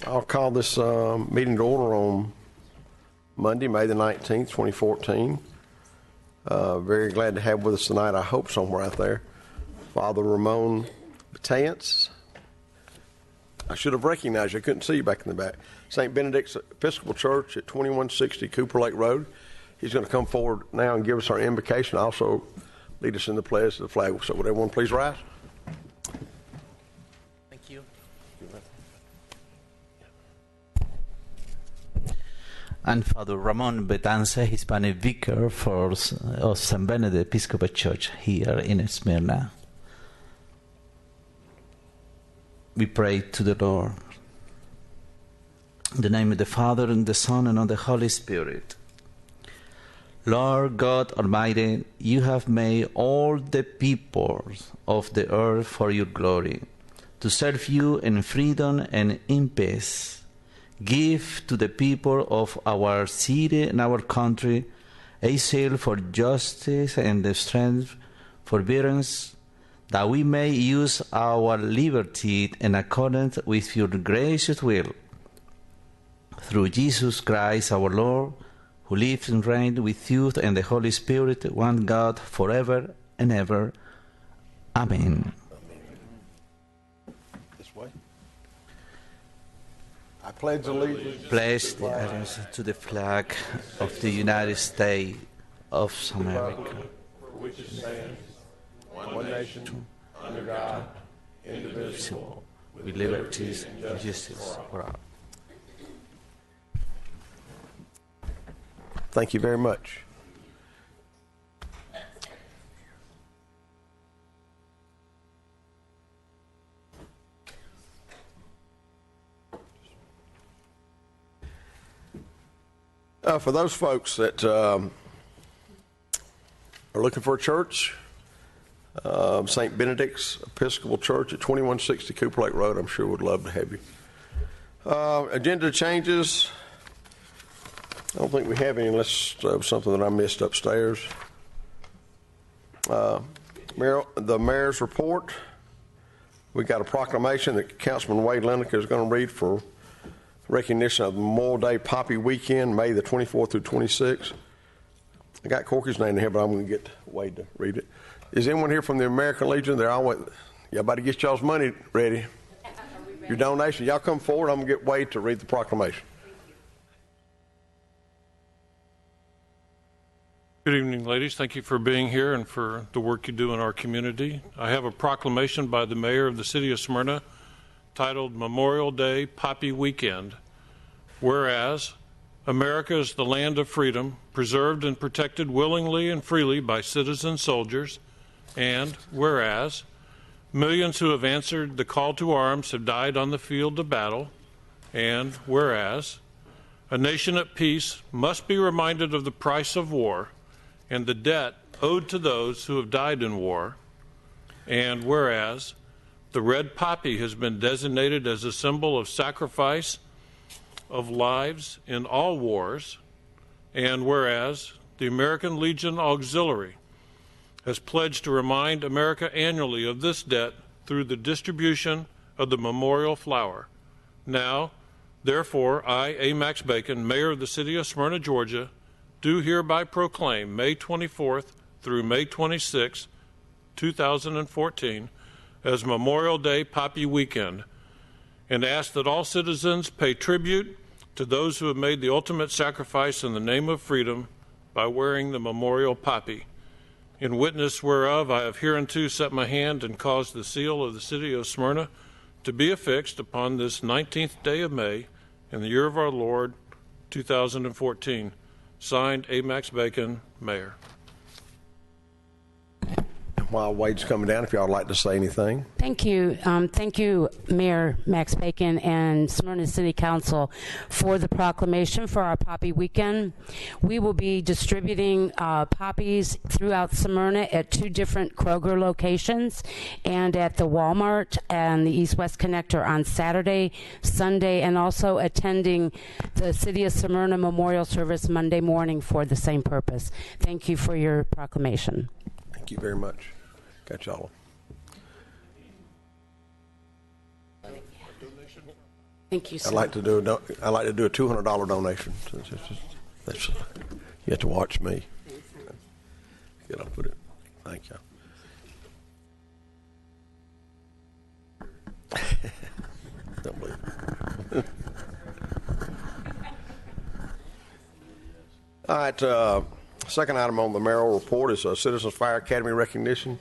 I'll call this meeting to order on Monday, May the 19th, 2014. Very glad to have with us tonight, I hope somewhere out there, Father Ramon Batance. I should have recognized you. I couldn't see you back in the back. St. Benedict's Episcopal Church at 2160 Cooper Lake Road. He's going to come forward now and give us our invocation, also lead us in the pledge of the flag. So would everyone please rise? Thank you. And Father Ramon Betance, Hispanic Vicar for of St. Benedict Episcopal Church here in Smyrna. We pray to the Lord. In the name of the Father, and the Son, and of the Holy Spirit. Lord God Almighty, you have made all the peoples of the earth for your glory, to serve you in freedom and in peace. Give to the people of our city and our country a zeal for justice and the strength for forbearance, that we may use our liberty in accordance with your gracious will. Through Jesus Christ our Lord, who lives and reigns with you and the Holy Spirit, one God, forever and ever. Amen. This way. I pledge allegiance. Pledge the allegiance to the flag of the United States of America, For which it stands, one nation, under God, indivisible, with liberties and justice for all. Thank you very much. For those folks that are looking for a church, St. Benedict's Episcopal Church at 2160 Cooper Lake Road, I'm sure would love to have you. Agenda changes. I don't think we have any unless there was something that I missed upstairs. The mayor's report. We got a proclamation that Councilman Wade Lennick is going to read for recognition of Memorial Day Poppy Weekend, May the 24th through 26th. I got Corky's name in here, but I'm going to get Wade to read it. Is anyone here from the American Legion? They're always, y'all better get y'all's money ready. Your donation. Y'all come forward. I'm going to get Wade to read the proclamation. Good evening, ladies. Thank you for being here and for the work you do in our community. I have a proclamation by the mayor of the city of Smyrna titled Memorial Day Poppy Weekend. Whereas America is the land of freedom, preserved and protected willingly and freely by citizen soldiers, and whereas millions who have answered the call to arms have died on the field of battle, and whereas a nation at peace must be reminded of the price of war and the debt owed to those who have died in war, and whereas the red poppy has been designated as a symbol of sacrifice of lives in all wars, and whereas the American Legion Auxiliary has pledged to remind America annually of this debt through the distribution of the memorial flower. Now, therefore, I, A. Max Bacon, Mayor of the City of Smyrna, Georgia, do hereby proclaim May 24th through May 26th, 2014, as Memorial Day Poppy Weekend, and ask that all citizens pay tribute to those who have made the ultimate sacrifice in the name of freedom by wearing the memorial poppy. In witness whereof I have hereunto set my hand and caused the seal of the city of Smyrna to be affixed upon this 19th day of May in the year of our Lord, 2014. Signed, A. Max Bacon, Mayor. While Wade's coming down, if y'all would like to say anything. Thank you. Thank you, Mayor Max Bacon and Smyrna City Council for the proclamation for our Poppy Weekend. We will be distributing poppies throughout Smyrna at 2 different Kroger locations and at the Walmart and the East-West Connector on Saturday, Sunday, and also attending the City of Smyrna Memorial Service Monday morning for the same purpose. Thank you for your proclamation. Thank you very much. Got y'all. Thank you, sir. I'd like to do a $200 donation. That's, you have to watch me. Get up with it. Thank you. Don't believe it. All right. Second item on the mayoral report is Citizens Fire Academy recognition.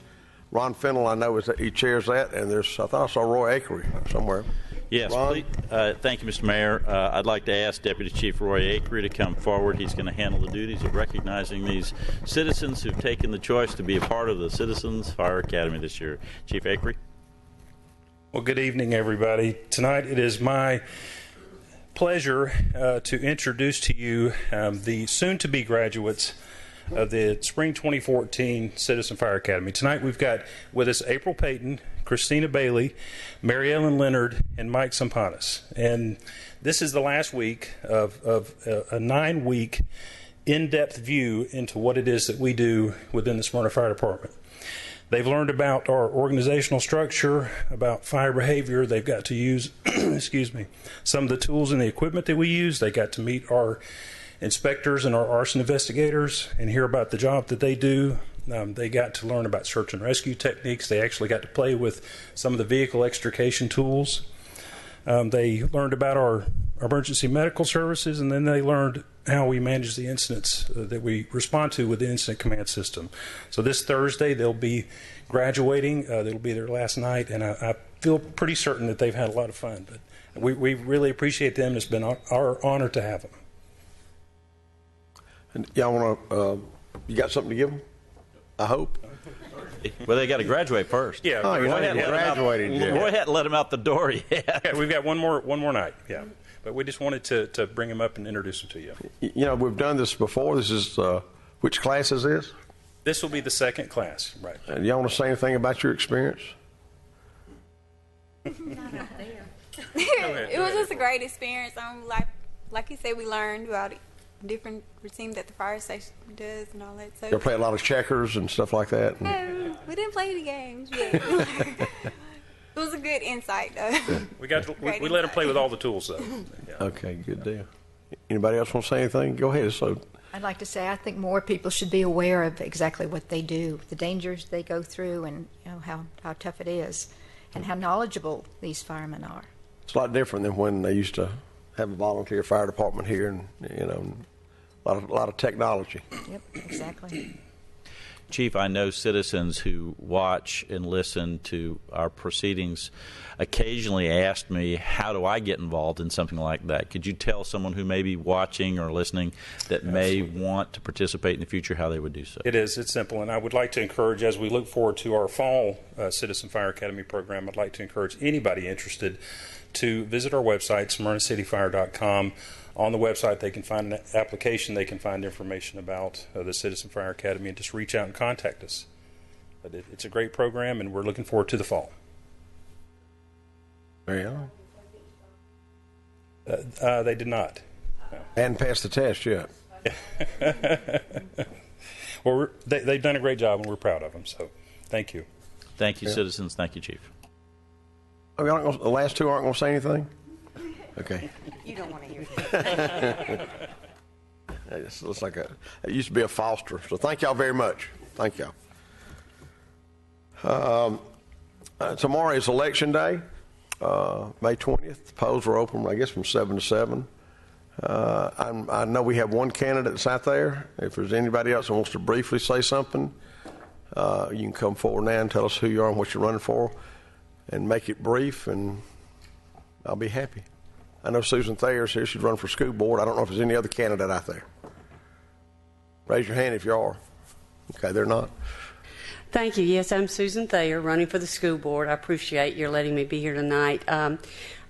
Ron Fennell, I know, he chairs that, and I thought I saw Roy Akery somewhere. Yes, Ron? please, thank you, Mr. Mayor. I'd like to ask Deputy Chief Roy Akery to come forward. He's going to handle the duties of recognizing these citizens who've taken the choice to be a part of the Citizens Fire Academy this year. Chief Akery. Well, good evening, everybody. Tonight it is my pleasure to introduce to you the soon-to-be graduates of the Spring 2014 Citizen Fire Academy. Tonight we've got with us April Payton, Christina Bailey, Mary Ellen Leonard, and Mike Sampanis. And this is the last week of a 9-week in-depth view into what it is that we do within the Smyrna Fire Department. They've learned about our organizational structure, about fire behavior. They've got to use, excuse me, some of the tools and the equipment that we use. They got to meet our inspectors and our arson investigators and hear about the job that they do. They got to learn about search and rescue techniques. They actually got to play with some of the vehicle extrication tools. They learned about our emergency medical services, and then they learned how we manage the incidents that we respond to with the incident command system. So this Thursday they'll be graduating. It'll be their last night, and I feel pretty certain that they've had a lot of fun. But we really appreciate them. It's been our honor to have them. And y'all want to? You got something to give them? I hope. Well, they got to graduate first. Yeah, Oh, you're Roy not hadn't even let 'em out- graduated yet. Roy hadn't let him out the door yet. yeah, we've got one more night. Yeah, but we just wanted to bring them up and introduce them to you. You know, we've done this before. This is which class is this? This will be the second class, right? And y'all want to say anything about your experience? It was just a great experience. Like you said, we learned about different routines that the fire station does and all that. So Y'all play a lot of checkers and stuff like that. And we didn't play the games, but it was a good insight, though. We let them play with all the tools, though. Yeah. okay, good deal. Anybody else want to say anything? Go ahead. So, I'd like to say I think more people should be aware of exactly what they do, the dangers they go through, and how tough it is, and how knowledgeable these firemen are. it's a lot different than when they used to have a volunteer fire department here, and a lot of technology. Yep, exactly. Chief, I know citizens who watch and listen to our proceedings occasionally ask me, how do I get involved in something like that? Could you tell someone who may be watching or listening that may want to participate in the future how they would do so? It's simple, and I would like to encourage, as we look forward to our fall Citizen Fire Academy program, I'd like to encourage anybody interested to visit our website, SmyrnaCityFire.com. On the website, they can find an application, they can find information about the Citizen Fire Academy, and just reach out and contact us. But it's a great program, and we're looking forward to the fall. There you They did not. No. Hadn't passed the test yet. Well, they've done a great job, and we're proud of them, so thank you. Thank you, citizens. Thank you, Chief. Oh, the last two aren't going to say anything? Okay. You don't want to hear that. It looks like it used to be a Foster. So thank y'all very much. Thank y'all. Tomorrow is Election Day, May 20th. The polls are open, I guess, from 7 to 7. I know we have one candidate that's out there. If there's anybody else that wants to briefly say something, you can come forward now and tell us who you are and what you're running for, and make it brief, and I'll be happy. I know Susan Thayer's here. She's running for school board. I don't know if there's any other candidate out there. Raise your hand if you are. Okay, they're not. Thank you. Yes, I'm Susan Thayer, running for the school board. I appreciate your letting me be here tonight. I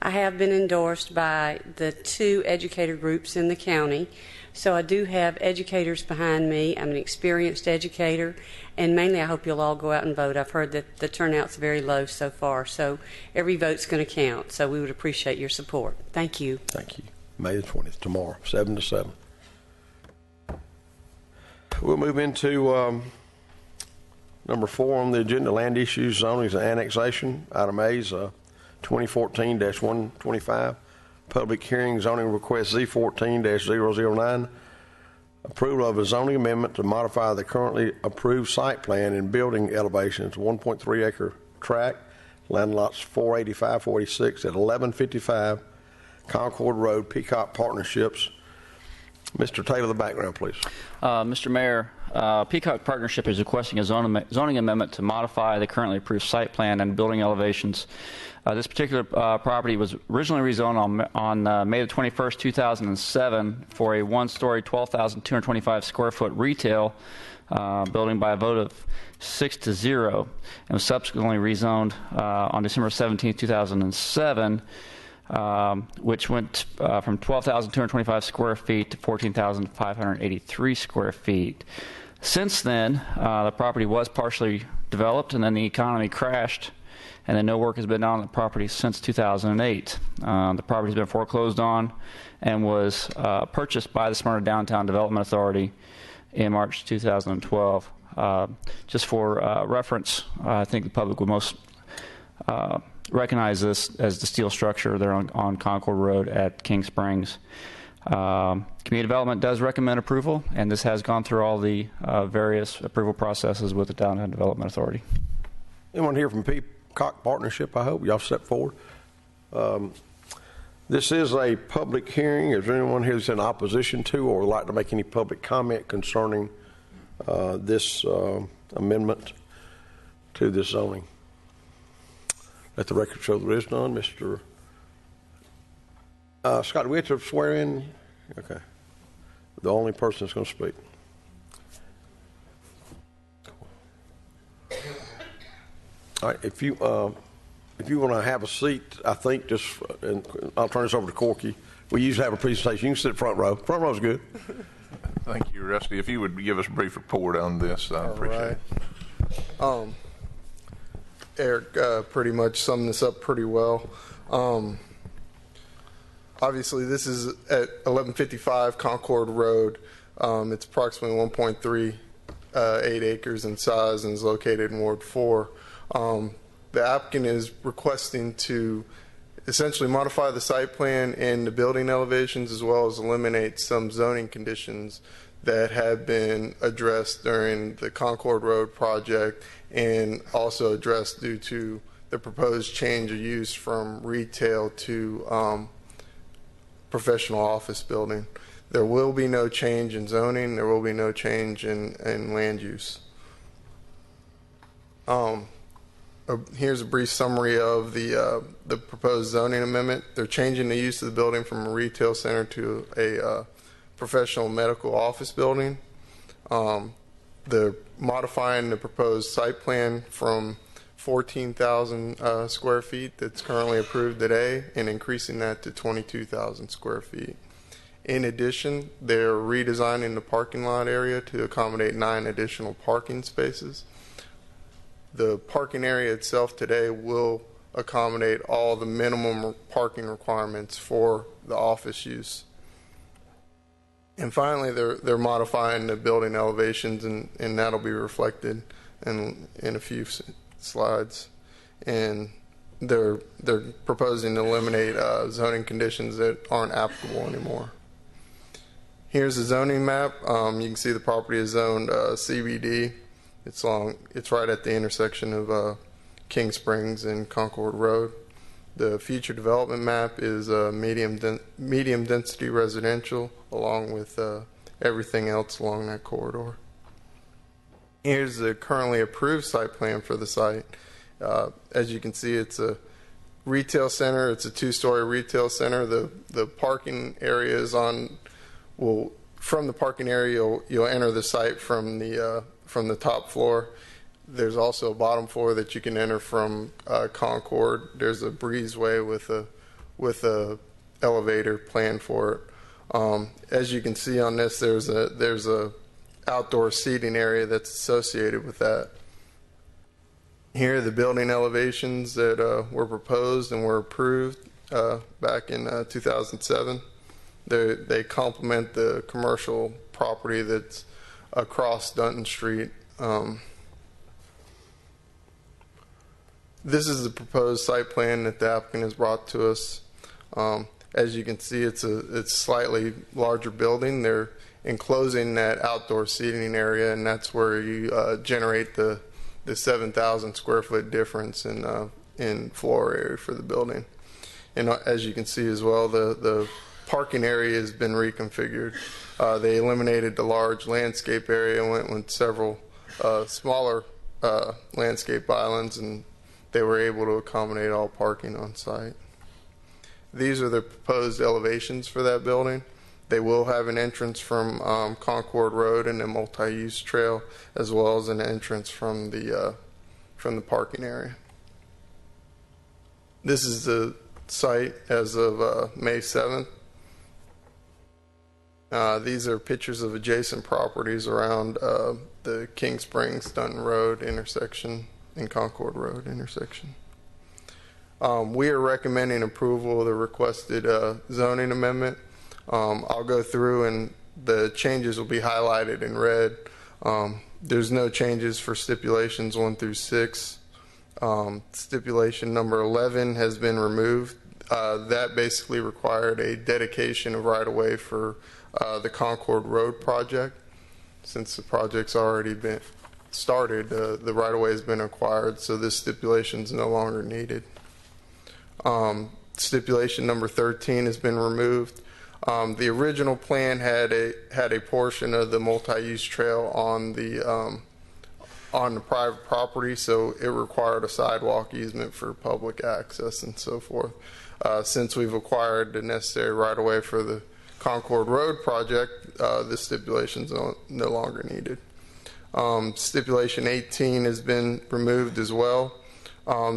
have been endorsed by the 2 educator groups in the county, so I do have educators behind me. I'm an experienced educator, and mainly I hope you'll all go out and vote. I've heard that the turnout's very low so far, so every vote's going to count, so we would appreciate your support. Thank you. Thank you. May the 20th, tomorrow, 7 to 7. We'll move into number 4 on the agenda, land issues, zonings, and annexation. Item A is 2014-125. public hearing zoning request Z14-009. Approval of a zoning amendment to modify the currently approved site plan and building elevations, 1.3 acre tract, land lots 485, 486 at 1155 Concord Road, Peacock Partnerships. Mr. Taylor, the background, please. Mr. Mayor, Peacock Partnership is requesting a zoning amendment to modify the currently approved site plan and building elevations. This particular property was originally rezoned on May the 21st, 2007 for a one-story, 12,225 square foot retail building by a vote of 6-0, and was subsequently rezoned on December 17, 2007, which went from 12,225 square feet to 14,583 square feet. Since then, the property was partially developed, and then the economy crashed, and then no work has been done on the property since 2008. The property has been foreclosed on and was purchased by the Smyrna Downtown Development Authority in March 2012. Just for reference, I think the public would most recognize this as the steel structure there on Concord Road at King Springs. Community Development does recommend approval, and this has gone through all the various approval processes with the Downtown Development Authority. Anyone here from Peacock Partnership, I hope? Y'all step forward. This is a public hearing. Is there anyone here that's in opposition to or would like to make any public comment concerning this amendment to this zoning? Let the record show there is none. Mr. Scott, do we have to swear in? Okay. The only person that's going to speak. All right. If you want to have a seat, I think and I'll turn this over to Corky. We usually have a presentation. You can sit front row. Front row's good. Thank you, Rusty. If you would give us a brief report on this, I appreciate it. Eric pretty much summed this up pretty well. Obviously, this is at 1155 Concord Road. It's approximately 1.38 acres in size and is located in Ward 4. The applicant is requesting to essentially modify the site plan and the building elevations, as well as eliminate some zoning conditions that have been addressed during the Concord Road project and also addressed due to the proposed change of use from retail to professional office building. There will be no change in zoning. There will be no change in land use. Here's a brief summary of the proposed zoning amendment. They're changing the use of the building from a retail center to a professional medical office building. They're modifying the proposed site plan from 14,000 square feet that's currently approved today and increasing that to 22,000 square feet. In addition, they're redesigning the parking lot area to accommodate 9 additional parking spaces. The parking area itself today will accommodate all the minimum parking requirements for the office use. And finally, they're modifying the building elevations, and that'll be reflected in a few slides. And they're proposing to eliminate zoning conditions that aren't applicable anymore. Here's the zoning map. You can see the property is zoned CBD. It's right at the intersection of King Springs and Concord Road. The future development map is medium density residential, along with everything else along that corridor. Here's the currently approved site plan for the site. As you can see, it's a retail center. It's a 2-story retail center. The parking area is from the parking area you'll enter the site from the top floor. There's also a bottom floor that you can enter from Concord. There's a breezeway with a elevator planned for it. As you can see on this, there's a outdoor seating area that's associated with that. Here are the building elevations that were proposed and were approved back in 2007. They complement the commercial property that's across Dunton Street. This is the proposed site plan that the applicant has brought to us. As you can see, it's a slightly larger building. They're enclosing that outdoor seating area, and that's where you generate the 7,000 square foot difference in floor area for the building. And as you can see as well, the parking area has been reconfigured. They eliminated the large landscape area and went with several smaller landscape islands, and they were able to accommodate all parking on site. These are the proposed elevations for that building. They will have an entrance from Concord Road and a multi-use trail, as well as an entrance from the parking area. This is the site as of May 7th. These are pictures of adjacent properties around the King Springs Dunton Road intersection and Concord Road intersection. We are recommending approval of the requested zoning amendment. I'll go through and the changes will be highlighted in red. There's no changes for stipulations 1 through 6. Stipulation number 11 has been removed. That basically required a dedication of right-of-way for the Concord Road project. Since the project's already been started, the right-of-way has been acquired, so this stipulation is no longer needed. Stipulation number 13 has been removed. The original plan had a portion of the multi-use trail on the private property, so it required a sidewalk easement for public access and so forth. Since we've acquired the necessary right-of-way for the Concord Road project, this stipulation is no longer needed. Stipulation 18 has been removed as well.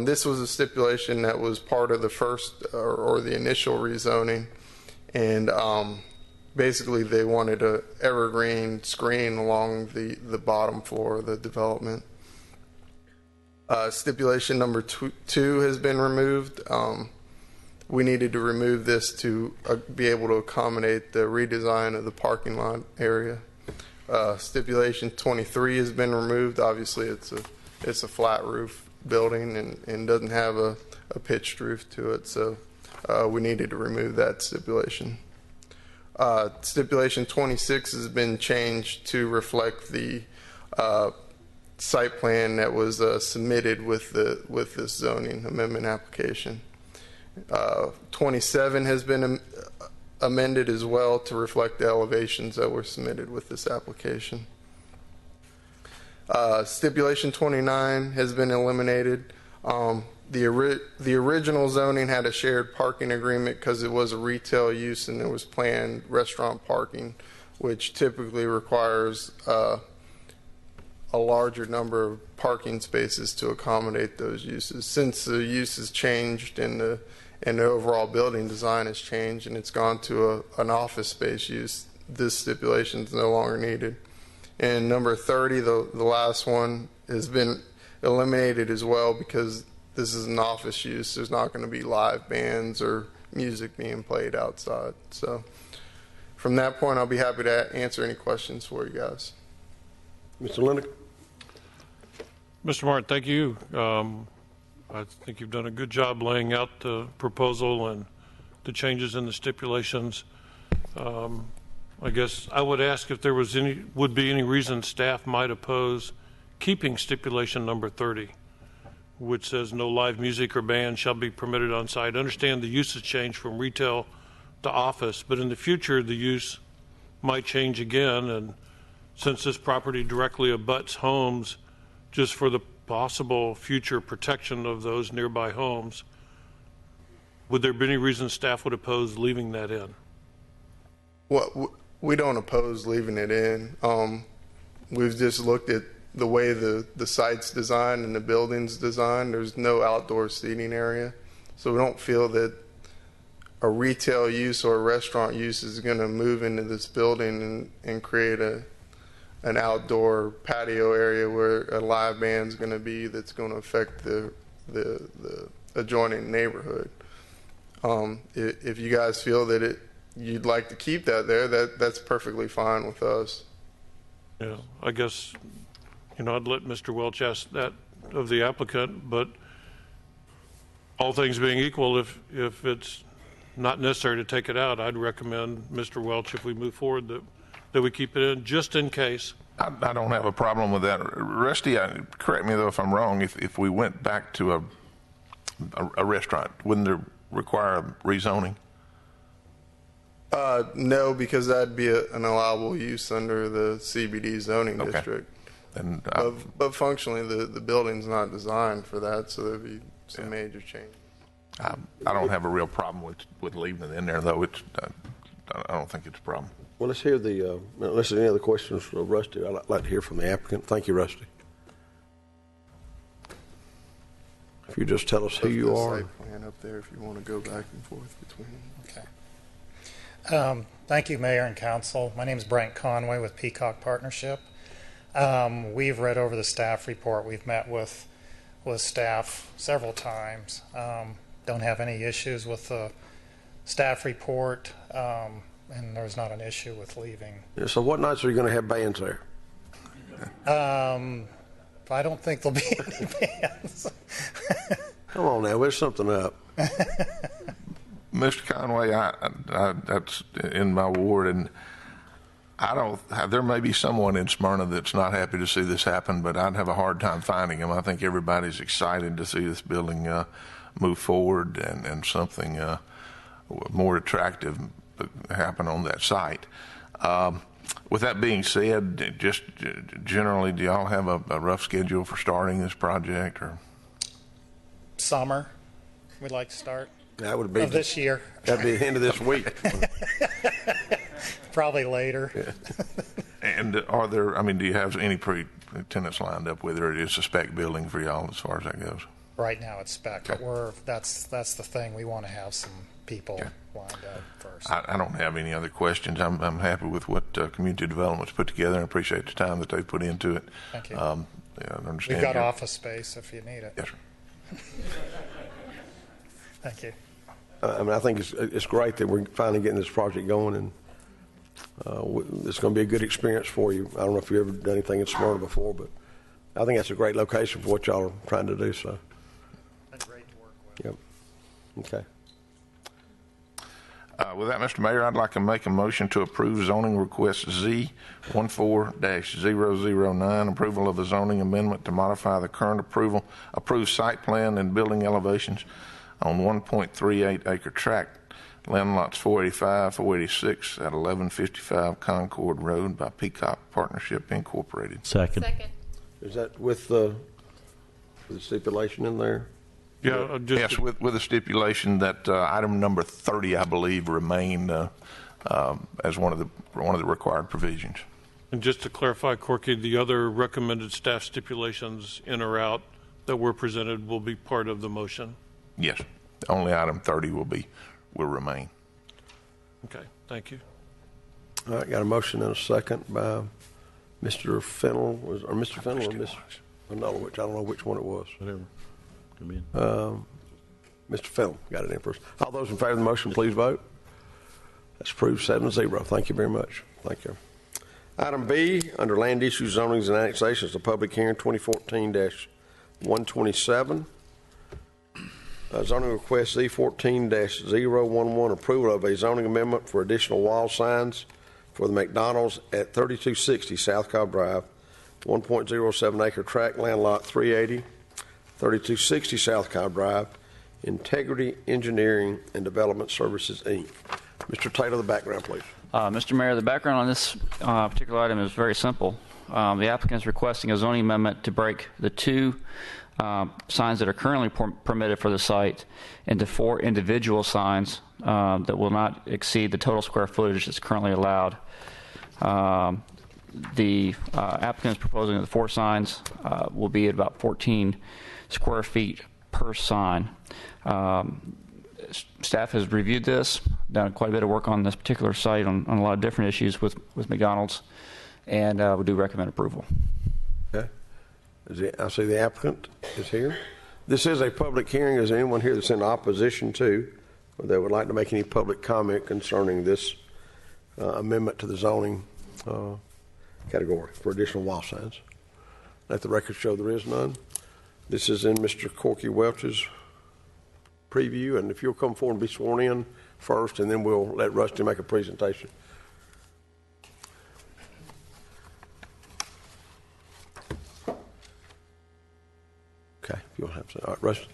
This was a stipulation that was part of the first or the initial rezoning, and basically they wanted a evergreen screen along the bottom floor of the development. Stipulation number 2 has been removed. We needed to remove this to be able to accommodate the redesign of the parking lot area. Stipulation 23 has been removed. Obviously, it's a flat roof building and doesn't have a pitched roof to it, so we needed to remove that stipulation. Stipulation 26 has been changed to reflect the site plan that was submitted with this zoning amendment application. 27 has been amended as well to reflect the elevations that were submitted with this application. Stipulation 29 has been eliminated. The original zoning had a shared parking agreement because it was a retail use and there was planned restaurant parking, which typically requires a larger number of parking spaces to accommodate those uses. Since the use has changed and the overall building design has changed and it's gone to an office space use, this stipulation is no longer needed. And number 30, the last one, has been eliminated as well because this is an office use. There's not going to be live bands or music being played outside. So from that point, I'll be happy to answer any questions for you guys. Mr. Lennox? Mr. Martin, thank you. I think you've done a good job laying out the proposal and the changes in the stipulations. I guess I would ask if there would be any reason staff might oppose keeping stipulation number 30, which says no live music or band shall be permitted on site. I understand the use has changed from retail to office, but in the future the use might change again, and since this property directly abuts homes, just for the possible future protection of those nearby homes, would there be any reason staff would oppose leaving that in? Well, we don't oppose leaving it in. We've just looked at the way the site's designed and the building's designed. There's no outdoor seating area, so we don't feel that a retail use or a restaurant use is going to move into this building and create an outdoor patio area where a live band's going to be that's going to affect the adjoining neighborhood. If you guys feel that you'd like to keep that there, that's perfectly fine with us. Yeah, I guess, I'd let Mr. Welch ask that of the applicant, but all things being equal, if it's not necessary to take it out, I'd recommend, Mr. Welch, if we move forward, that we keep it in just in case. I don't have a problem with that. Rusty, correct me though if I'm wrong, if we went back to a restaurant, wouldn't there require rezoning? No, because that'd be an allowable use under the CBD zoning district. And but functionally, the building's not designed for that, so there'd be some major change. I don't have a real problem with leaving it in there, though. I don't think it's a problem. Well, let's hear unless there's any other questions for Rusty, I'd like to hear from the applicant. Thank you, Rusty. If you just tell us who you are. Site plan up there if you want to go back and forth between them. Okay. Thank you, Mayor and Council. My name is Brent Conway with Peacock Partnership. We've read over the staff report. We've met with staff several times. Don't have any issues with the staff report, and there's not an issue with leaving. Yeah, so what nights are you going to have bands there? I don't think there'll be any bands. Come on now, there's something up. Mr. Conway, that's in my ward, and there may be someone in Smyrna that's not happy to see this happen, but I'd have a hard time finding them. I think everybody's excited to see this building move forward and something more attractive happen on that site. With that being said, just generally, do y'all have a rough schedule for starting this project? Or summer, we'd like to start. That would be this year. That'd be the end of this week. Probably later. Yeah. And do you have any pre-tenants lined up, whether it is a spec building for y'all as far as that goes? Right now it's spec, okay. But that's the thing. We want to have some people lined up first. I don't have any other questions. I'm happy with what community development's put together and appreciate the time that they've put into it. Thank you. I understand We've got office space if you need it. Yes, sir. Thank you. I think it's great that we're finally getting this project going, and it's going to be a good experience for you. I don't know if you've ever done anything in Smyrna before, but I think that's a great location for what y'all are trying to do. So, been great to work with. Yep. Okay. With that, Mr. Mayor, I'd like to make a motion to approve zoning request Z14-009, approval of a zoning amendment to modify the current approved site plan and building elevations on 1.38 acre tract, land lots 485, 486 at 1155 Concord Road by Peacock Partnership Incorporated. Second. Is that with the stipulation in there? Yeah, yes, with the stipulation that item number 30, I believe, remained as one of the required provisions. And just to clarify, Corky, the other recommended staff stipulations in or out that were presented will be part of the motion. Yes, only item 30 will remain. Okay, thank you. All right, got a motion and a second by Mr. Fennell, or Mr. Fennell, or Mr. I don't know which one it was. Whatever. Mr. Fennell got it in first. All those in favor of the motion, please vote. That's approved 7-0. Thank you very much. Thank you. Item B, under land issues, zonings, and annexations, a public hearing 2014-127. Zoning request Z14-011, approval of a zoning amendment for additional wall signs for the McDonald's at 3260 South Cobb Drive, 1.07 acre tract, land lot 380, 3260 South Cobb Drive, Integrity Engineering and Development Services, Inc. Mr. Taylor, the background, please. Mr. Mayor, the background on this particular item is very simple. The applicant is requesting a zoning amendment to break the two signs that are currently permitted for the site into 4 individual signs that will not exceed the total square footage that's currently allowed. The applicant is proposing that the 4 signs will be at about 14 square feet per sign. Staff has reviewed this, done quite a bit of work on this particular site on a lot of different issues with McDonald's, and we do recommend approval. Okay. I see the applicant is here. This is a public hearing. Is there anyone here that's in opposition to, or that would like to make any public comment concerning this amendment to the zoning category for additional wall signs? Let the record show there is none. This is in Mr. Corky Welch's preview, and if you'll come forward and be sworn in, first, and then we'll let Rusty make a presentation. Okay, if you'll have some. All right, Rusty.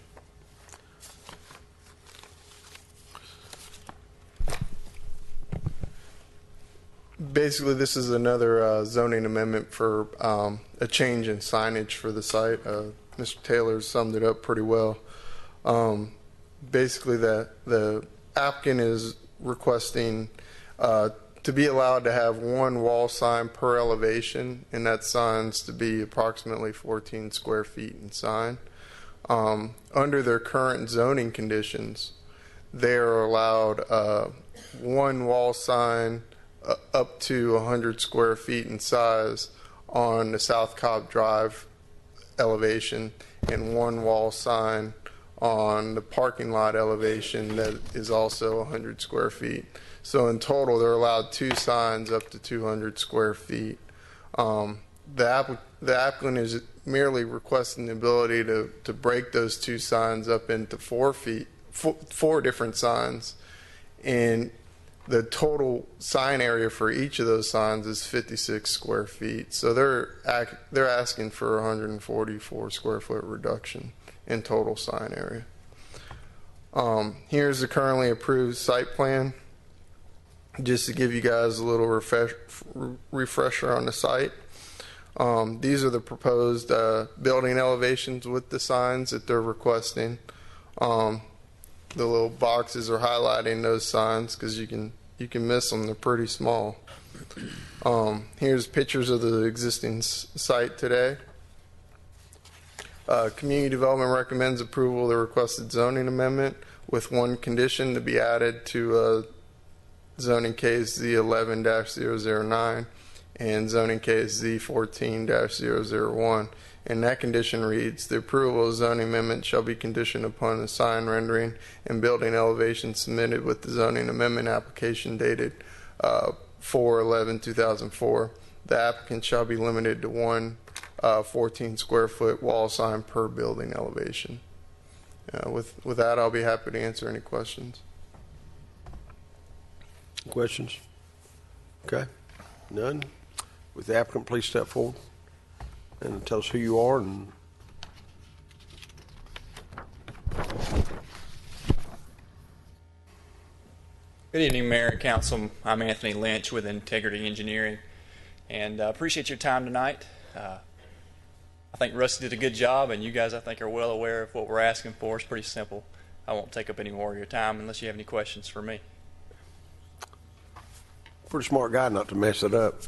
Basically, this is another zoning amendment for a change in signage for the site. Mr. Taylor summed it up pretty well. Basically, the applicant is requesting to be allowed to have one wall sign per elevation, and that sign's to be approximately 14 square feet in sign. Under their current zoning conditions, they are allowed one wall sign up to 100 square feet in size on the South Cobb Drive elevation, and one wall sign on the parking lot elevation that is also 100 square feet. So in total, they're allowed two signs up to 200 square feet. The applicant is merely requesting the ability to break those two signs up into 4 feet, four different signs, and the total sign area for each of those signs is 56 square feet. So they're asking for 144 square foot reduction in total sign area. Here's the currently approved site plan, just to give you guys a little refresher on the site. These are the proposed building elevations with the signs that they're requesting. The little boxes are highlighting those signs because you can miss them. They're pretty small. Here's pictures of the existing site today. Community Development recommends approval of the requested zoning amendment with one condition to be added to zoning case Z11-009 and zoning case Z14-001. And that condition reads, the approval of zoning amendment shall be conditioned upon the sign rendering and building elevation submitted with the zoning amendment application dated 4/11/2004. The applicant shall be limited to one 14 square foot wall sign per building elevation. With that, I'll be happy to answer any questions. Questions? Okay. None? With the applicant, please step forward and tell us who you are. And good evening, Mayor and Council. I'm Anthony Lynch with Integrity Engineering, and appreciate your time tonight. I think Rusty did a good job, and you guys, I think, are well aware of what we're asking for. It's pretty simple. I won't take up any more of your time unless you have any questions for me. Pretty smart guy not to mess it up.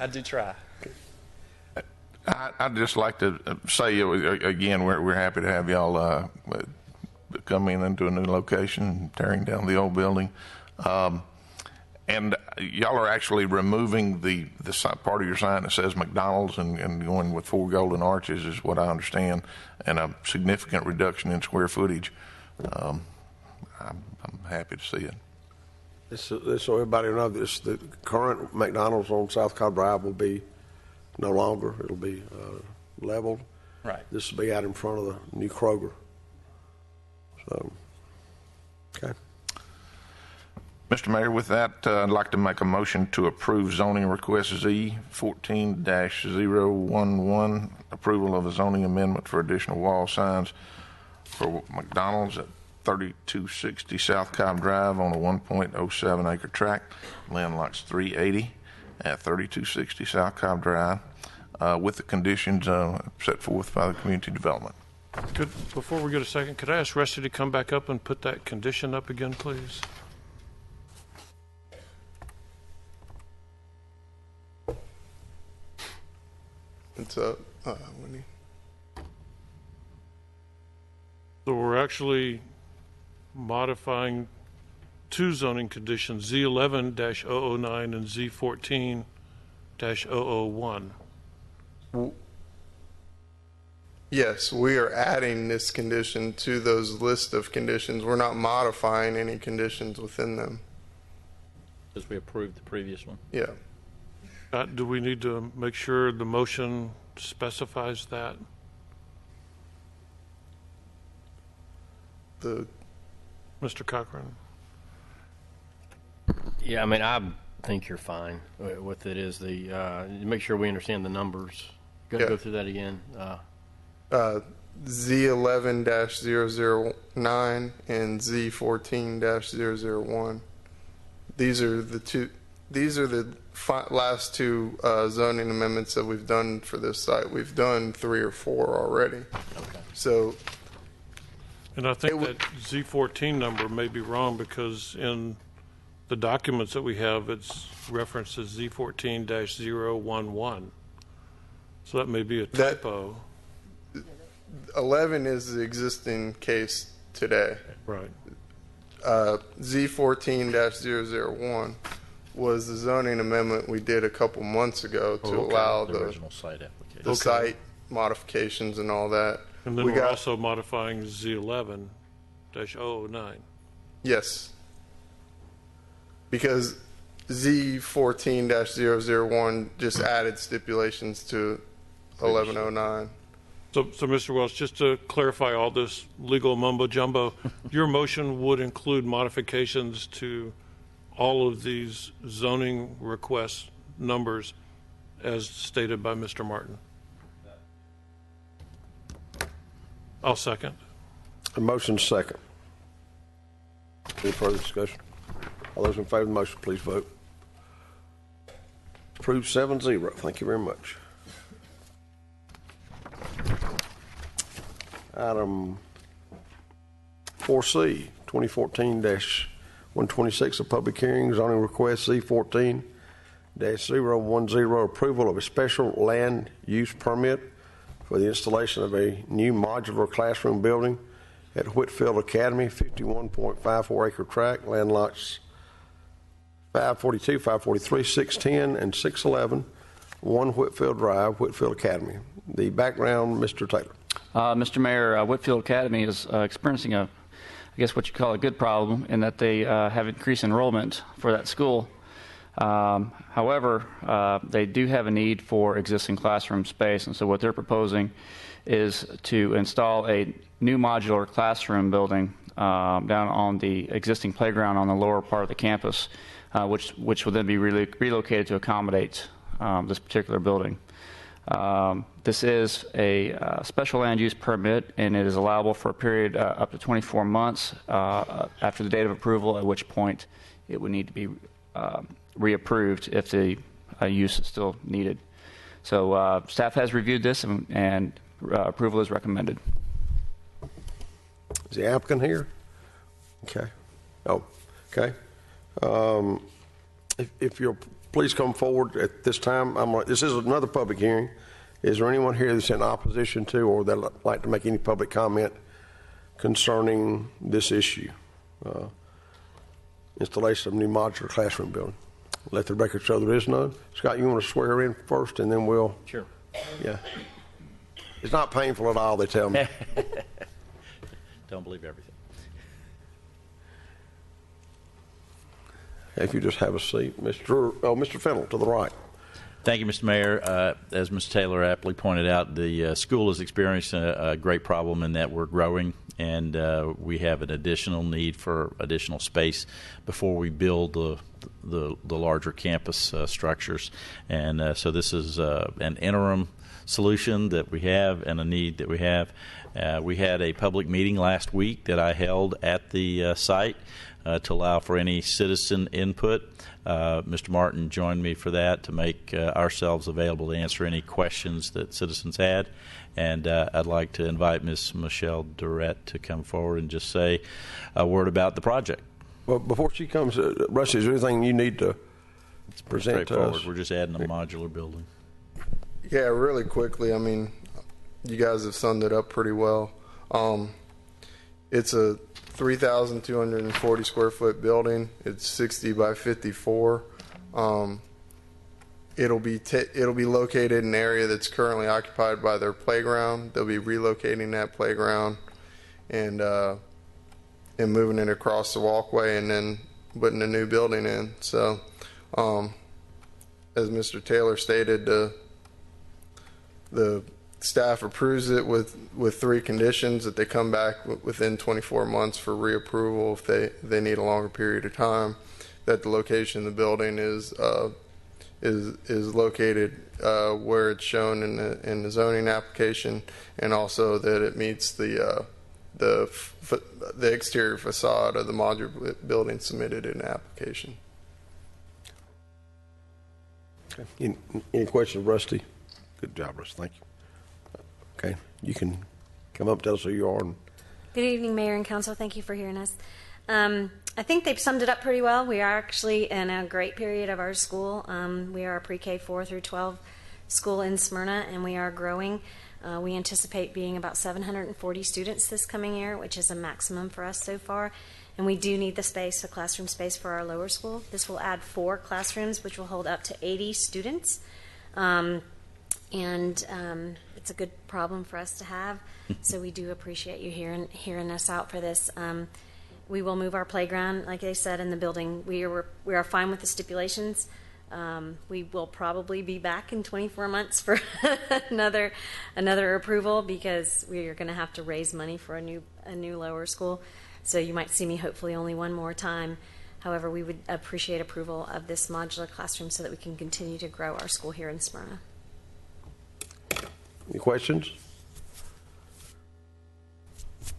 I do try. I'd just like to say again, we're happy to have y'all come into a new location, tearing down the old building, and y'all are actually removing the part of your sign that says McDonald's and going with 4 golden arches, is what I understand, and a significant reduction in square footage. I'm happy to see it. So everybody will know this, the current McDonald's on South Cobb Drive will be no longer. It'll be leveled. Right. This will be out in front of the new Kroger. So, okay. Mr. Mayor, with that, I'd like to make a motion to approve zoning request Z14-011, approval of a zoning amendment for additional wall signs for McDonald's at 3260 South Cobb Drive on a 1.07 acre tract, land lots 380 at 3260 South Cobb Drive, with the conditions set forth by the Community Development. Before we get a second, could I ask Rusty to come back up and put that condition up again, please? It's up. Winnie. So we're actually modifying two zoning conditions, Z11-009 and Z14-001. Yes, we are adding this condition to those list of conditions. We're not modifying any conditions within them. Because we approved the previous one. Yeah. Do we need to make sure the motion specifies that? Mr. Cochran? Yeah, I mean, I think you're fine with it. Is the make sure we understand the numbers. Go through that again. Z11-009 and Z14-001. These are the two. These are the last two zoning amendments that we've done for this site. We've done 3 or 4 already. Okay. So. And I think that Z14 number may be wrong because in the documents that we have, it's referenced as Z14-011. So that may be a typo. 11 is the existing case today. Right. Z14-001 was the zoning amendment we did a couple months ago to allow the original site application. The site modifications and all that. And then we're also modifying Z11-009. Yes. Because Z14-001 just added stipulations to 1109. So, Mr. Welch, just to clarify all this legal mumbo jumbo, your motion would include modifications to all of these zoning request numbers as stated by Mr. Martin. I'll second. A motion second. Any further discussion? All those in favor of the motion, please vote. Approved 7-0. Thank you very much. Item 4C, 2014-126, a public hearing, zoning request Z14-010, approval of a special land use permit for the installation of a new modular classroom building at Whitfield Academy, 51.54 acre tract, land lots 542, 543, 610, and 611, 1 Whitfield Drive, Whitfield Academy. The background, Mr. Taylor. Mr. Mayor, Whitfield Academy is experiencing I guess what you call a good problem in that they have increased enrollment for that school. However, they do have a need for existing classroom space, and so what they're proposing is to install a new modular classroom building down on the existing playground on the lower part of the campus, which will then be relocated to accommodate this particular building. This is a special land use permit, and it is allowable for a period up to 24 months after the date of approval, at which point it would need to be reapproved if the use is still needed. So staff has reviewed this, and approval is recommended. Is the applicant here? Okay. Oh, okay. If you'll please come forward at this time. This is another public hearing. Is there anyone here that's in opposition to or that would like to make any public comment concerning this issue? Installation of new modular classroom building. Let the record show there is none. Scott, you want to swear her in first, and then we'll... Sure. Yeah. It's not painful at all, they tell me. Don't believe everything. If you just have a seat. Mr. Fennell, to the right. Thank you, Mr. Mayor. As Mr. Taylor aptly pointed out, the school is experiencing a great problem in that we're growing, and we have an additional need for additional space before we build the larger campus structures. And so this is an interim solution that we have and a need that we have. We had a public meeting last week that I held at the site to allow for any citizen input. Mr. Martin joined me for that to make ourselves available to answer any questions that citizens had. And I'd like to invite Ms. Michelle Durrett to come forward and just say a word about the project. Well, before she comes, Rusty, is there anything you need to present to us? We're just adding a modular building. Yeah, really quickly. I mean, you guys have summed it up pretty well. It's a 3,240 square foot building. It's 60 by 54. It'll be located in an area that's currently occupied by their playground. They'll be relocating that playground and moving it across the walkway and then putting a new building in. So, as Mr. Taylor stated, the staff approves it with 3 conditions: that they come back within 24 months for reapproval if they need a longer period of time, that the location of the building is located where it's shown in the zoning application, and also that it meets the exterior facade of the modular building submitted in the application. Okay. Any questions, Rusty? Good job, Rusty. Thank you. Okay, you can come up, tell us who you are. Good evening, Mayor and Council. Thank you for hearing us. I think they've summed it up pretty well. We are actually in a great period of our school. We are a pre-K 4 through 12 school in Smyrna, and we are growing. We anticipate being about 740 students this coming year, which is a maximum for us so far. And we do need the space, a classroom space for our lower school. This will add 4 classrooms, which will hold up to 80 students. It's a good problem for us to have. So we do appreciate you hearing us out for this. We will move our playground, like they said, in the building. We are fine with the stipulations. We will probably be back in 24 months for another approval, because we are going to have to raise money for a new lower school. So you might see me hopefully only one more time. However, we would appreciate approval of this modular classroom so that we can continue to grow our school here in Smyrna. Any questions?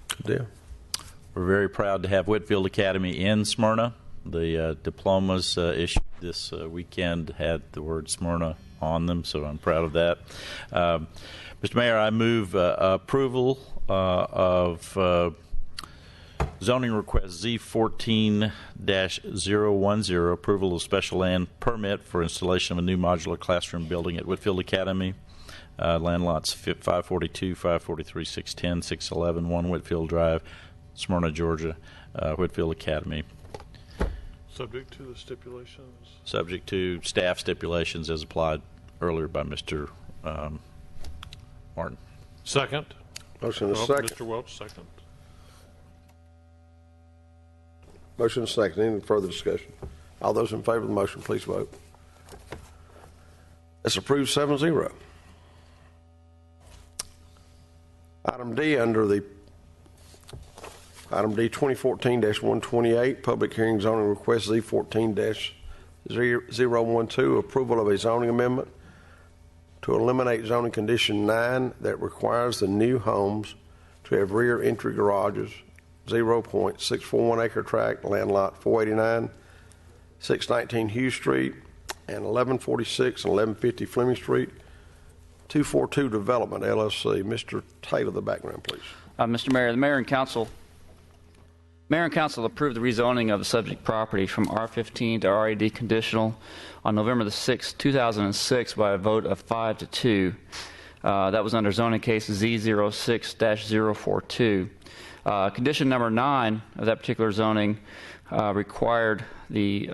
Good deal. We're very proud to have Whitfield Academy in Smyrna. The diplomas issued this weekend had the word Smyrna on them, so I'm proud of that. Mr. Mayor, I move approval of zoning request Z14-010, approval of special land permit for installation of a new modular classroom building at Whitfield Academy. Land lots 542, 543, 610, 611, 1 Whitfield Drive, Smyrna, Georgia, Whitfield Academy. Subject to the stipulations. Subject to staff stipulations as applied earlier by Mr. Martin. Second. Motion is second. Mr. Welch, second. Motion is second. Any further discussion? All those in favor of the motion, please vote. It's approved 7-0. Item D, Item D, 2014-128, public hearing zoning request Z14-012, approval of a zoning amendment to eliminate zoning condition 9 that requires the new homes to have rear entry garages, 0.641 acre tract, land lot 489, 619 Hughes Street, and 1146 and 1150 Fleming Street, 242 Development, LLC. Mr. Taylor, the background, please. Mr. Mayor, the Mayor and Council approved the rezoning of the subject property from R15 to RAD conditional on November the 6th, 2006 by a vote of 5-2. That was under zoning case Z06-042. Condition number 9 of that particular zoning required the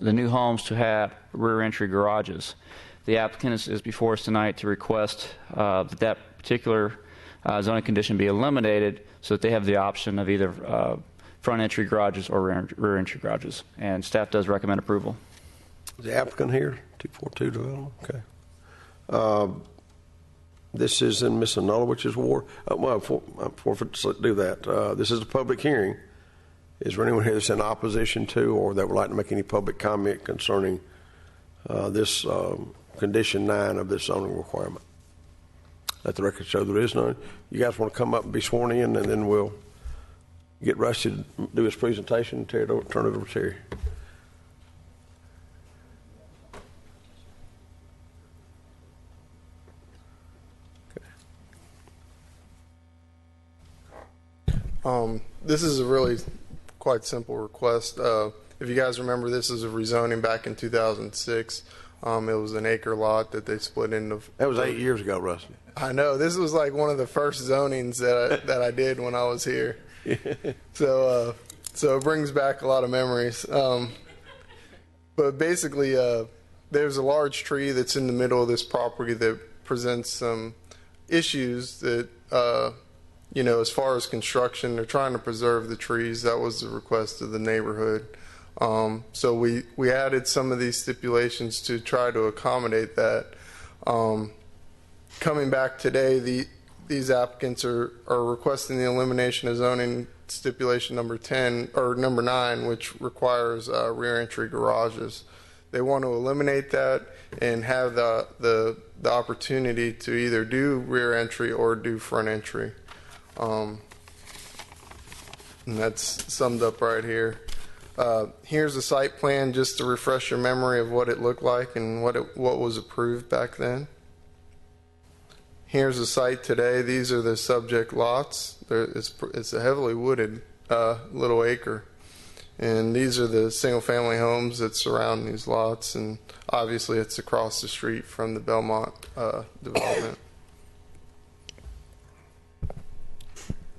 new homes to have rear entry garages. The applicant is before us tonight to request that particular zoning condition be eliminated so that they have the option of either front entry garages or rear entry garages. And staff does recommend approval. Is the applicant here? 242 Development. Okay. This is in Ms. Anulowich's ward. Before we do that, this is a public hearing. Is there anyone here that's in opposition to or that would like to make any public comment concerning this condition 9 of this zoning requirement? Let the record show there is none. You guys want to come up and be sworn in, and then we'll get Rusty to do his presentation and turn it over to Terry. This is a really quite simple request. If you guys remember, this is a rezoning back in 2006. It was an acre lot that they split into. That was 8 years ago, Rusty. I know. This was like one of the first zonings that I did when I was here. So it brings back a lot of memories. But basically, there's a large tree that's in the middle of this property that presents some issues that, as far as construction, they're trying to preserve the trees. That was the request of the neighborhood. So we added some of these stipulations to try to accommodate that. coming back today, these applicants are requesting the elimination of zoning stipulation number 10 or number 9, which requires rear entry garages. They want to eliminate that and have the opportunity to either do rear entry or do front entry. And that's summed up right here. Here's a site plan just to refresh your memory of what it looked like and what was approved back then. Here's the site today. These are the subject lots. It's a heavily wooded little acre. And these are the single-family homes that surround these lots. And obviously, it's across the street from the Belmont development.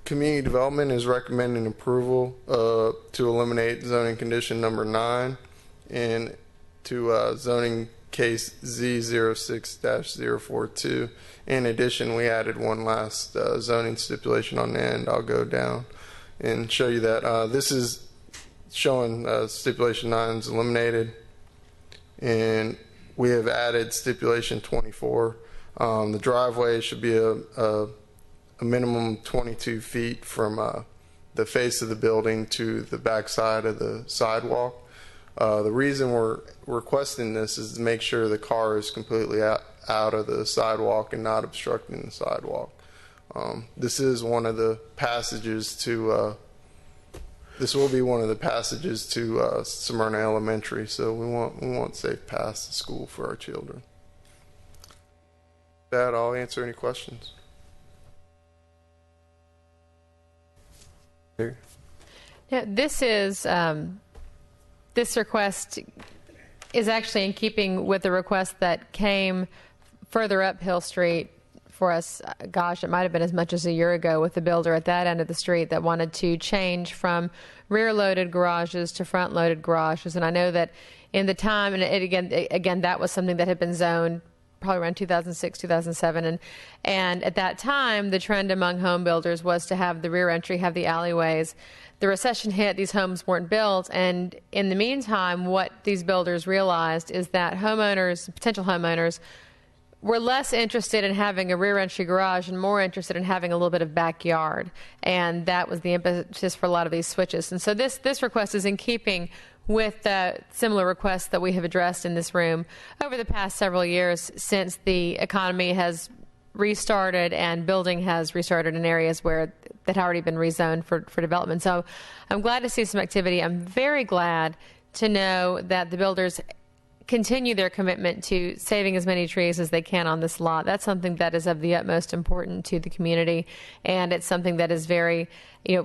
Community Development is recommending approval to eliminate zoning condition number 9 and to zoning case Z06-042. In addition, we added one last zoning stipulation on the end. I'll go down and show you that. This is showing stipulation 9 is eliminated, and we have added stipulation 24. The driveway should be a minimum 22 feet from the face of the building to the back side of the sidewalk. The reason we're requesting this is to make sure the car is completely out of the sidewalk and not obstructing the sidewalk. This is one of the passages to this will be one of the passages to Smyrna Elementary, so we want safe paths to school for our children. With that, I'll answer any questions. Here. Yeah, this request is actually in keeping with the request that came further up Hill Street for us. Gosh, it might have been as much as a year ago with the builder at that end of the street that wanted to change from rear-loaded garages to front-loaded garages. And I know that in the time, and again, that was something that had been zoned probably around 2006, 2007. And at that time, the trend among home builders was to have the rear entry, have the alleyways. The recession hit, these homes weren't built, and in the meantime, what these builders realized is that potential homeowners, were less interested in having a rear entry garage and more interested in having a little bit of backyard. And that was the impetus for a lot of these switches. And so this request is in keeping with similar requests that we have addressed in this room over the past several years since the economy has restarted and building has restarted in areas where that had already been rezoned for development. So I'm glad to see some activity. I'm very glad to know that the builders continue their commitment to saving as many trees as they can on this lot. That's something that is of the utmost importance to the community, and it's something that is very,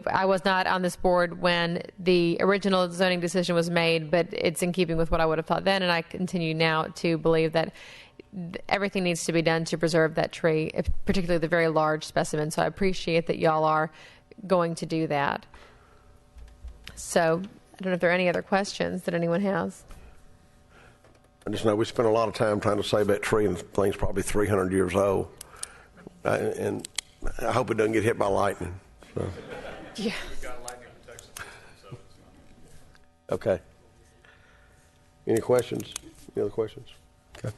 I was not on this board when the original zoning decision was made, but it's in keeping with what I would have thought then, and I continue now to believe that everything needs to be done to preserve that tree, particularly the very large specimen. So I appreciate that y'all are going to do that. So I don't know if there are any other questions that anyone has. I just know we spent a lot of time trying to save that tree, and the thing's probably 300 years old. And I hope it doesn't get hit by lightning. So. Yeah. Okay. Any questions? Any other questions? Okay.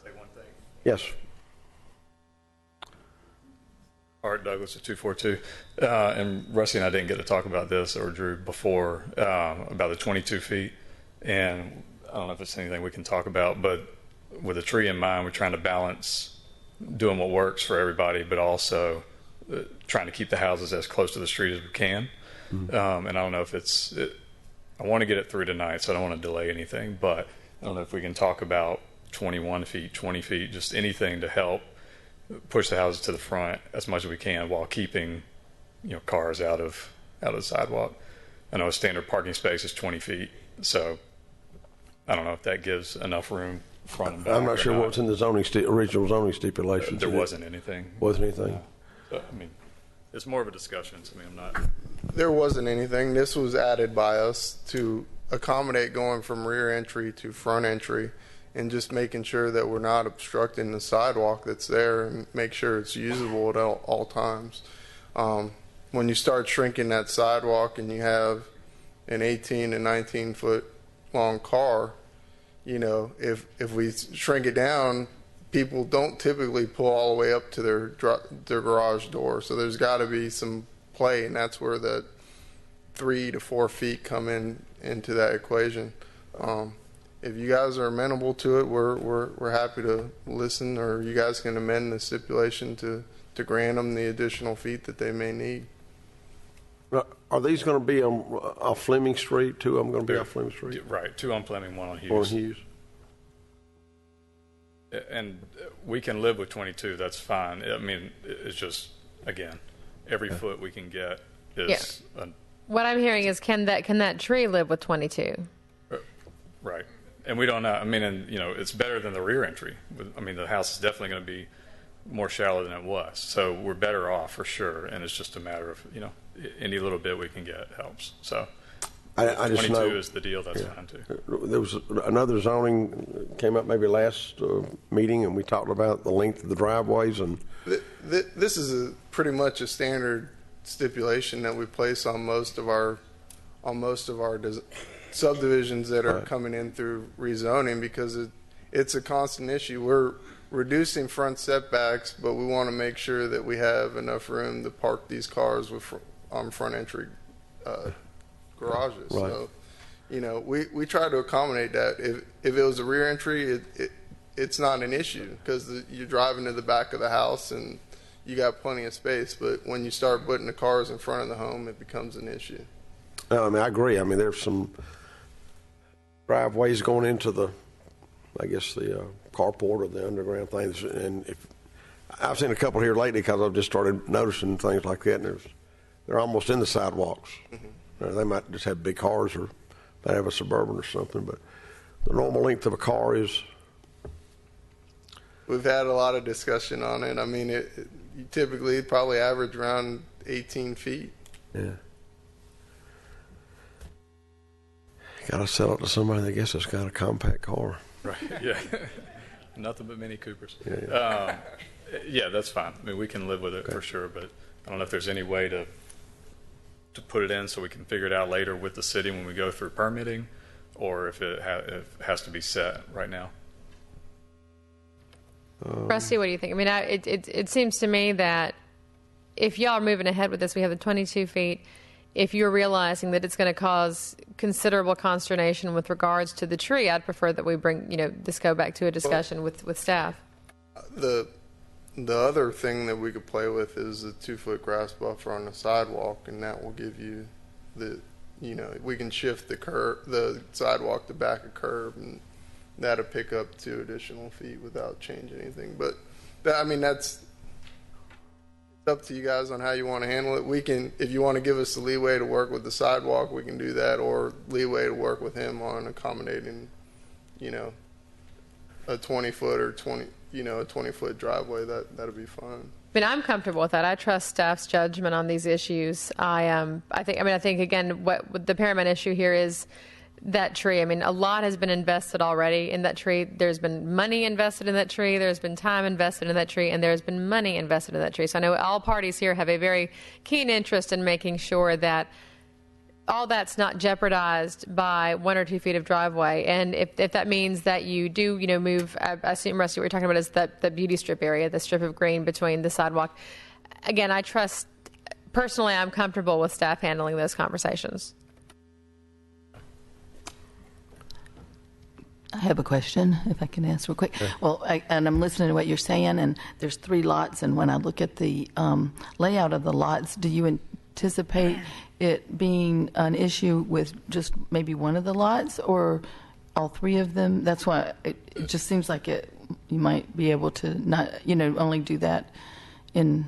Say one thing. Yes. Art Douglas at 242. And Rusty and I didn't get to talk about this, or Drew, before, about the 22 feet. And I don't know if it's anything we can talk about, but with a tree in mind, we're trying to balance doing what works for everybody, but also trying to keep the houses as close to the street as we can. Mm-hmm. And I don't know if I want to get it through tonight, so I don't want to delay anything, but I don't know if we can talk about 21 feet, 20 feet, just anything to help push the houses to the front as much as we can while keeping, cars out of the sidewalk. I know a standard parking space is 20 feet, so I don't know if that gives enough room front and back. I'm not sure what's in the original zoning stipulations. There wasn't anything. Wasn't anything? So, it's more of a discussion. So, I'm not. There wasn't anything. This was added by us to accommodate going from rear entry to front entry, and just making sure that we're not obstructing the sidewalk that's there, and make sure it's usable at all times. When you start shrinking that sidewalk and you have an 18 to 19 foot long car, if we shrink it down, people don't typically pull all the way up to their garage door. So there's got to be some play, and that's where the 3 to 4 feet come into that equation. If you guys are amenable to it, we're happy to listen, or you guys can amend the stipulation to grant them the additional feet that they may need. Are these going to be on Fleming Street? 2 of them going to be on Fleming Street? Right, 2 on Fleming, 1 on Hughes. 1 on Hughes. And we can live with 22. That's fine. I mean, it's just, again, every foot we can get is What I'm hearing is, can that tree live with 22? Right. And we don't know. I mean, and it's better than the rear entry. I mean, the house is definitely going to be more shallow than it was. So we're better off for sure. And it's just a matter of, any little bit we can get helps. So I just 22 know, is the deal. That's fine too. There was another zoning came up maybe last meeting, and we talked about the length of the driveways. And this is pretty much a standard stipulation that we place on most of our subdivisions that are coming in through rezoning, because it's a constant issue. We're reducing front setbacks, but we want to make sure that we have enough room to park these cars on front entry garages. Right. So, we try to accommodate that. If it was a rear entry, it's not an issue, because you're driving to the back of the house and you got plenty of space. But when you start putting the cars in front of the home, it becomes an issue. I mean, I agree. I mean, there's some driveways going into the carport or the underground things, and I've seen a couple here lately because I've just started noticing things like that, and they're almost in the sidewalks. Mm-hmm. They might just have big cars, or they have a Suburban or something, but the normal length of a car is. We've had a lot of discussion on it. I mean, you typically probably average around 18 feet. Yeah. Got to sell it to somebody that gets has got a compact car. Right. Yeah. Nothing but Mini Coopers. Yeah. Yeah, that's fine. I mean, we can live with it for sure, but I don't know if there's any way to put it in so we can figure it out later with the city when we go through permitting, or if it has to be set right now. Rusty, what do you think? I mean, it seems to me that if y'all are moving ahead with this, we have the 22 feet. If you're realizing that it's going to cause considerable consternation with regards to the tree, I'd prefer that we bring, this go back to a discussion with staff. The other thing that we could play with is the 2-foot grass buffer on the sidewalk, and that will give you we can shift the sidewalk to back a curb, and that'll pick up 2 additional feet without changing anything. But that's up to you guys on how you want to handle it. We can, if you want to give us the leeway to work with the sidewalk, we can do that, or leeway to work with him on accommodating, a 20-foot or 20-foot driveway. That'll be fine. I mean, I'm comfortable with that. I trust staff's judgment on these issues. I think again, what the paramount issue here is that tree. I mean, a lot has been invested already in that tree. There's been money invested in that tree. There's been time invested in that tree, and there's been money invested in that tree. So I know all parties here have a very keen interest in making sure that all that's not jeopardized by 1 or 2 feet of driveway. And if that means that you do, move, I assume, Rusty, what you're talking about is the beauty strip area, the strip of green between the sidewalk. Again, I trust, personally, I'm comfortable with staff handling those conversations. I have a question, if I can ask real quick. Sure. Well, I'm listening to what you're saying, and there's 3 lots, and when I look at the layout of the lots, do you anticipate it being an issue with just maybe one of the lots, or all 3 of them? That's why it just seems like you might be able to not, only do that in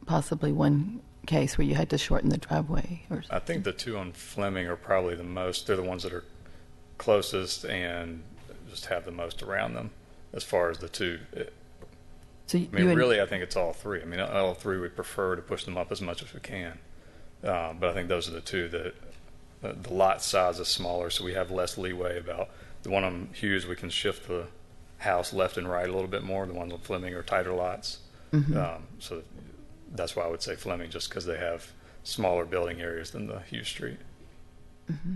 possibly one case where you had to shorten the driveway. I think the 2 on Fleming are probably they're the ones that are closest and just have the most around them as far as the 2. Really, I think it's all 3. I mean, all 3 would prefer to push them up as much as we can. But I think those are the 2 that the lot size is smaller, so we have less leeway about. The one on Hughes, we can shift the house left and right a little bit more. The ones on Fleming are tighter lots. Mm-hmm. So that's why I would say Fleming, just because they have smaller building areas than the Hughes Street. Mm-hmm.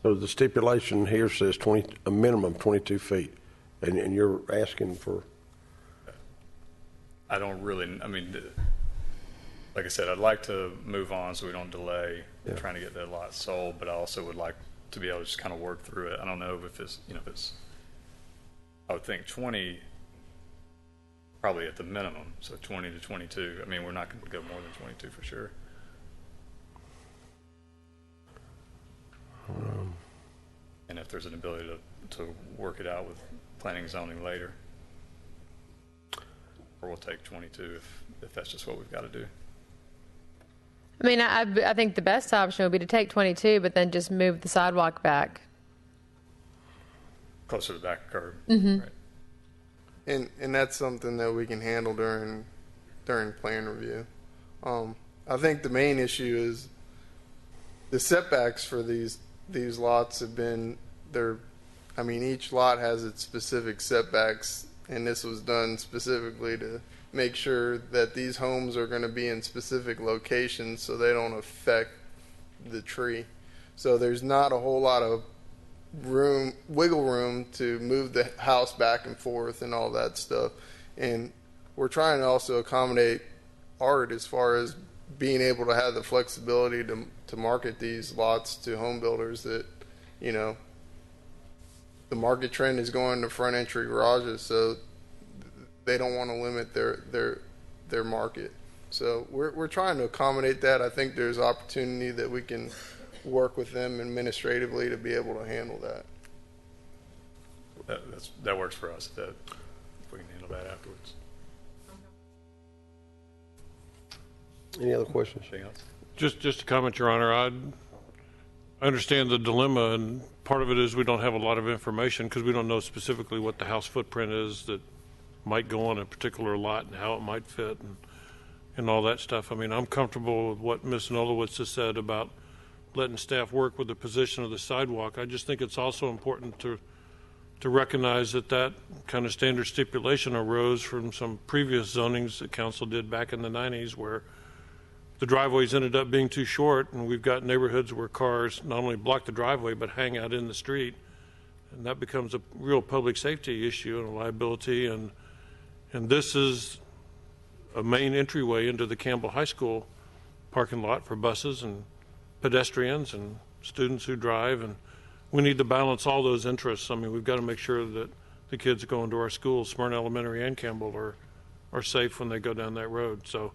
So the stipulation here says a minimum 22 feet, and you're asking for I don't really, I mean, like I said, I'd like to move on so we don't delay trying to get that lot sold, but I also would like to be able to just kind of work through it. I don't know if it's, if it's, I would think 20, probably at the minimum, so 20 to 22. I mean, we're not going to go more than 22 for sure. And if there's an ability to work it out with planning and zoning later, or we'll take 22 if that's just what we've got to do. I mean, I think the best option would be to take 22, but then just move the sidewalk back. Closer to the back curb. Mm-hmm. Right. And that's something that we can handle during plan review. I think the main issue is the setbacks for these lots have been each lot has its specific setbacks, and this was done specifically to make sure that these homes are going to be in specific locations so they don't affect the tree. So there's not a whole lot of wiggle room to move the house back and forth and all that stuff. And we're trying to also accommodate Art as far as being able to have the flexibility to market these lots to home builders that, the market trend is going to front entry garages, so they don't want to limit their market. So we're trying to accommodate that. I think there's opportunity that we can work with them administratively to be able to handle that. That works for us. If we can handle that afterwards. Any other questions? Anything else? Just a comment, Your Honor. I understand the dilemma, and part of it is we don't have a lot of information because we don't know specifically what the house footprint is that might go on a particular lot and how it might fit and all that stuff. I mean, I'm comfortable with what Ms. Nolowitz has said about letting staff work with the position of the sidewalk. I just think it's also important to recognize that kind of standard stipulation arose from some previous zonings that council did back in the 90s where the driveways ended up being too short, and we've got neighborhoods where cars not only block the driveway but hang out in the street, and that becomes a real public safety issue and a liability. And this is a main entryway into the Campbell High School parking lot for buses and pedestrians and students who drive, and we need to balance all those interests. I mean, we've got to make sure that the kids going to our schools, Smyrna Elementary and Campbell, are safe when they go down that road. So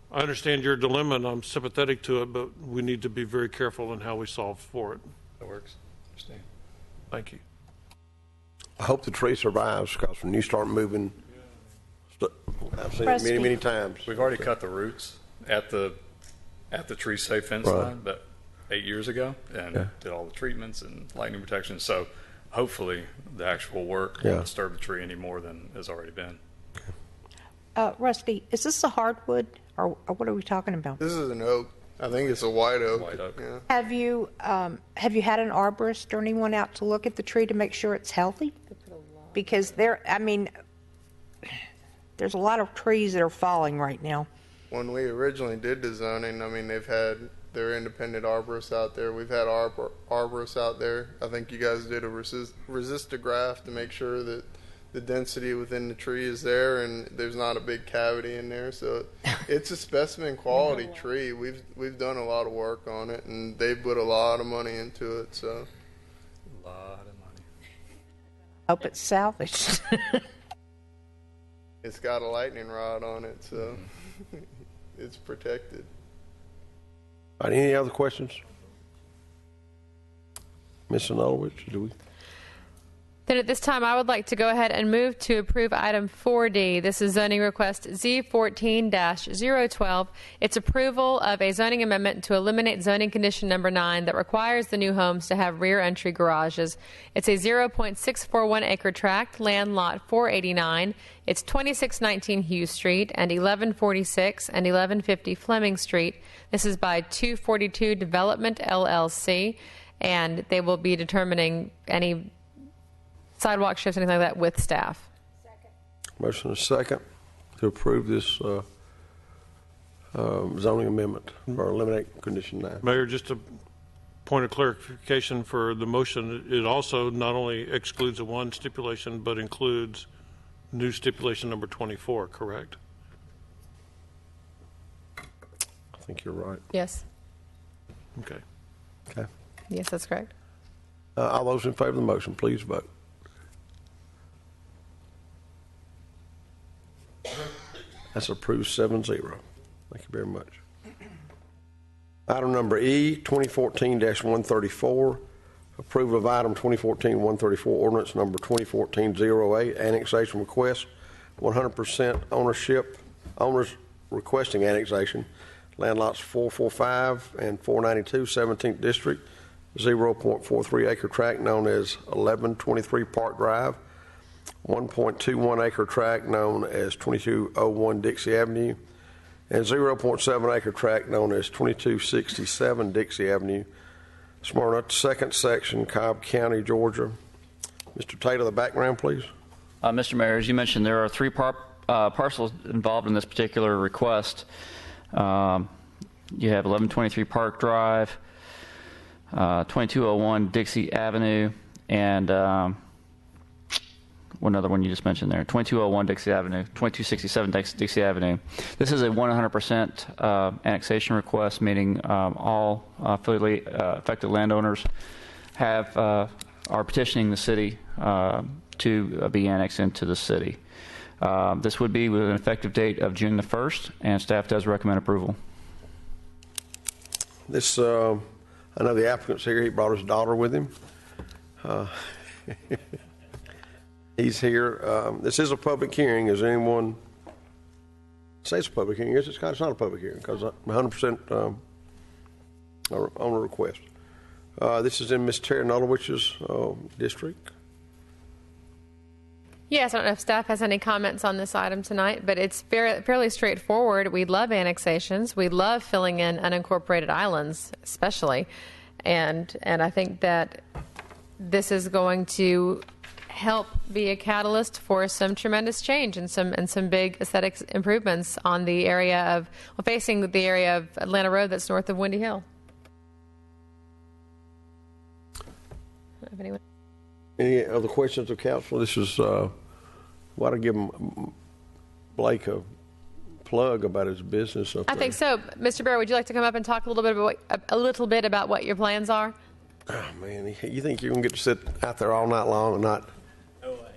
I understand your dilemma, and I'm sympathetic to it, but we need to be very careful in how we solve for it. That works. Understand. Thank you. I hope the tree survives, because when you start moving, I've seen it many, many times. We've already cut the roots at the tree safe fence line about 8 years ago, and did all the treatments and lightning protection. So hopefully the actual work won't disturb the tree any more than has already been. Rusty, is this a hardwood, or what are we talking about? This is an oak. I think it's a white oak. White oak. Yeah. Have you had an arborist or anyone out to look at the tree to make sure it's healthy? Because there's a lot of trees that are falling right now. When we originally did the zoning, they've had their independent arborists out there. We've had arborists out there. I think you guys did a resistograph to make sure that the density within the tree is there and there's not a big cavity in there. So it's a specimen quality tree. We've done a lot of work on it, and they put a lot of money into it. So a lot of money. Hope it's salvaged. It's got a lightning rod on it, so it's protected. All right, any other questions? Ms. Nolowitz, do we? Then at this time, I would like to go ahead and move to approve item 4D. This is zoning request Z14-012. It's approval of a zoning amendment to eliminate zoning condition number 9 that requires the new homes to have rear entry garages. It's a 0.641 acre tract, land lot 489. It's 2619 Hughes Street and 1146 and 1150 Fleming Street. This is by 242 Development LLC, and they will be determining any sidewalk shifts, anything like that, with staff. Motion is second to approve this zoning amendment or eliminate condition 9. Mayor, just a point of clarification for the motion. It also not only excludes the one stipulation, but includes new stipulation number 24, correct? think you're right. Yes. Okay. Okay. Yes, that's correct. All those in favor of the motion, please vote. That's approved 7-0. Thank you very much. Item number E, 2014-134, approval of item 2014-134, ordinance number 2014-08, annexation request, 100% ownership, owners requesting annexation, land lots 445 and 492, 17th District, 0.43 acre tract known as 1123 Park Drive, 1.21 acre tract known as 2201 Dixie Avenue, and 0.7 acre tract known as 2267 Dixie Avenue, Smyrna, second section, Cobb County, Georgia. Mr. Taylor, the background, please. Mr. Mayor, as you mentioned, there are three parcels involved in this particular request. You have 1123 Park Drive, 2201 Dixie Avenue, and one other one you just mentioned there, 2201 Dixie Avenue, 2267 Dixie Avenue. This is a 100% annexation request, meaning all fully affected landowners are petitioning the city to be annexed into the city. This would be with an effective date of June the 1st, and staff does recommend approval. This, I know the applicant's here. He brought his daughter with him. He's here. This is a public hearing. Is anyone say it's a public hearing? Yes, it's not a public hearing because 100% on a request. This is in Ms. Terry Nulowich's district. Yes, I don't know if staff has any comments on this item tonight, but it's fairly straightforward. We love annexations. We love filling in unincorporated islands, especially. And I think that this is going to help be a catalyst for some tremendous change and some big aesthetic improvements on the area of, facing the area of Atlanta Road that's north of Windy Hill. I don't know if anyone. Any other questions of council? This is, why to give Blake a plug about his business up I there. think so. Mr. Barrow, would you like to come up and talk a little bit about what your plans are? Oh, man, you think you're going to get to sit out there all night long and not? No way.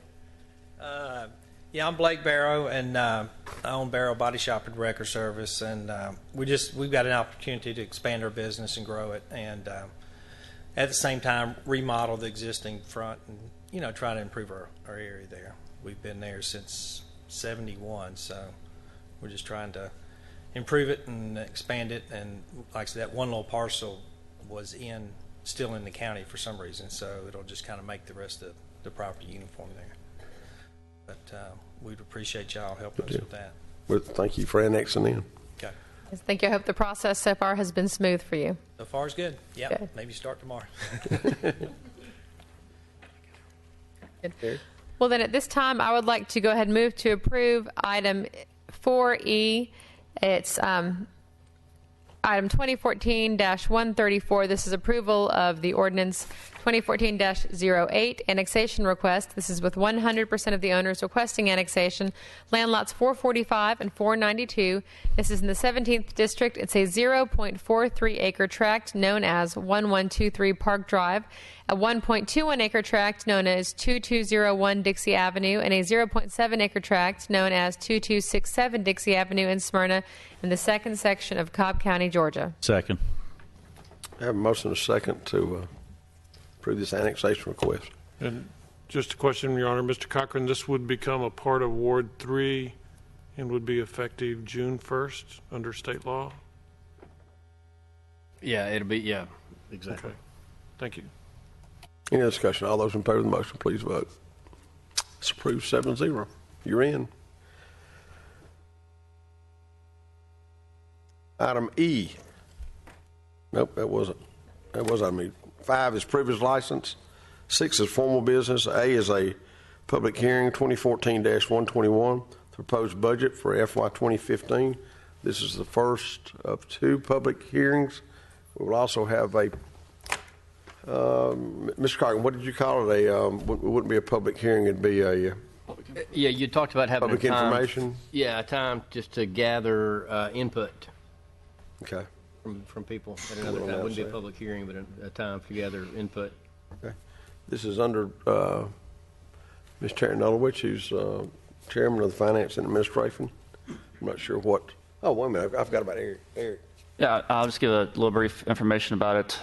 Yeah, I'm Blake Barrow, and I own Barrow Body Shop and Wrecker Service, and we've got an opportunity to expand our business and grow it, and at the same time remodel the existing front and try to improve our area there. We've been there since '71, so we're just trying to improve it and expand it. And like I said, that one little parcel was still in the county for some reason, so it'll just kind of make the rest of the property uniform there. But we'd appreciate y'all helping us with that. Well, thank you for annexing in. Okay. Yes, thank you. I hope the process so far has been smooth for you. So far is good. Yeah, Good. maybe start tomorrow. Good. Well, then at this time, I would like to go ahead and move to approve item 4E. It's item 2014-134. This is approval of the ordinance 2014-08 annexation request. This is with 100% of the owners requesting annexation. Land lots 445 and 492. This is in the 17th district. It's a 0.43 acre tract known as 1123 Park Drive, a 1.21 acre tract known as 2201 Dixie Avenue, and a 0.7 acre tract known as 2267 Dixie Avenue in Smyrna in the second section of Cobb County, Georgia. Second. I have a motion and a second to approve this annexation request. And just a question, Your Honor, Mr. Cochran, this would become a part of Ward 3 and would be effective June 1st under state law? Yeah, it'll be, yeah, exactly. Okay. Thank you. Any discussion? All those in favor of the motion, please vote. It's approved 7-0. You're in. Item E. Nope, that wasn't. I mean, 5 is privilege license. 6 is formal business. A is a public hearing, 2014-121, proposed budget for FY 2015. This is the first of 2 public hearings. We will also have a, Mr. Cochran, what did you call it? It wouldn't be a public hearing, it'd be a... Yeah, you talked about having public a time, information. Yeah, a time just to gather input. Okay. From people at another time. It wouldn't be a public hearing, but a time to gather input. Okay. This is under Ms. Terry Nulowich, who's chairman of the Finance and Administration. I'm not sure what. Oh, wait a minute. I forgot about Eric. Eric. Yeah, I'll just give a little brief information about it.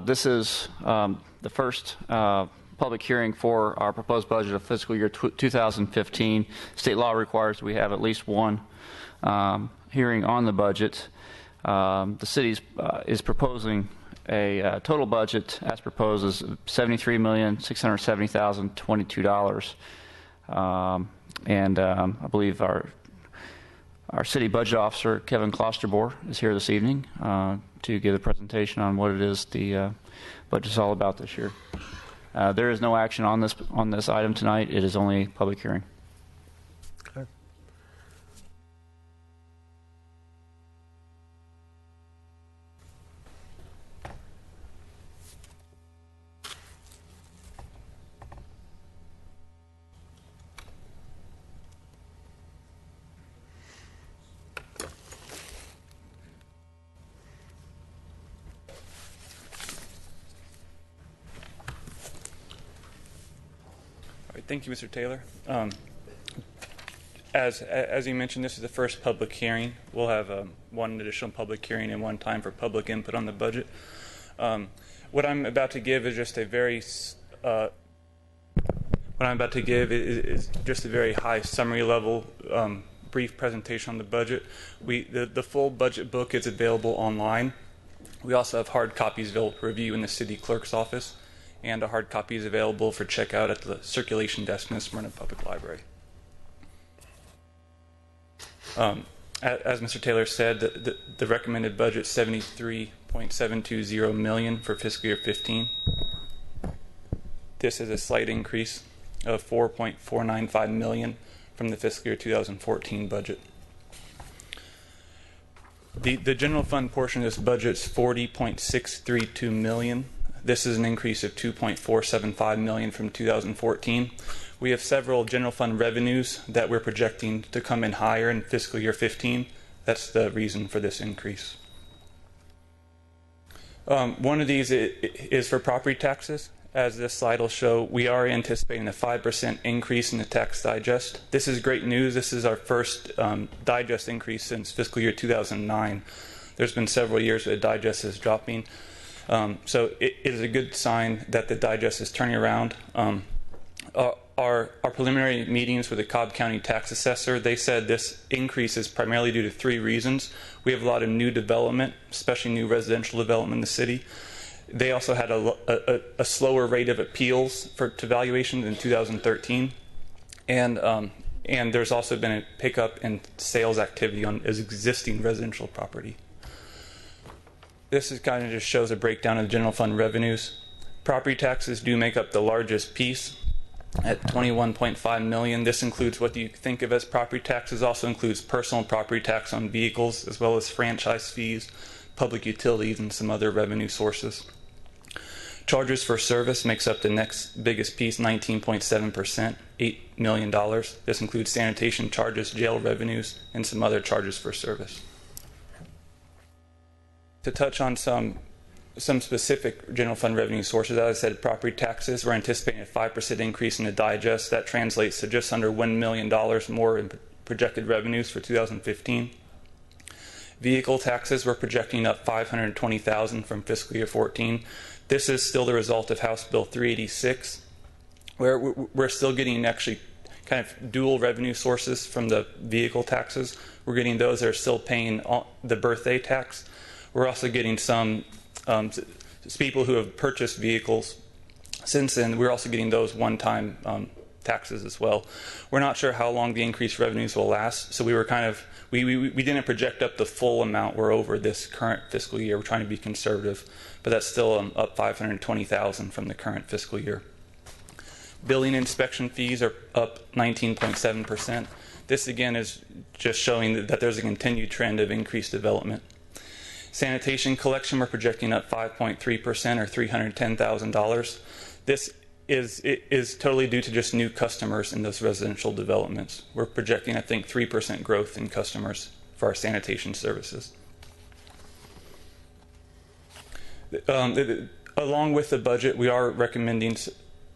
This is the first public hearing for our proposed budget of fiscal year 2015. State law requires we have at least one hearing on the budget. The city is proposing a total budget as proposed is $73,670,022. And I believe our city budget officer, Kevin Klosterbor, is here this evening to give a presentation on what it is the budget is all about this year. There is no action on this item tonight. It is only a public hearing. Okay. Thank you, Mr. Taylor. As you mentioned, this is the first public hearing. We'll have one additional public hearing and one time for public input on the budget. What I'm about to give is just a very high summary level brief presentation on the budget. The full budget book is available online. We also have hard copies available for review in the city clerk's office, and a hard copy is available for checkout at the circulation desk in the Smyrna Public Library. As Mr. Taylor said, the recommended budget is $73.720 million for fiscal year 15. This is a slight increase of $4.495 million from the fiscal year 2014 budget. The general fund portion of this budget is $40.632 million. This is an increase of $2.475 million from 2014. We have several general fund revenues that we're projecting to come in higher in fiscal year 15. That's the reason for this increase. One of these is for property taxes. As this slide will show, we are anticipating a 5% increase in the tax digest. This is great news. This is our first digest increase since fiscal year 2009. There's been several years where the digest is dropping. So it is a good sign that the digest is turning around. Our preliminary meetings with the Cobb County tax assessor, they said this increase is primarily due to three reasons. We have a lot of new development, especially new residential development in the city. They also had a slower rate of appeals to valuation than 2013. And there's also been a pickup in sales activity on existing residential property. This is kind of just shows a breakdown of the general fund revenues. Property taxes do make up the largest piece at $21.5 million. This includes what you think of as property taxes, also includes personal property tax on vehicles, as well as franchise fees, public utilities, and some other revenue sources. Charges for service makes up the next biggest piece, 19.7%, $8 million. This includes sanitation charges, jail revenues, and some other charges for service. To touch on some specific general fund revenue sources, as I said, property taxes, we're anticipating a 5% increase in the digest. That translates to just under $1 million more in projected revenues for 2015. Vehicle taxes, we're projecting up $520,000 from fiscal year 14. This is still the result of House Bill 386, where we're still getting actually kind of dual revenue sources from the vehicle taxes. We're getting those that are still paying the birthday tax. We're also getting some people who have purchased vehicles since then. We're also getting those one-time taxes as well. We're not sure how long the increased revenues will last, so we were kind of we didn't project up the full amount we're over this current fiscal year. We're trying to be conservative, but that's still up $520,000 from the current fiscal year. Building inspection fees are up 19.7%. This again is just showing that there's a continued trend of increased development. Sanitation collection, we're projecting up 5.3% or $310,000. This is totally due to just new customers in those residential developments. We're projecting, I think, 3% growth in customers for our sanitation services. Along with the budget, we are recommending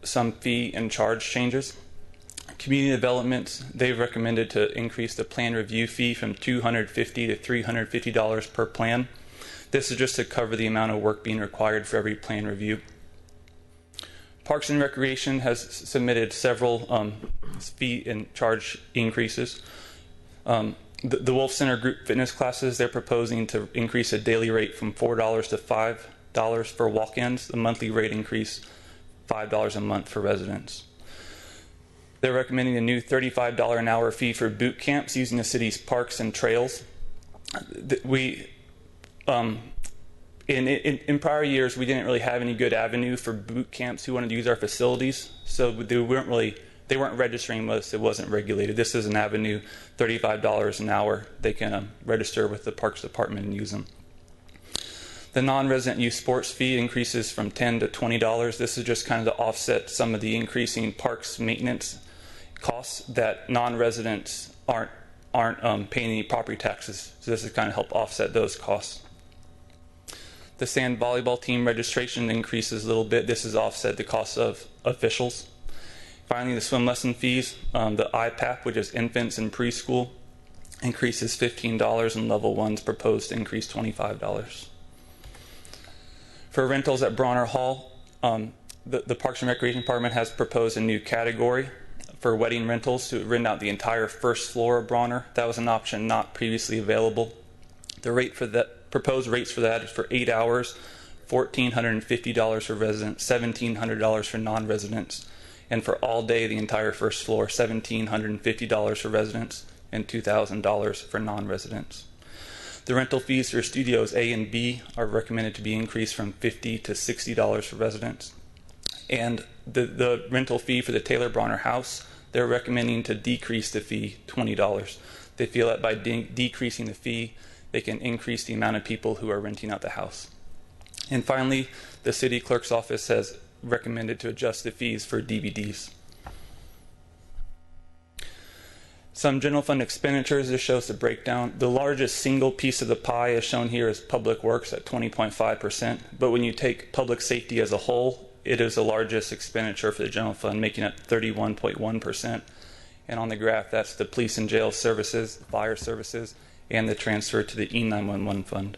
some fee and charge changes. Community development, they've recommended to increase the plan review fee from $250 to $350 per plan. This is just to cover the amount of work being required for every plan review. Parks and Recreation has submitted several fee and charge increases. The Wolf Center group fitness classes, they're proposing to increase a daily rate from $4 to $5 for walk-ins. The monthly rate increase $5 a month for residents. They're recommending a new $35 an hour fee for boot camps using the city's parks and trails. In prior years, we didn't really have any good avenue for boot camps who wanted to use our facilities, so they weren't registering with us. It wasn't regulated. This is an avenue, $35 an hour. They can register with the Parks Department and use them. The non-resident use sports fee increases from $10 to $20. This is just kind of to offset some of the increasing parks maintenance costs that non-residents aren't paying any property taxes. So this is kind of help offset those costs. The sand volleyball team registration increases a little bit. This is offset the cost of officials. Finally, the swim lesson fees, the IPAP, which is infants and preschool, increases $15, and level 1's proposed to increase $25. For rentals at Bronner Hall, the Parks and Recreation Department has proposed a new category for wedding rentals to rent out the entire first floor of Bronner. That was an option not previously available. The rate for that, proposed rates for that is for 8 hours, $1,450 for residents, $1,700 for non-residents, and for all day, the entire first floor, $1,750 for residents and $2,000 for non-residents. The rental fees for studios A and B are recommended to be increased from $50 to $60 for residents. And the rental fee for the Taylor Bronner house, they're recommending to decrease the fee $20. They feel that by decreasing the fee, they can increase the amount of people who are renting out the house. And finally, the city clerk's office has recommended to adjust the fees for DVDs. Some general fund expenditures, this shows the breakdown. The largest single piece of the pie as shown here is public works at 20.5%, but when you take public safety as a whole, it is the largest expenditure for the general fund, making it 31.1%. And on the graph, that's the police and jail services, fire services, and the transfer to the E911 fund.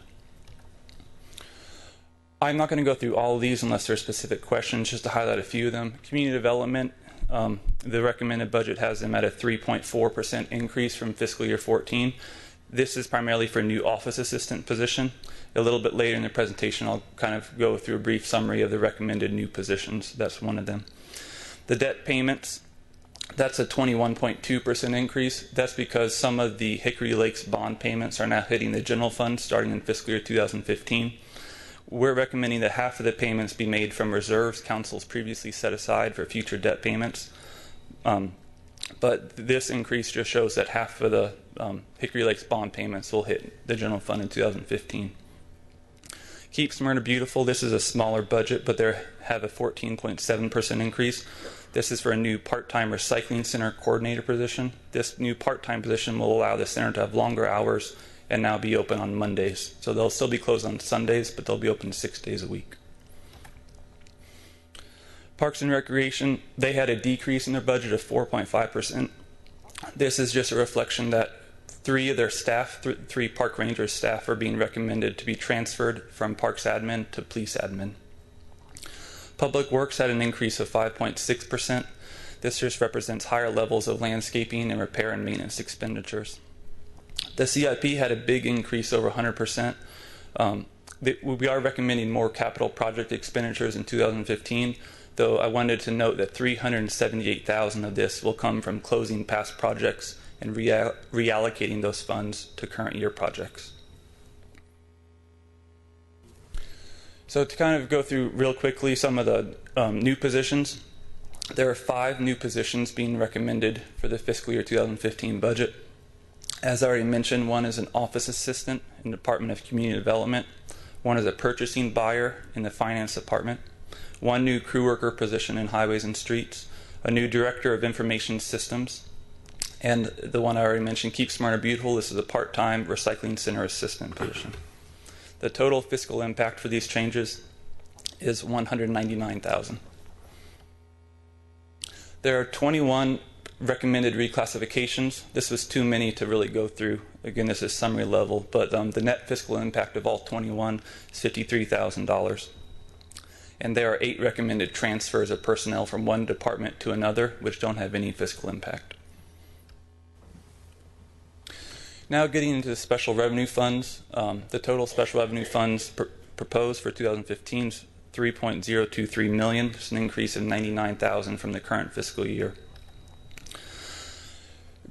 I'm not going to go through all of these unless there are specific questions, just to highlight a few of them. Community development, the recommended budget has them at a 3.4% increase from fiscal year 14. This is primarily for a new office assistant position. A little bit later in the presentation, I'll kind of go through a brief summary of the recommended new positions. That's one of them. The debt payments, that's a 21.2% increase. That's because some of the Hickory Lakes bond payments are now hitting the general fund starting in fiscal year 2015. We're recommending that half of the payments be made from reserves councils previously set aside for future debt payments. But this increase just shows that half of the Hickory Lakes bond payments will hit the general fund in 2015. Keep Smyrna Beautiful, this is a smaller budget, but they have a 14.7% increase. This is for a new part-time recycling center coordinator position. This new part-time position will allow the center to have longer hours and now be open on Mondays. So they'll still be closed on Sundays, but they'll be open 6 days a week. Parks and Recreation, they had a decrease in their budget of 4.5%. This is just a reflection that three of their staff, three park ranger staff, are being recommended to be transferred from parks admin to police admin. Public Works had an increase of 5.6%. This just represents higher levels of landscaping and repair and maintenance expenditures. The CIP had a big increase, over 100%. We are recommending more capital project expenditures in 2015, though I wanted to note that $378,000 of this will come from closing past projects and reallocating those funds to current year projects. So to kind of go through real quickly some of the new positions, there are 5 new positions being recommended for the fiscal year 2015 budget. As I already mentioned, one is an office assistant in the Department of Community Development. One is a purchasing buyer in the Finance Department. One new crew worker position in Highways and Streets. A new Director of Information Systems. And the one I already mentioned, Keep Smyrna Beautiful, this is a part-time recycling center assistant position. The total fiscal impact for these changes is $199,000. There are 21 recommended reclassifications. This was too many to really go through. Again, this is summary level, but the net fiscal impact of all 21 is $53,000. And there are 8 recommended transfers of personnel from one department to another, which don't have any fiscal impact. Now getting into the special revenue funds, the total special revenue funds proposed for 2015 is $3.023 million. It's an increase of $99,000 from the current fiscal year.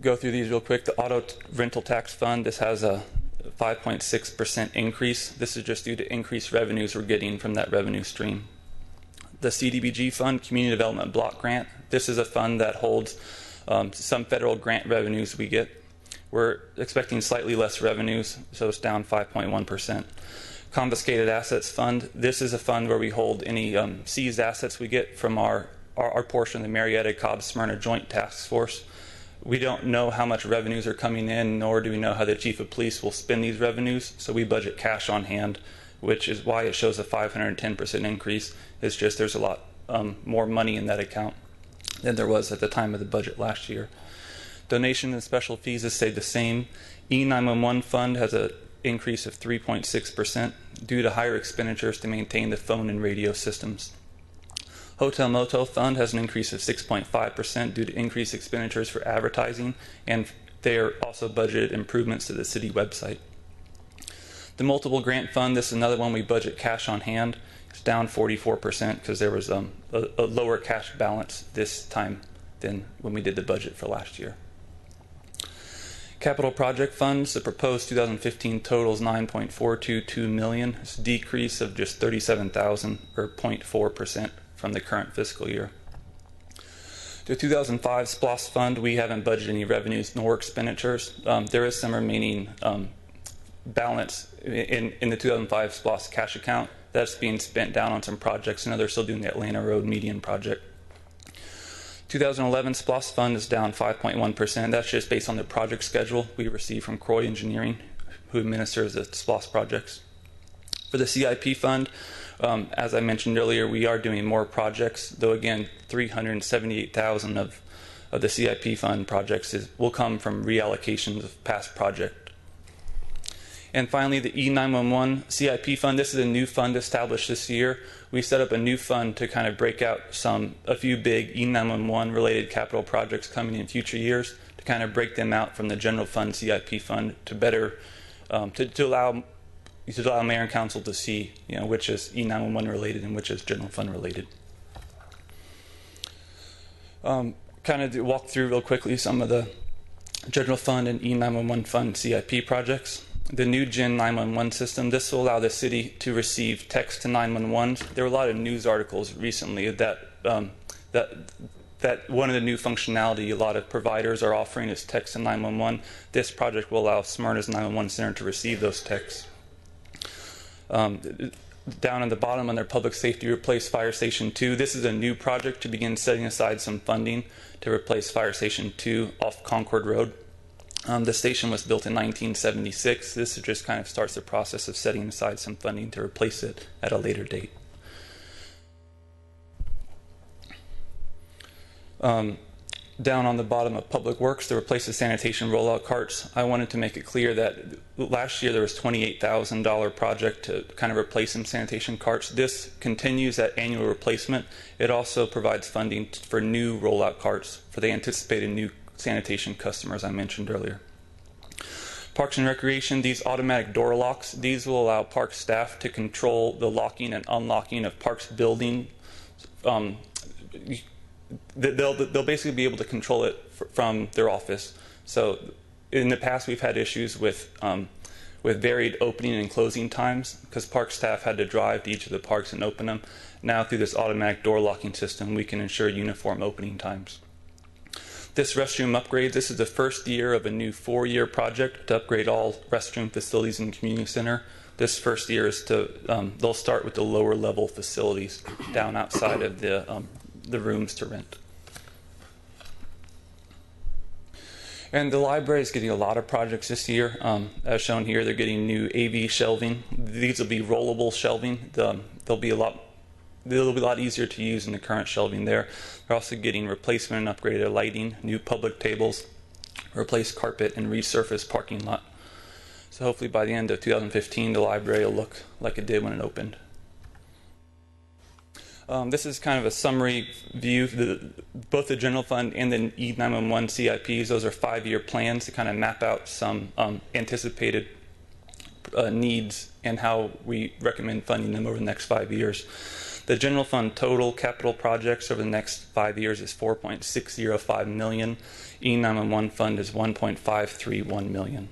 Go through these real quick. The auto rental tax fund, this has a 5.6% increase. This is just due to increased revenues we're getting from that revenue stream. The CDBG fund, Community Development Block Grant, this is a fund that holds some federal grant revenues we get. We're expecting slightly less revenues, so it's down 5.1%. Confiscated Assets Fund, this is a fund where we hold any seized assets we get from our portion of the Marietta-Cobb-Smyrna Joint Task Force. We don't know how much revenues are coming in, nor do we know how the Chief of Police will spend these revenues, so we budget cash on hand, which is why it shows a 510% increase. It's just there's a lot more money in that account than there was at the time of the budget last year. Donation and special fees has stayed the same. E911 fund has an increase of 3.6% due to higher expenditures to maintain the phone and radio systems. Hotel Motel Fund has an increase of 6.5% due to increased expenditures for advertising, and they are also budgeted improvements to the city website. The Multiple Grant Fund, this is another one we budget cash on hand. It's down 44% because there was a lower cash balance this time than when we did the budget for last year. Capital Project Funds, the proposed 2015 total is $9.422 million. It's a decrease of just $37,000 or 0.4% from the current fiscal year. The 2005 SPLOST Fund, we haven't budgeted any revenues nor expenditures. There is some remaining balance in the 2005 SPLOST cash account that's being spent down on some projects. I know they're still doing the Atlanta Road median project. 2011 SPLOST Fund is down 5.1%. That's just based on the project schedule we received from Croy Engineering, who administers the SPLOST projects. For the CIP Fund, as I mentioned earlier, we are doing more projects, though again, $378,000 of the CIP Fund projects will come from reallocations of past projects. And finally, the E911 CIP Fund. This is a new fund established this year. We set up a new fund to kind of break out a few big E911 related capital projects coming in future years, to kind of break them out from the general fund CIP Fund to better to allow Mayor and Council to see, which is E911 related and which is general fund related. Kind of to walk through real quickly some of the general fund and E911 fund CIP projects. The new Gen 911 system, this will allow the city to receive text to 911s. There were a lot of news articles recently that one of the new functionality a lot of providers are offering is text to 911. This project will allow Smyrna's 911 center to receive those texts. Down at the bottom under Public Safety, replace Fire Station 2. This is a new project to begin setting aside some funding to replace Fire Station 2 off Concord Road. The station was built in 1976. This just kind of starts the process of setting aside some funding to replace it at a later date. Down on the bottom of Public Works, to replace the sanitation rollout carts, I wanted to make it clear that last year there was $28,000 project to kind of replace some sanitation carts. This continues that annual replacement. It also provides funding for new rollout carts for the anticipated new sanitation customers I mentioned earlier. Parks and Recreation, these automatic door locks, these will allow park staff to control the locking and unlocking of parks building. They'll basically be able to control it from their office. So in the past we've had issues with varied opening and closing times because park staff had to drive to each of the parks and open them. Now through this automatic door locking system we can ensure uniform opening times. This restroom upgrade, this is the first year of a new 4-year project to upgrade all restroom facilities in the community center. This first year is they'll start with the lower level facilities down outside of the rooms to rent. And the library is getting a lot of projects this year. As shown here, they're getting new AV shelving. These will be rollable shelving. They'll be a lot easier to use than the current shelving there. They're also getting replacement and upgraded lighting, new public tables, replaced carpet, and resurfaced parking lot. So hopefully by the end of 2015, the library will look like it did when it opened. This is kind of a summary view. Both the general fund and the E911 CIPs, those are 5-year plans to kind of map out some anticipated needs and how we recommend funding them over the next 5 years. The general fund total capital projects over the next 5 years is $4.605 million. E911 fund is $1.531 million.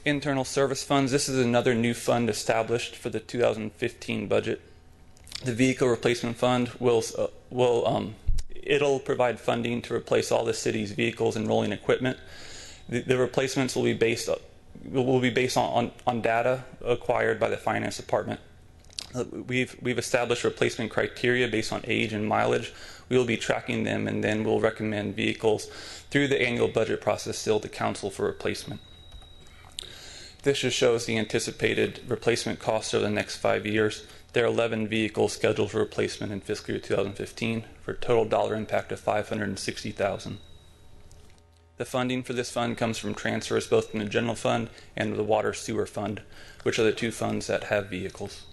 Internal service funds. This is another new fund established for the 2015 budget. The vehicle replacement fund it'll provide funding to replace all the city's vehicles and rolling equipment. The replacements will be based on data acquired by the finance department. We've established replacement criteria based on age and mileage. We will be tracking them, and then we'll recommend vehicles through the annual budget process still to council for replacement. This just shows the anticipated replacement costs over the next 5 years. There are 11 vehicles scheduled for replacement in fiscal year 2015 for a total dollar impact of $560,000. The funding for this fund comes from transfers both from the general fund and the water sewer fund, which are the two funds that have vehicles.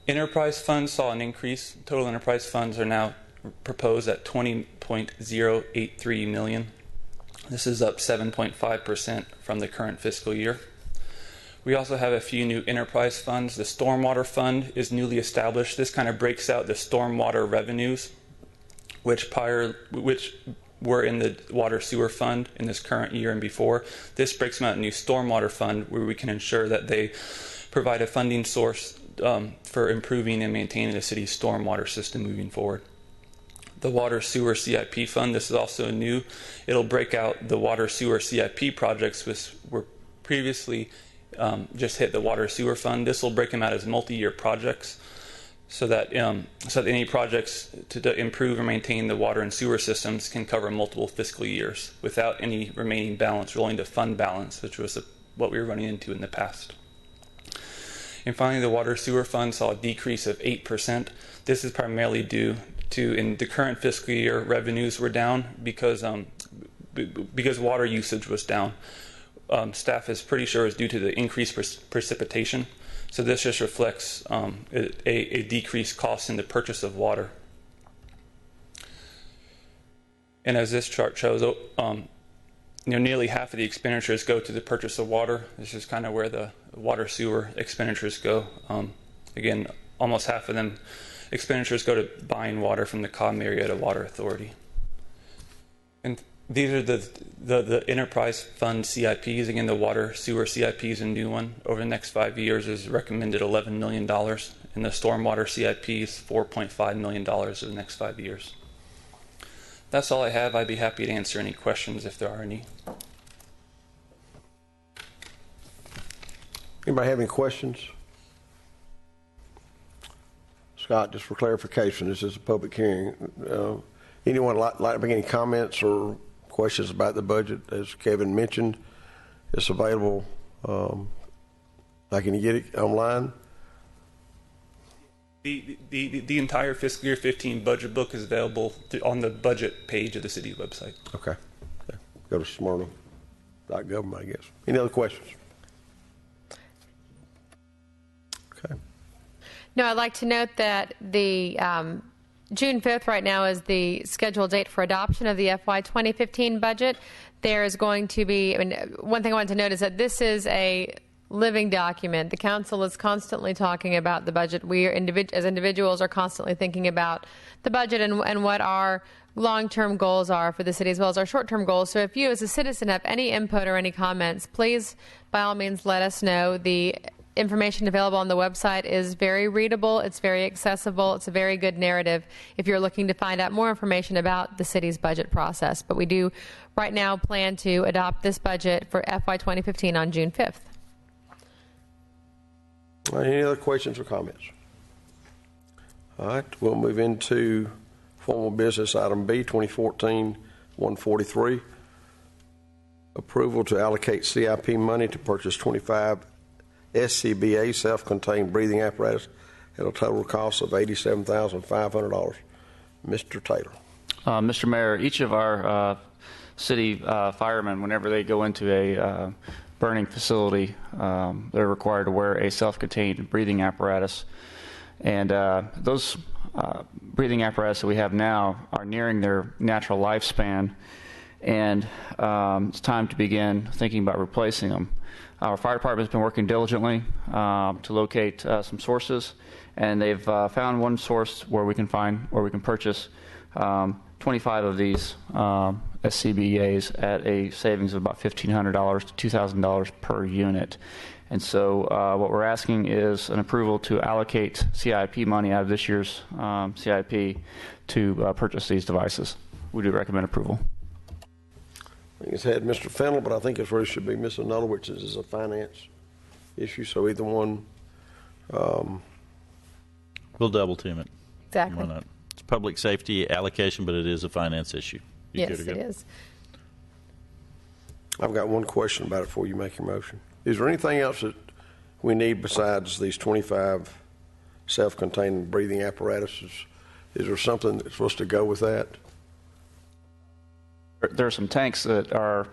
Enterprise funds saw an increase. Total enterprise funds are now proposed at $20.083 million. This is up 7.5% from the current fiscal year. We also have a few new enterprise funds. The Stormwater Fund is newly established. This kind of breaks out the stormwater revenues, which were in the Water Sewer Fund in this current year and before. This breaks them out a new Stormwater Fund where we can ensure that they provide a funding source for improving and maintaining the city's stormwater system moving forward. The Water Sewer CIP Fund, this is also new. It'll break out the Water Sewer CIP projects which were previously just hit the Water Sewer Fund. This will break them out as multi-year projects so that any projects to improve or maintain the water and sewer systems can cover multiple fiscal years without any remaining balance rolling to fund balance, which was what we were running into in the past. And finally, the Water Sewer Fund saw a decrease of 8%. This is primarily due to, in the current fiscal year, revenues were down because water usage was down. Staff is pretty sure is due to the increased precipitation. So this just reflects a decreased cost in the purchase of water. And as this chart shows, nearly half of the expenditures go to the purchase of water. This is kind of where the water sewer expenditures go. Again, almost half of them expenditures go to buying water from the Cobb Marietta Water Authority. And these are the enterprise fund CIPs. Again, the water sewer CIP is a new one. Over the next 5 years is recommended $11 million. And the stormwater CIP is $4.5 million over the next 5 years. That's all I have. I'd be happy to answer any questions if there are any. Anybody have any questions? Scott, just for clarification, this is a public hearing. Anyone like to make any comments or questions about the budget? As Kevin mentioned, it's available. Can you get it online? The entire fiscal year 15 budget book is available on the budget page of the city website. Okay. Go to smyrna.gov, I guess. Any other questions? Okay. No, I'd like to note that the June 5th right now is the scheduled date for adoption of the FY 2015 budget. There is going to be, one thing I wanted to note is that this is a living document. The council is constantly talking about the budget. We are as individuals are constantly thinking about the budget and what our long-term goals are for the city as well as our short-term goals. So if you as a citizen have any input or any comments, please by all means let us know. The information available on the website is very readable, it's very accessible, it's a very good narrative if you're looking to find out more information about the city's budget process. But we do right now plan to adopt this budget for FY 2015 on June 5th. All right, any other questions or comments? All right, we'll move into Formal business, item B, 2014-143. Approval to allocate CIP money to purchase 25 SCBA self-contained breathing apparatus at a total cost of $87,500. Mr. Taylor. Mr. Mayor, each of our city firemen, whenever they go into a burning facility, they're required to wear a self-contained breathing apparatus. And those breathing apparatus that we have now are nearing their natural lifespan, and it's time to begin thinking about replacing them. Our fire department has been working diligently to locate some sources, and they've found one source where we can purchase 25 of these SCBAs at a savings of about $1,500 to $2,000 per unit. And so what we're asking is an approval to allocate CIP money out of this year's CIP to purchase these devices. We do recommend approval. I think it's had Mr. Fennell, but I think it really should be Mr. Nulowich. This is a finance issue, so either one. We'll double team it. Exactly. Why not? It's public safety allocation, but it is a finance issue. You Yes, it is. I've got one question about it before you make your motion. Is there anything else that we need besides these 25 self-contained breathing apparatuses? Is there something that's supposed to go with that? There are some tanks that are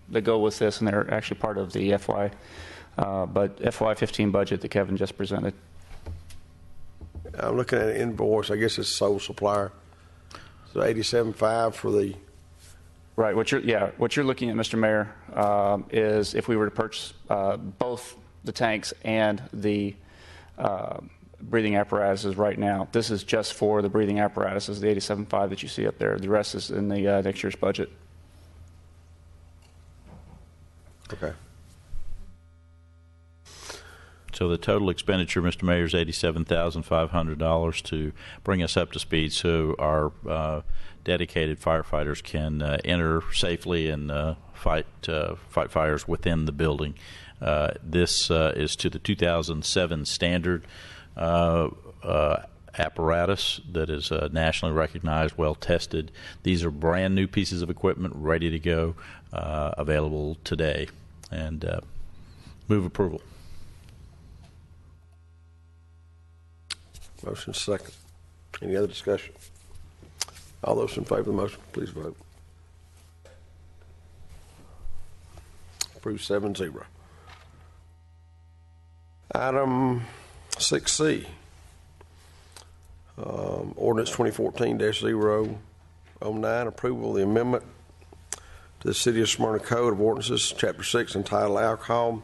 that go with this, and they're actually part of the FY15 budget that Kevin just presented. I'm looking at an invoice. I guess it's sole supplier. So 87.5 for the. Right. What you're looking at, Mr. Mayor, is if we were to purchase both the tanks and the breathing apparatuses right now. This is just for the breathing apparatuses, the 87.5 that you see up there. The rest is in the next year's budget. Okay. So the total expenditure, Mr. Mayor, is $87,500 to bring us up to speed so our dedicated firefighters can enter safely and fight fires within the building. This is to the 2007 standard apparatus that is nationally recognized, well tested. These are brand new pieces of equipment ready to go, available today. And move approval. Motion second. Any other discussion? All those in favor of the motion, please vote. Approved 7-0. Item 6C. Ordinance 2014-009, approval of the amendment to the City of Smyrna Code of Ordinances, Chapter 6, entitled Alcohol,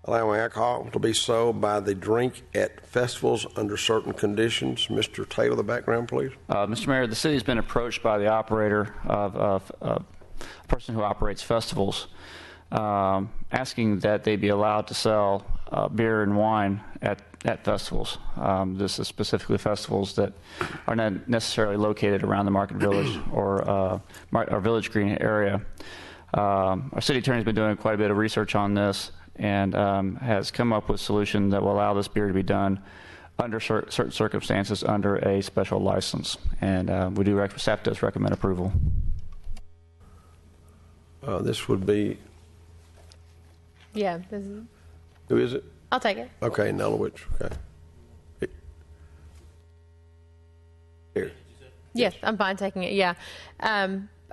allowing alcohol to be sold by the drink at festivals under certain conditions. Mr. Taylor, the background, please. Mr. Mayor, the city has been approached by the operator of a person who operates festivals, asking that they be allowed to sell beer and wine at festivals. This is specifically festivals that are not necessarily located around the Market Village or our Village Green area. Our city attorney has been doing quite a bit of research on this and has come up with a solution that will allow this beer to be done under certain circumstances under a special license. And we do staff does recommend approval. This would be. Yeah. Who is it? I'll take it. Okay, Nulowich. Okay. Here. Yes, I'm fine taking it. Yeah.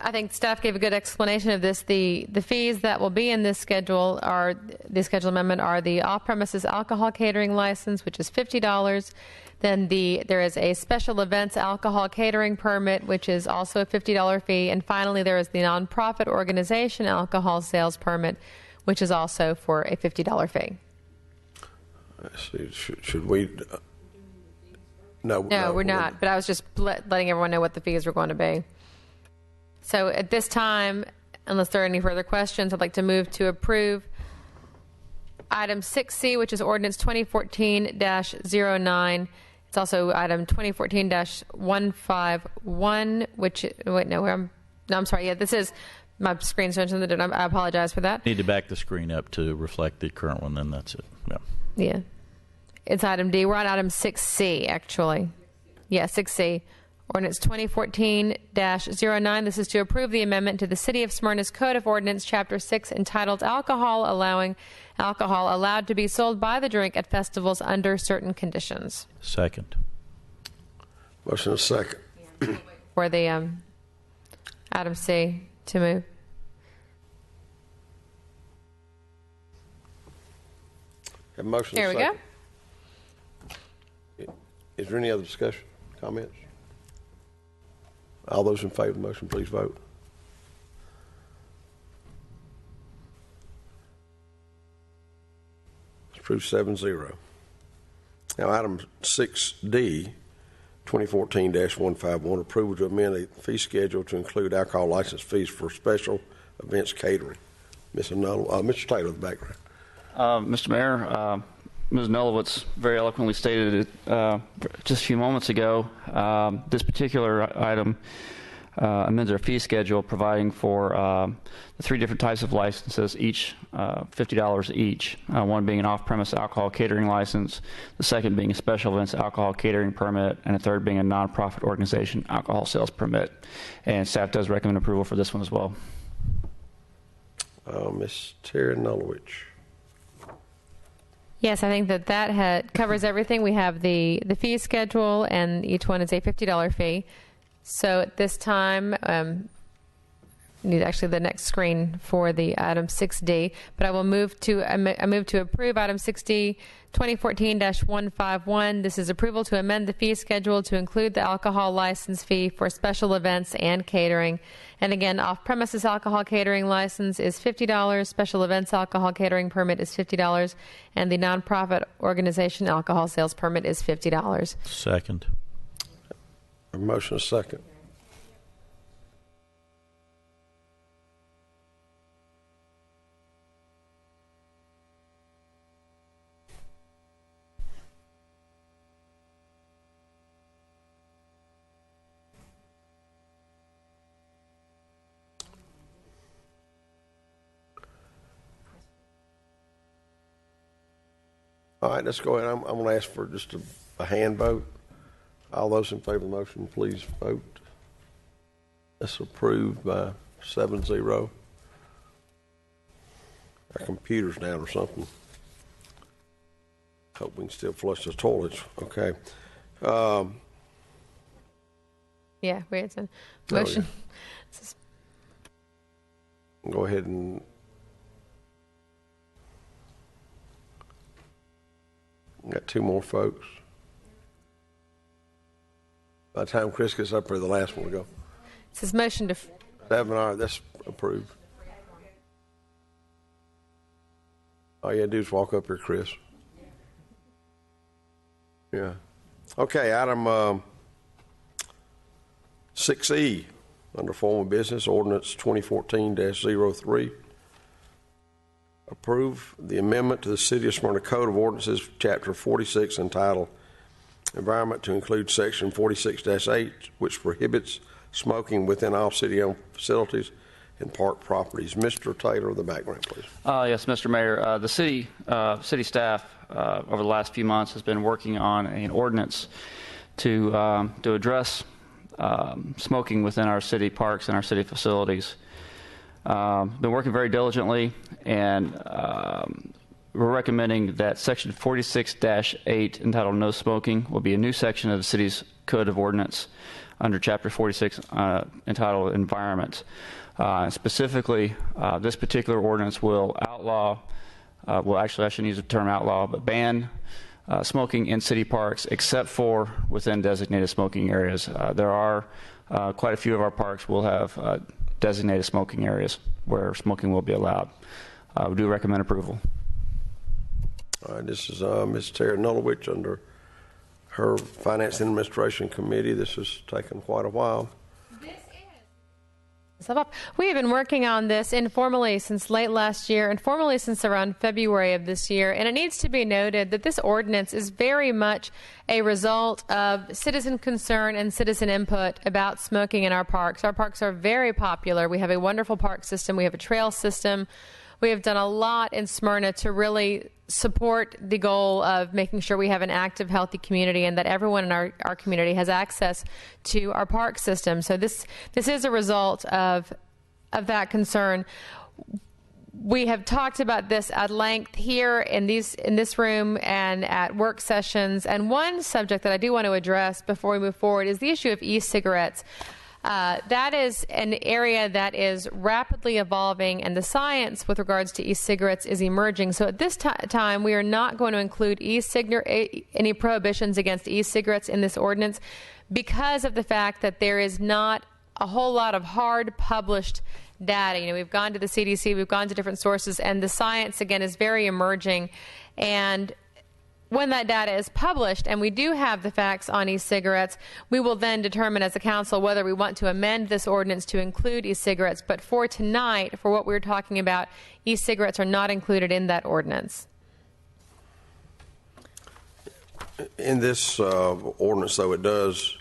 I think staff gave a good explanation of this. The fees that will be in this schedule amendment are the off-premises alcohol catering license, which is $50. Then there is a special events alcohol catering permit, which is also a $50 fee. And finally, there is the nonprofit organization alcohol sales permit, which is also for a $50 fee. Let's see, should we? No, we're not. But I was just letting everyone know what the fees were going to be. So at this time, unless there are any further questions, I'd like to move to approve item 6C, which is ordinance 2014-09. It's also item 2014-151, which, I'm sorry. Yeah, this is, my screen's showing something that I apologize for that. Need to back the screen up to reflect the current one, then that's it. Yeah. Yeah. It's item D. We're on item 6C, actually. Yeah, 6C. Ordinance 2014-09. This is to approve the amendment to the City of Smyrna's Code of Ordinance, Chapter 6, entitled Alcohol, allowing alcohol allowed to be sold by the drink at festivals under certain conditions. Second. Motion is second. For the item C to move. Have a motion Here is we second. Is there any other discussion, comments? All those in favor of the motion, please vote. It's approved 7-0. Now, item 6D, 2014-151, approval to amend the fee schedule to include alcohol license fees for special events catering. Mr. Taylor, the background. Mr. Mayor, Ms. Nulowitz very eloquently stated it just a few moments ago. This particular item amends our fee schedule, providing for the three different types of licenses, each $50 each, one being an off-premise alcohol catering license, the second being a special events alcohol catering permit, and the third being a nonprofit organization alcohol sales permit. And staff does recommend approval for this one as well. Ms. Terry Nulowitz. Yes, I think that covers everything. We have the fee schedule, and each one is a $50 fee. So at this time, need actually the next screen for the item 6D, but I will move to approve item 6D, 2014-151. This is approval to amend the fee schedule to include the alcohol license fee for special events and catering. And again, off-premises alcohol catering license is $50, special events alcohol catering permit is $50, and the nonprofit organization alcohol sales permit is $50. Second. A motion is second. All right, let's go ahead. I'm going to ask for just a hand vote. All those in favor of the motion, please vote. That's approved by 7-0. Our computer's down or something. Hope we can still flush the toilets. Okay. Yeah, wait, it's a motion. Go ahead and got two more folks. By the time Chris gets up here, the last one will go. It says motion to... 7, all right, that's approved. All you gotta do is walk up here, Chris. Yeah. Okay, item 6E, under formal business, ordinance 2014-03. Approve the amendment to the City of Smyrna Code of Ordinances, Chapter 46, entitled Environment, to include Section 46-8, which prohibits smoking within all city-owned facilities and park properties. Mr. Taylor, the background, please. Yes, Mr. Mayor. The city staff over the last few months has been working on an ordinance to address smoking within our city parks and our city facilities. Been working very diligently, and we're recommending that Section 46-8, entitled No Smoking, will be a new section of the city's Code of Ordinance under Chapter 46, entitled Environment. Specifically, this particular ordinance will outlaw, well, actually, I shouldn't use the term outlaw, but ban smoking in city parks except for within designated smoking areas. There are quite a few of our parks will have designated smoking areas where smoking will be allowed. We do recommend approval. All right, this is Ms. Terry Nulowitz under her Finance and Administration Committee. This has taken quite a while. We have been working on this informally since late last year and formally since around February of this year. And it needs to be noted that this ordinance is very much a result of citizen concern and citizen input about smoking in our parks. Our parks are very popular. We have a wonderful park system. We have a trail system. We have done a lot in Smyrna to really support the goal of making sure we have an active, healthy community and that everyone in our community has access to our park system. So this is a result of that concern. We have talked about this at length here in this room and at work sessions. And one subject that I do want to address before we move forward is the issue of e-cigarettes. That is an area that is rapidly evolving, and the science with regards to e-cigarettes is emerging. So at this time, we are not going to include any prohibitions against e-cigarettes in this ordinance because of the fact that there is not a whole lot of hard published data. You know, we've gone to the CDC, we've gone to different sources, and the science, again, is very emerging. And when that data is published and we do have the facts on e-cigarettes, we will then determine as a council whether we want to amend this ordinance to include e-cigarettes. But for tonight, for what we're talking about, e-cigarettes are not included in that ordinance. In this ordinance, though, it does,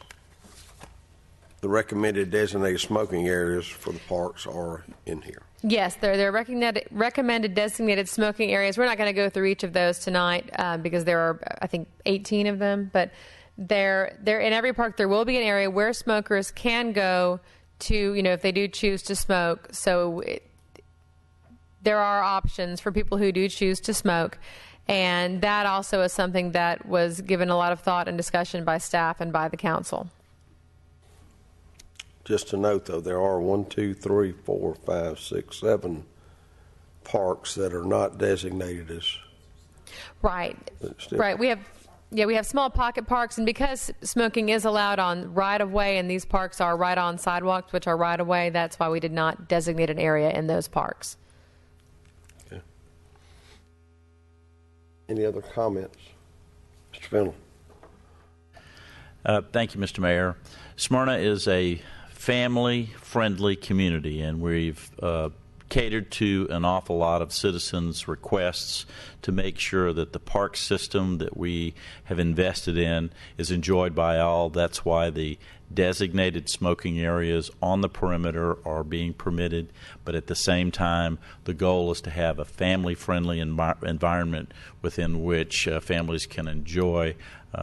the recommended designated smoking areas for the parks are in here. Yes, they're recommended designated smoking areas. We're not going to go through each of those tonight because there are, I think, 18 of them. But they're in every park. There will be an area where smokers can go to, you know, if they do choose to smoke. So there are options for people who do choose to smoke. And that also is something that was given a lot of thought and discussion by staff and by the council. Just to note, though, there are 1, 2, 3, 4, 5, 6, 7 parks that are not designated as. Right. Right. We have small pocket parks, and because smoking is allowed on right of way, and these parks are right on sidewalks, which are right of way, that's why we did not designate an area in those parks. Okay. Any other comments, Mr. Fennell? Thank you, Mr. Mayor. Smyrna is a family-friendly community, and we've catered to an awful lot of citizens' requests to make sure that the park system that we have invested in is enjoyed by all. That's why the designated smoking areas on the perimeter are being permitted, but at the same time, the goal is to have a family-friendly environment within which families can enjoy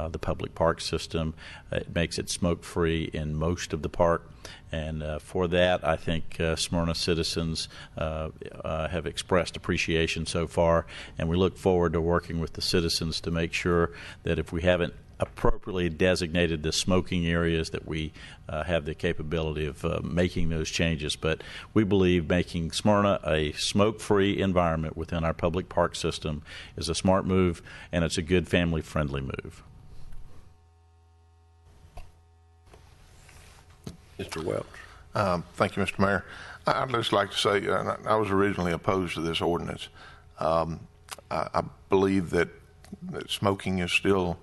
the public park system. It makes it smoke-free in most of the park. And for that, I think Smyrna citizens have expressed appreciation so far, and we look forward to working with the citizens to make sure that if we haven't appropriately designated the smoking areas, that we have the capability of making those changes. But we believe making Smyrna a smoke-free environment within our public park system is a smart move, and it's a good family-friendly move. Mr. Welch. Thank you, Mr. Mayor. I'd just like to say I was originally opposed to this ordinance. I believe that smoking is still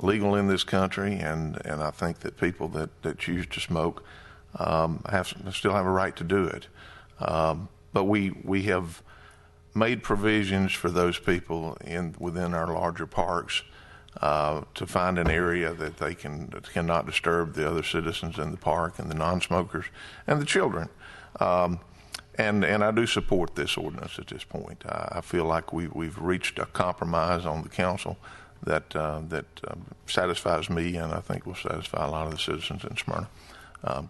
legal in this country, and I think that people that choose to smoke still have a right to do it. But we have made provisions for those people within our larger parks to find an area that they cannot disturb the other citizens in the park and the non-smokers and the children. And I do support this ordinance at this point. I feel like we've reached a compromise on the council that satisfies me, and I think will satisfy a lot of the citizens in Smyrna.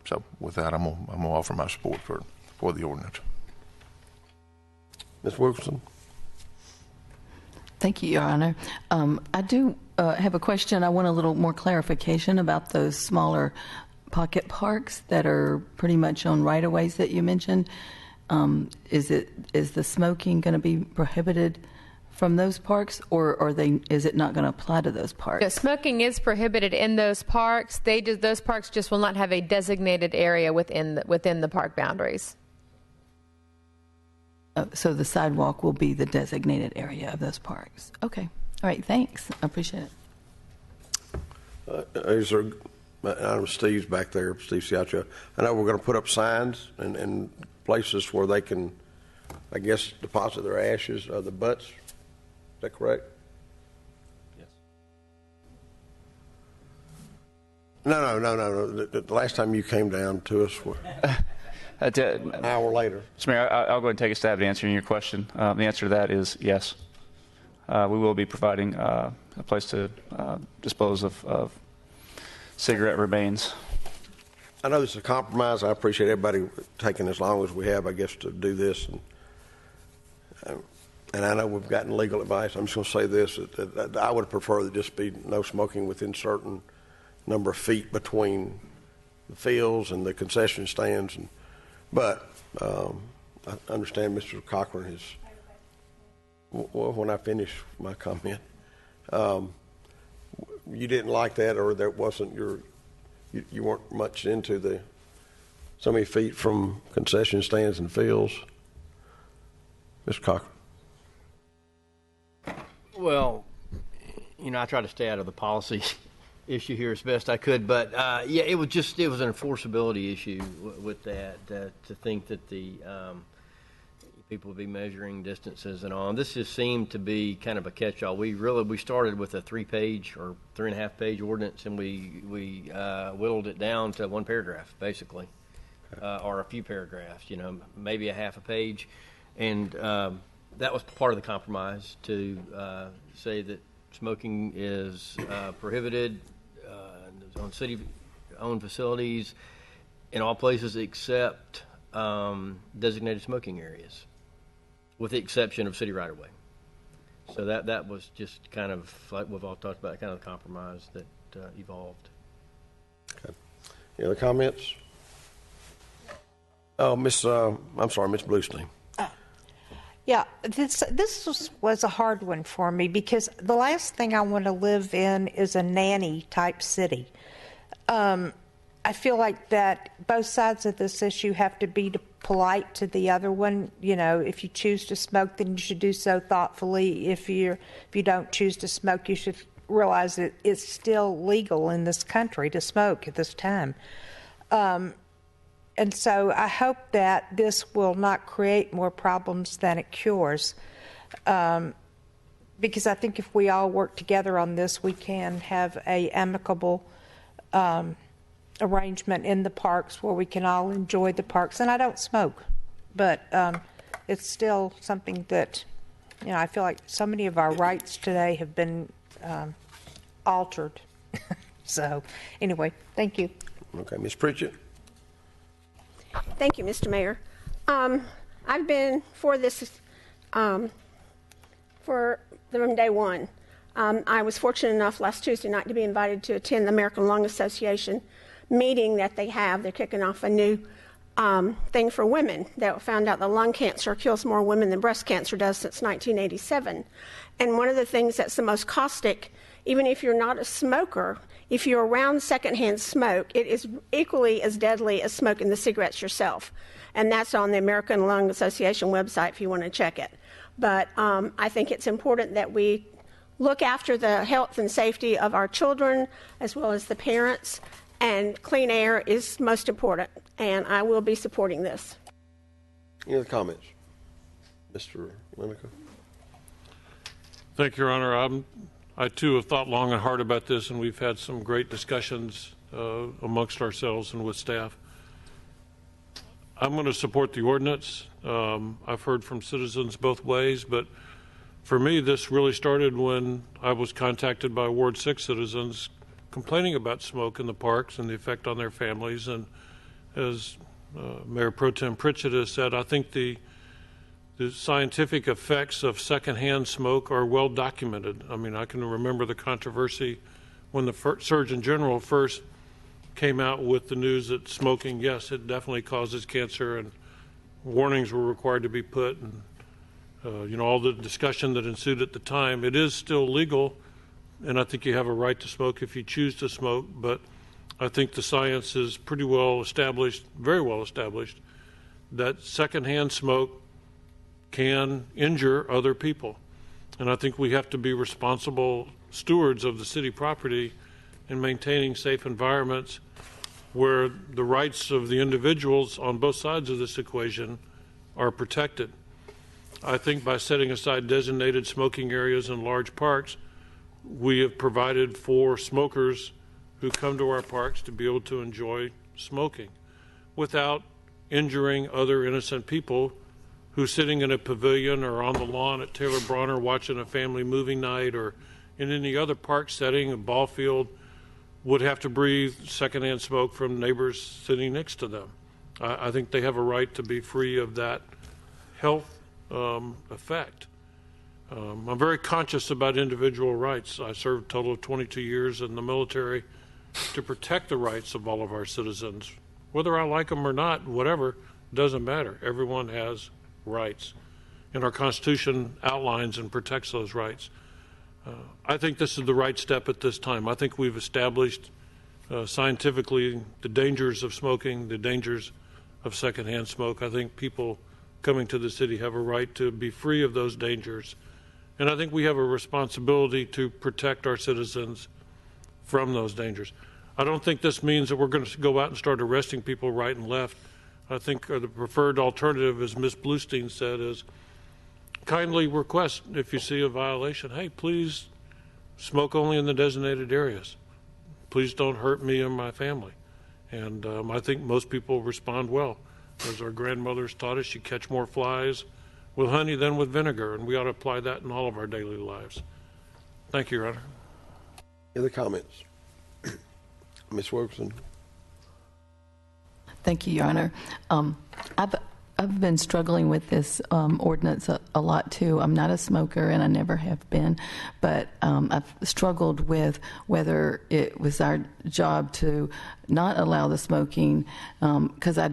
So with that, I'm gonna offer my support for the ordinance. Ms. Wilkerson. Thank you, Your Honor. I do have a question. I want a little more clarification about those smaller pocket parks that are pretty much on right-of-ways that you mentioned. Is the smoking going to be prohibited from those parks, or is it not going to apply to those parks? No, smoking is prohibited in those parks. Those parks just will not have a designated area within the park boundaries. So the sidewalk will be the designated area of those parks. Okay. All right. Thanks. I appreciate it. I know Steve's back there, Steve Ciaccio. I know we're going to put up signs and places where they can, I guess, deposit their ashes, the butts. Is that correct? Yes. No. The last time you came down to us. An hour later. Mr. Mayor, I'll go ahead and take a stab at answering your question. The answer to that is yes. We will be providing a place to dispose of cigarette remains. I know this is a compromise. I appreciate everybody taking as long as we have, I guess, to do this. And I know we've gotten legal advice. I'm just going to say this, that I would prefer that just be no smoking within certain number of feet between the fields and the concession stands. But I understand Mr. Cochran has, when I finish my comment, you didn't like that, or that wasn't you weren't much into the so many feet from concession stands and fields. Mr. Cochran. Well, I try to stay out of the policy issue here as best I could, but yeah, it was an enforceability issue with that. To think that the people would be measuring distances and all. And this just seemed to be kind of a catch-all. We started with a 3-page or 3.5-page ordinance, and we whittled it down to one paragraph, basically, or a few paragraphs. Maybe a half a page, and that was part of the compromise to say that smoking is prohibited on city-owned facilities in all places except designated smoking areas, with the exception of city right-of-way. So that was just kind of like we've all talked about, kind of the compromise that evolved. Okay. Any other comments? Oh, I'm sorry, Miss Bluestein. Yeah, this was a hard one for me because the last thing I want to live in is a nanny type city. I feel like that both sides of this issue have to be polite to the other one. If you choose to smoke, then you should do so thoughtfully. If you don't choose to smoke, you should realize that it's still legal in this country to smoke at this time. And so I hope that this will not create more problems than it cures. Because I think if we all work together on this, we can have a amicable arrangement in the parks where we can all enjoy the parks. And I don't smoke, but it's still something that, I feel like so many of our rights today have been altered. So anyway, thank you. Okay, Ms. Pritchett. Thank you, Mr. Mayor. I've been for this from day one. I was fortunate enough last Tuesday night to be invited to attend the American Lung Association meeting that they have. They're kicking off a new thing for women that found out that lung cancer kills more women than breast cancer does since 1987. And one of the things that's the most caustic, even if you're not a smoker, if you're around secondhand smoke, it is equally as deadly as smoking the cigarettes yourself. And that's on the American Lung Association website if you want to check it. But I think it's important that we look after the health and safety of our children as well as the parents, and clean air is most important, and I will be supporting this. Any other comments? Mr. Lenico? Thank you, Your Honor. I, too, have thought long and hard about this, and we've had some great discussions amongst ourselves and with staff. I'm going to support the ordinance. I've heard from citizens both ways, but for me, this really started when I was contacted by Ward 6 citizens complaining about smoke in the parks and the effect on their families. And as Mayor Pro Tem Pritchett has said, I think the scientific effects of secondhand smoke are well documented. I mean, I can remember the controversy when the Surgeon General first came out with the news that smoking, yes, it definitely causes cancer, and warnings were required to be put, and all the discussion that ensued at the time. It is still legal, and I think you have a right to smoke if you choose to smoke, but I think the science is pretty well established, very well established, that secondhand smoke can injure other people. And I think we have to be responsible stewards of the city property in maintaining safe environments where the rights of the individuals on both sides of this equation are protected. I think by setting aside designated smoking areas in large parks, we have provided for smokers who come to our parks to be able to enjoy smoking without injuring other innocent people who's sitting in a pavilion or on the lawn at Taylor Bronner watching a family movie night or in any other park setting, a ball field, would have to breathe secondhand smoke from neighbors sitting next to them. I think they have a right to be free of that health effect. I'm very conscious about individual rights. I served a total of 22 years in the military to protect the rights of all of our citizens. Whether I like them or not, whatever, doesn't matter. Everyone has rights. And our Constitution outlines and protects those rights. I think this is the right step at this time. I think we've established scientifically the dangers of smoking, the dangers of secondhand smoke. I think people coming to the city have a right to be free of those dangers. And I think we have a responsibility to protect our citizens from those dangers. I don't think this means that we're going to go out and start arresting people right and left. I think the preferred alternative, as Ms. Bluestein said, is kindly request, if you see a violation, hey, please smoke only in the designated areas. Please don't hurt me and my family. And I think most people respond well. As our grandmothers taught us, you catch more flies with honey than with vinegar, and we ought to apply that in all of our daily lives. Thank you, Your Honor. Any other comments? Ms. Wilkerson. Thank you, Your Honor. I've been struggling with this ordinance a lot too. I'm not a smoker and I never have been, but I've struggled with whether it was our job to not allow the smoking because I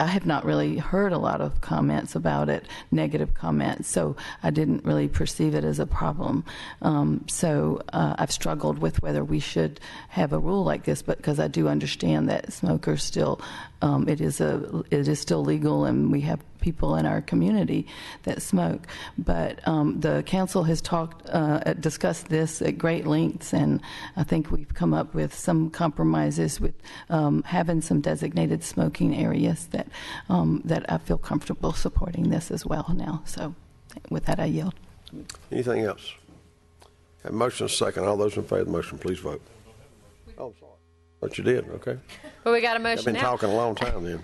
have not really heard a lot of comments about it, negative comments, so I didn't really perceive it as a problem. So I've struggled with whether we should have a rule like this, but because I do understand that smokers still, it is still legal, and we have people in our community that smoke. But the council has discussed this at great lengths, and I think we've come up with some compromises with having some designated smoking areas that I feel comfortable supporting this as well now. So with that, I yield. Anything else? Have a motion second. All those in favor of the motion, please vote. Oh, sorry. But you did, okay. Well, we got a motion. I've been talking a long time then.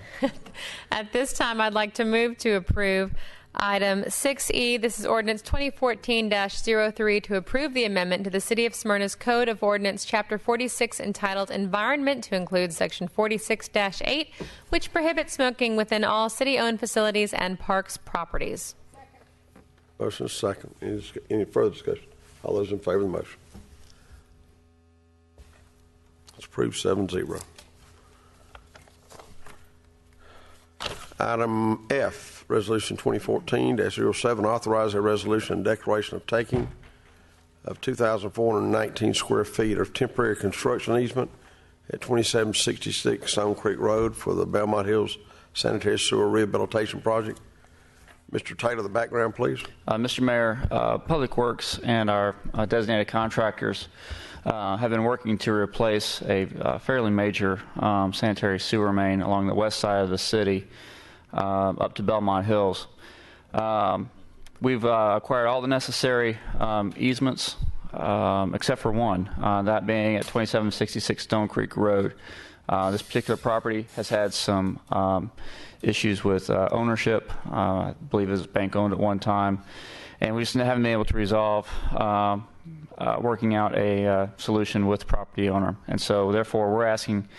At this time, I'd like to move to approve item 6E. This is ordinance 2014-03 to approve the amendment to the City of Smyrna's Code of Ordinance, Chapter 46, entitled Environment, to include Section 46-8, which prohibits smoking within all city-owned facilities and parks properties. Motion is second. Any further discussion? All those in favor of the motion? It's approved 7-0. Item F, Resolution 2014-07, authorize a resolution and declaration of taking of 2,419 square feet of temporary construction easement at 2766 Stone Creek Road for the Belmont Hills Sanitary Sewer Rehabilitation Project. Mr. Taylor, the background, please. Mr. Mayor, Public Works and our designated contractors have been working to replace a fairly major sanitary sewer main along the west side of the city up to Belmont Hills. We've acquired all the necessary easements except for one, that being at 2766 Stone Creek Road. This particular property has had some issues with ownership. I believe it was bank owned at one time, and we just haven't been able to resolve working out a solution with the property owner. And so therefore we're asking,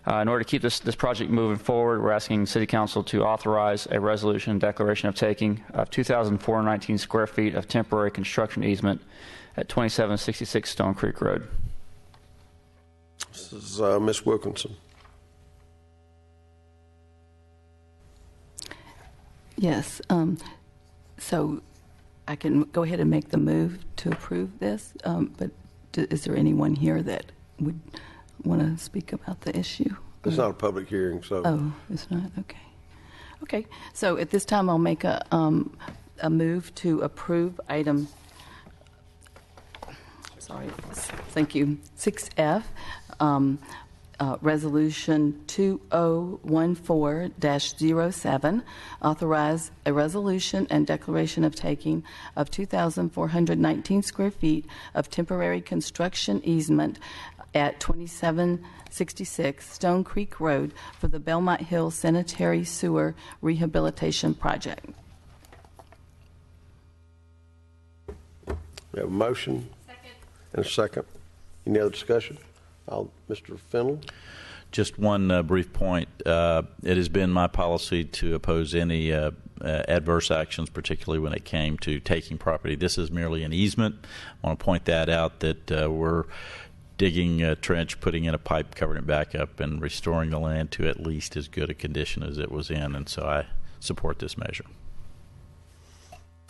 in order to keep this project moving forward, we're asking City Council to authorize a resolution declaration of taking of 2,419 square feet of temporary construction easement at 2766 Stone Creek Road. This is Ms. Wilkinson. Yes. So I can go ahead and make the move to approve this, but is there anyone here that would want to speak about the issue? It's not a public hearing, so. Oh, it's not? Okay. Okay. So at this time, I'll make a move to approve item, thank you, 6F, Resolution 2014-07, authorize a resolution and declaration of taking of 2,419 square feet of temporary construction easement at 2766 Stone Creek Road for the Belmont Hill Sanitary Sewer Rehabilitation Project. We have a motion and a second. Any other discussion? Mr. Fennell? Just one brief point. It has been my policy to oppose any adverse actions, particularly when it came to taking property. This is merely an easement. I want to point that out, that we're digging a trench, putting in a pipe, covering it back up, and restoring the land to at least as good a condition as it was in. And so I support this measure.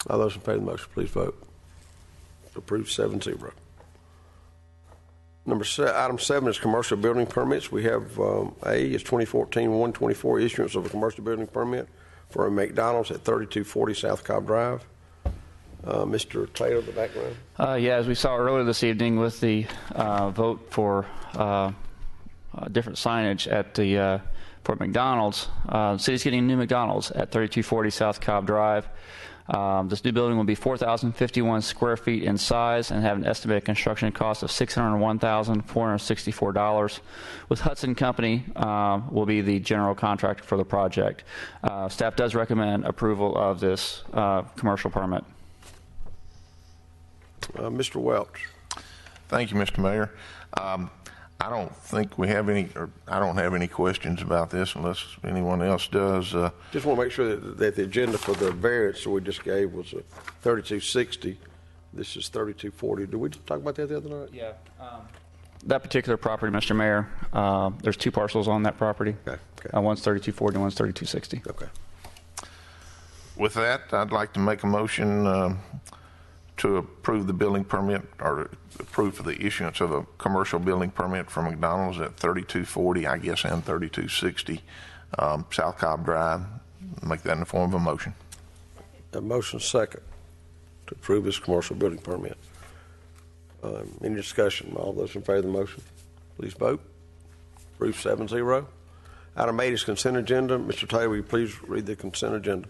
All those in favor of the motion, please vote. Approved 7-0. Item 7 is commercial building permits. We have A is 2014-124 issuance of a commercial building permit for a McDonald's at 3240 South Cobb Drive. Mr. Taylor, the background. Yeah, as we saw earlier this evening with the vote for different signage at the for McDonald's, the city's getting a new McDonald's at 3240 South Cobb Drive. This new building will be 4,051 square feet in size and have an estimated construction cost of $601,464. With Hudson Company will be the general contractor for the project. Staff does recommend approval of this commercial permit. Mr. Welch. Thank you, Mr. Mayor. I don't think we have any, or I don't have any questions about this unless anyone else does. Just want to make sure that the agenda for the variance that we just gave was 3260. This is 3240. Did we talk about that the other night? Yeah. That particular property, Mr. Mayor, there's two parcels on that property. Okay. One's 3240 and one's 3260. Okay. With that, I'd like to make a motion to approve the building permit, or approve for the issuance of a commercial building permit for McDonald's at 3240, I guess, and 3260 South Cobb Drive. Make that in the form of a motion. A motion second to approve this commercial building permit. Any discussion? All those in favor of the motion, please vote. Approved 7-0. Item 8 is consent agenda. Mr. Taylor, will you please read the consent agenda?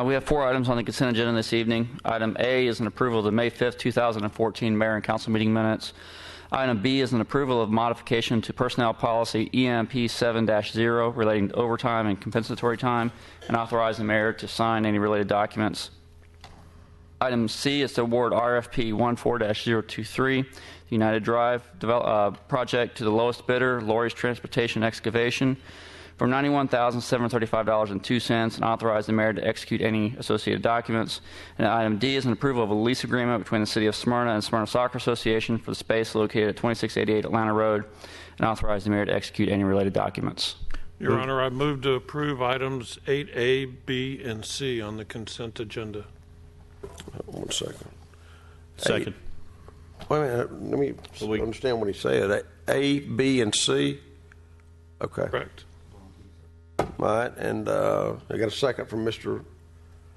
We have 4 items on the consent agenda this evening. Item A is an approval of the May 5th, 2014 Mayor and Council meeting minutes. Item B is an approval of modification to personnel policy EMP 7-0 relating to overtime and compensatory time, and authorize the mayor to sign any related documents. Item C is to award RFP 14-023, the United Drive project, to the lowest bidder, Lori's Transportation Excavation, for $91,735.02, and authorize the mayor to execute any associated documents. And item D is an approval of a lease agreement between the City of Smyrna and Smyrna Soccer Association for the space located at 2688 Atlanta Road, and authorize the mayor to execute any related documents. Your Honor, I move to approve items 8A, B, and C on the consent agenda. 1 second. Second. Wait a minute. Let me understand what he said. A, B, and C? Okay. Correct. All right, and I got a second from Mr.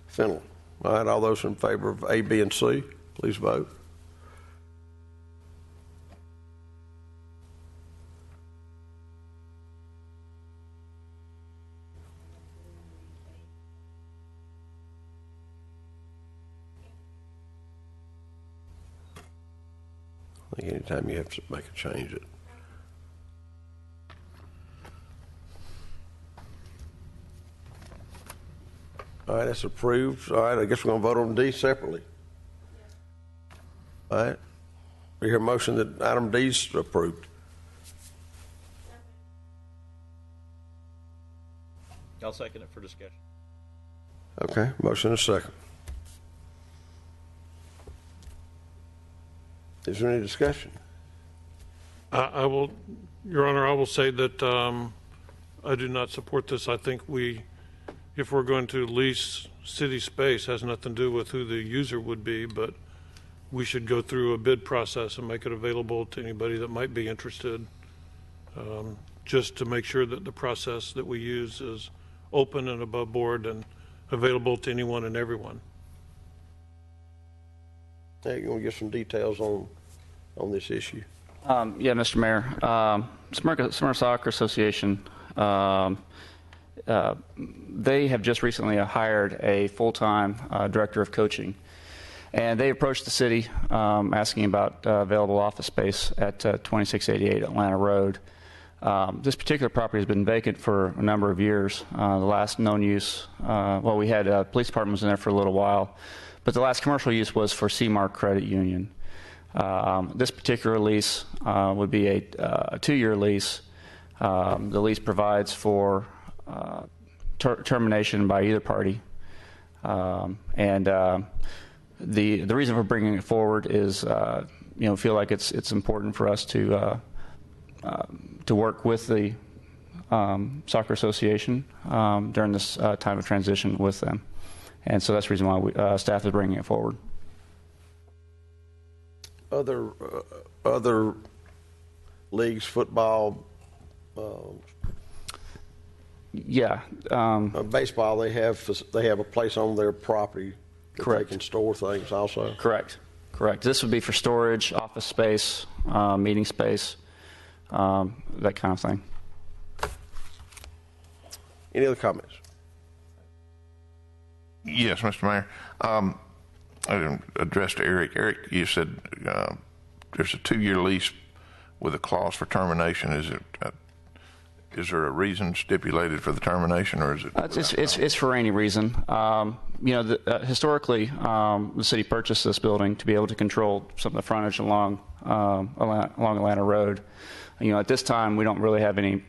Fennell. All right, all those in favor of A, B, and C, please vote. I think anytime you have to make a change, it. All right, that's approved. All right, I guess we're going to vote on D separately. All right. We hear a motion that item D is approved. I'll second it for discussion. Okay, motion and a second. Is there any discussion? I will, Your Honor, I will say that I do not support this. I think if we're going to lease city space, has nothing to do with who the user would be, but we should go through a bid process and make it available to anybody that might be interested, just to make sure that the process that we use is open and above board and available to anyone and everyone. Hey, you want to give some details on this issue? Yeah, Mr. Mayor. Smyrna Soccer Association, they have just recently hired a full-time director of coaching. And they approached the city asking about available office space at 2688 Atlanta Road. This particular property has been vacant for a number of years. The last known use, well, we had police departments in there for a little while, but the last commercial use was for Seamark Credit Union. This particular lease would be a 2-year lease. The lease provides for termination by either party. The reason for bringing it forward is, feel like it's important for us to work with the soccer association during this time of transition with them, and so that's the reason why staff is bringing it forward. Other leagues, football, baseball, they have a place on their property that Correct. they can store things also. Correct. This would be for storage, office space, meeting space, that kind of thing. Any other comments? Yes, Mr. Mayor. I addressed to Eric. Eric, you said there's a 2-year lease with a clause for termination. Is there a reason stipulated for the termination, or is it? It's for any reason. Historically, the city purchased this building to be able to control some of the frontage along Atlanta Road. At this time, we don't really have any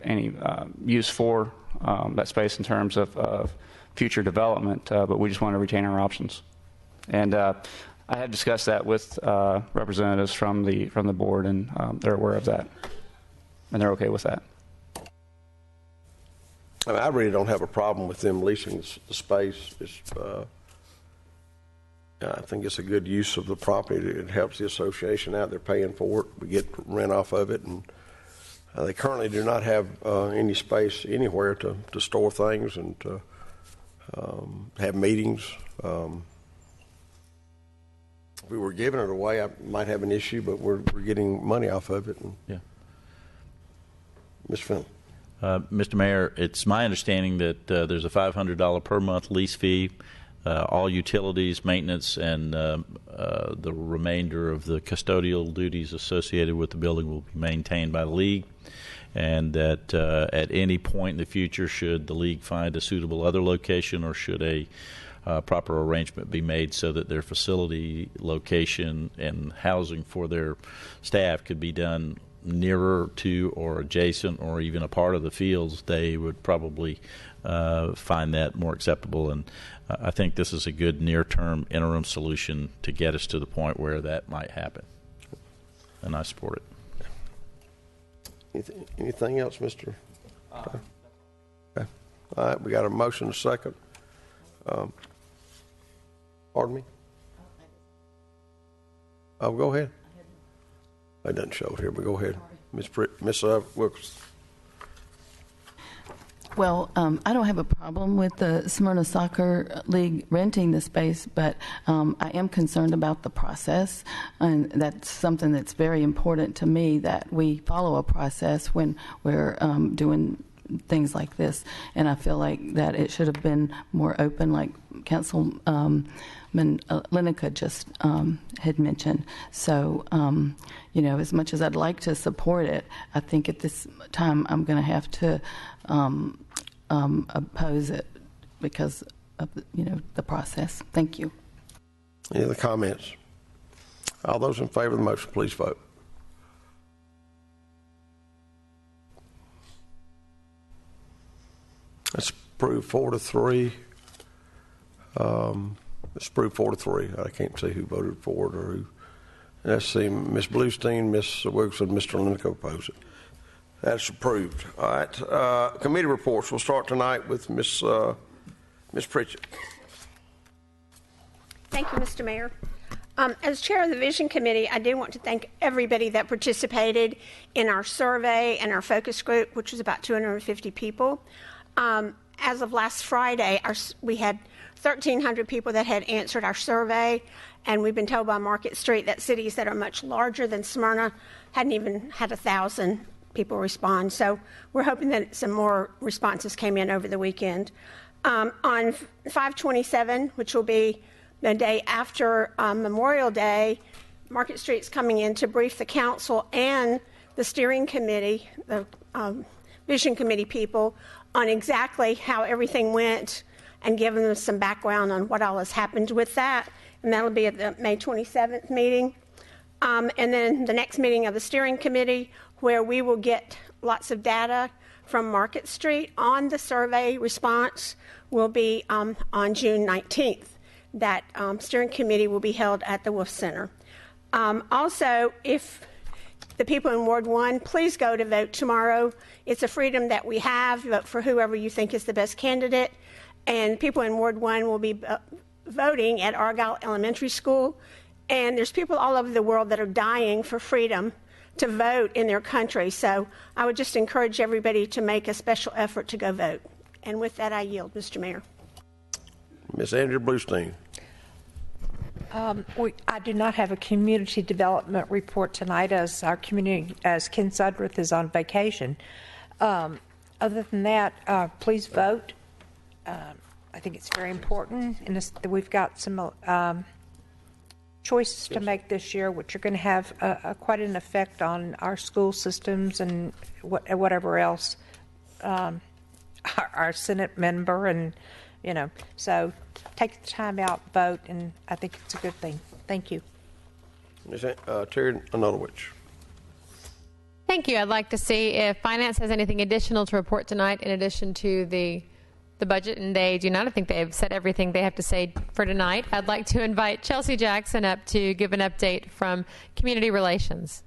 use for that space in terms of future development, but we just want to retain our options. And I have discussed that with representatives from the board, and they're aware of that, and they're okay with that. I really don't have a problem with them leasing the space. I think it's a good use of the property. It helps the association out. They're paying for it. We get rent off of it, and they currently do not have any space anywhere to store things and to have meetings. If we were giving it away, I might have an issue, but we're getting money off of it. Yeah. Ms. Fenton. Mr. Mayor, it's my understanding that there's a $500 per month lease fee. All utilities, maintenance, and the remainder of the custodial duties associated with the building will be maintained by the league, and that at any point in the future, should the league find a suitable other location, or should a proper arrangement be made so that their facility location and housing for their staff could be done nearer to or adjacent or even a part of the fields, they would probably find that more acceptable. And I think this is a good near-term interim solution to get us to the point where that might happen. And I support it. Anything else, Mr.? Okay. All right, we got a motion and a second. Pardon me? Oh, go ahead. It doesn't show it here, but go ahead. Ms. Wilkerson. Well, I don't have a problem with the Smyrna Soccer League renting the space, but I am concerned about the process, and that's something that's very important to me, that we follow a process when we're doing things like this. And I feel like that it should have been more open, like Councilman Lineca just had mentioned. So, as much as I'd like to support it, I think at this time I'm going to have to oppose it because of the process. Thank you. Any other comments? All those in favor of the motion, please vote. That's approved 4-3. It's approved 4-3. I can't see who voted for it or who. Let's see, Ms. Bluestein, Ms. Wilkerson, Mr. Lineca opposed it. That's approved. All right. Committee reports. We'll start tonight with Ms. Pritchett. Thank you, Mr. Mayor. As chair of the Vision Committee, I do want to thank everybody that participated in our survey and our focus group, which was about 250 people. As of last Friday, we had 1,300 people that had answered our survey, and we've been told by Market Street that cities that are much larger than Smyrna hadn't even had 1,000 people respond. So we're hoping that some more responses came in over the weekend. On 5/27, which will be the day after Memorial Day, Market Street's coming in to brief the council and the steering committee, the vision committee people, on exactly how everything went and giving them some background on what all has happened with that. And that'll be at the May 27th meeting. And then the next meeting of the steering committee, where we will get lots of data from Market Street on the survey response, will be on June 19th. That steering committee will be held at the Wolf Center. Also, if the people in Ward 1, please go to vote tomorrow. It's a freedom that we have. Vote for whoever you think is the best candidate. And people in Ward 1 will be voting at Argyle Elementary School. And there's people all over the world that are dying for freedom to vote in their country. So I would just encourage everybody to make a special effort to go vote. And with that, I yield, Mr. Mayor. Ms. Andrea Bluestein. I do not have a community development report tonight, as our community, as Ken Sudworth is on vacation. Other than that, please vote. I think it's very important, and we've got some choices to make this year, which are going to have quite an effect on our school systems and whatever else. Our Senate member, and so take the time out, vote, and I think it's a good thing. Thank you. Ms. Terry Anulowicz. Thank you. I'd like to see if Finance has anything additional to report tonight in addition to the budget, and they do not. I think they've said everything they have to say for tonight. I'd like to invite Chelsea Jackson up to give an update from Community Relations.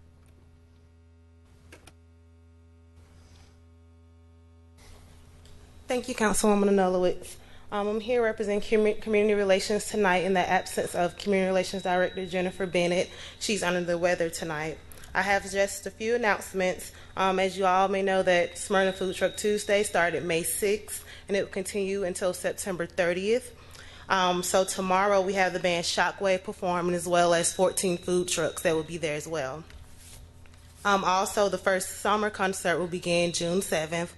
Thank you, Councilwoman Anulowicz. I'm here representing Community Relations tonight in the absence of Community Relations Director Jennifer Bennett. She's under the weather tonight. I have just a few announcements. As you all may know, that Smyrna Food Truck Tuesday started May 6th, and it will continue until September 30th. So tomorrow we have the band Shockwave performing, as well as 14 food trucks that will be there as well. Also, the first summer concert will begin June 7th.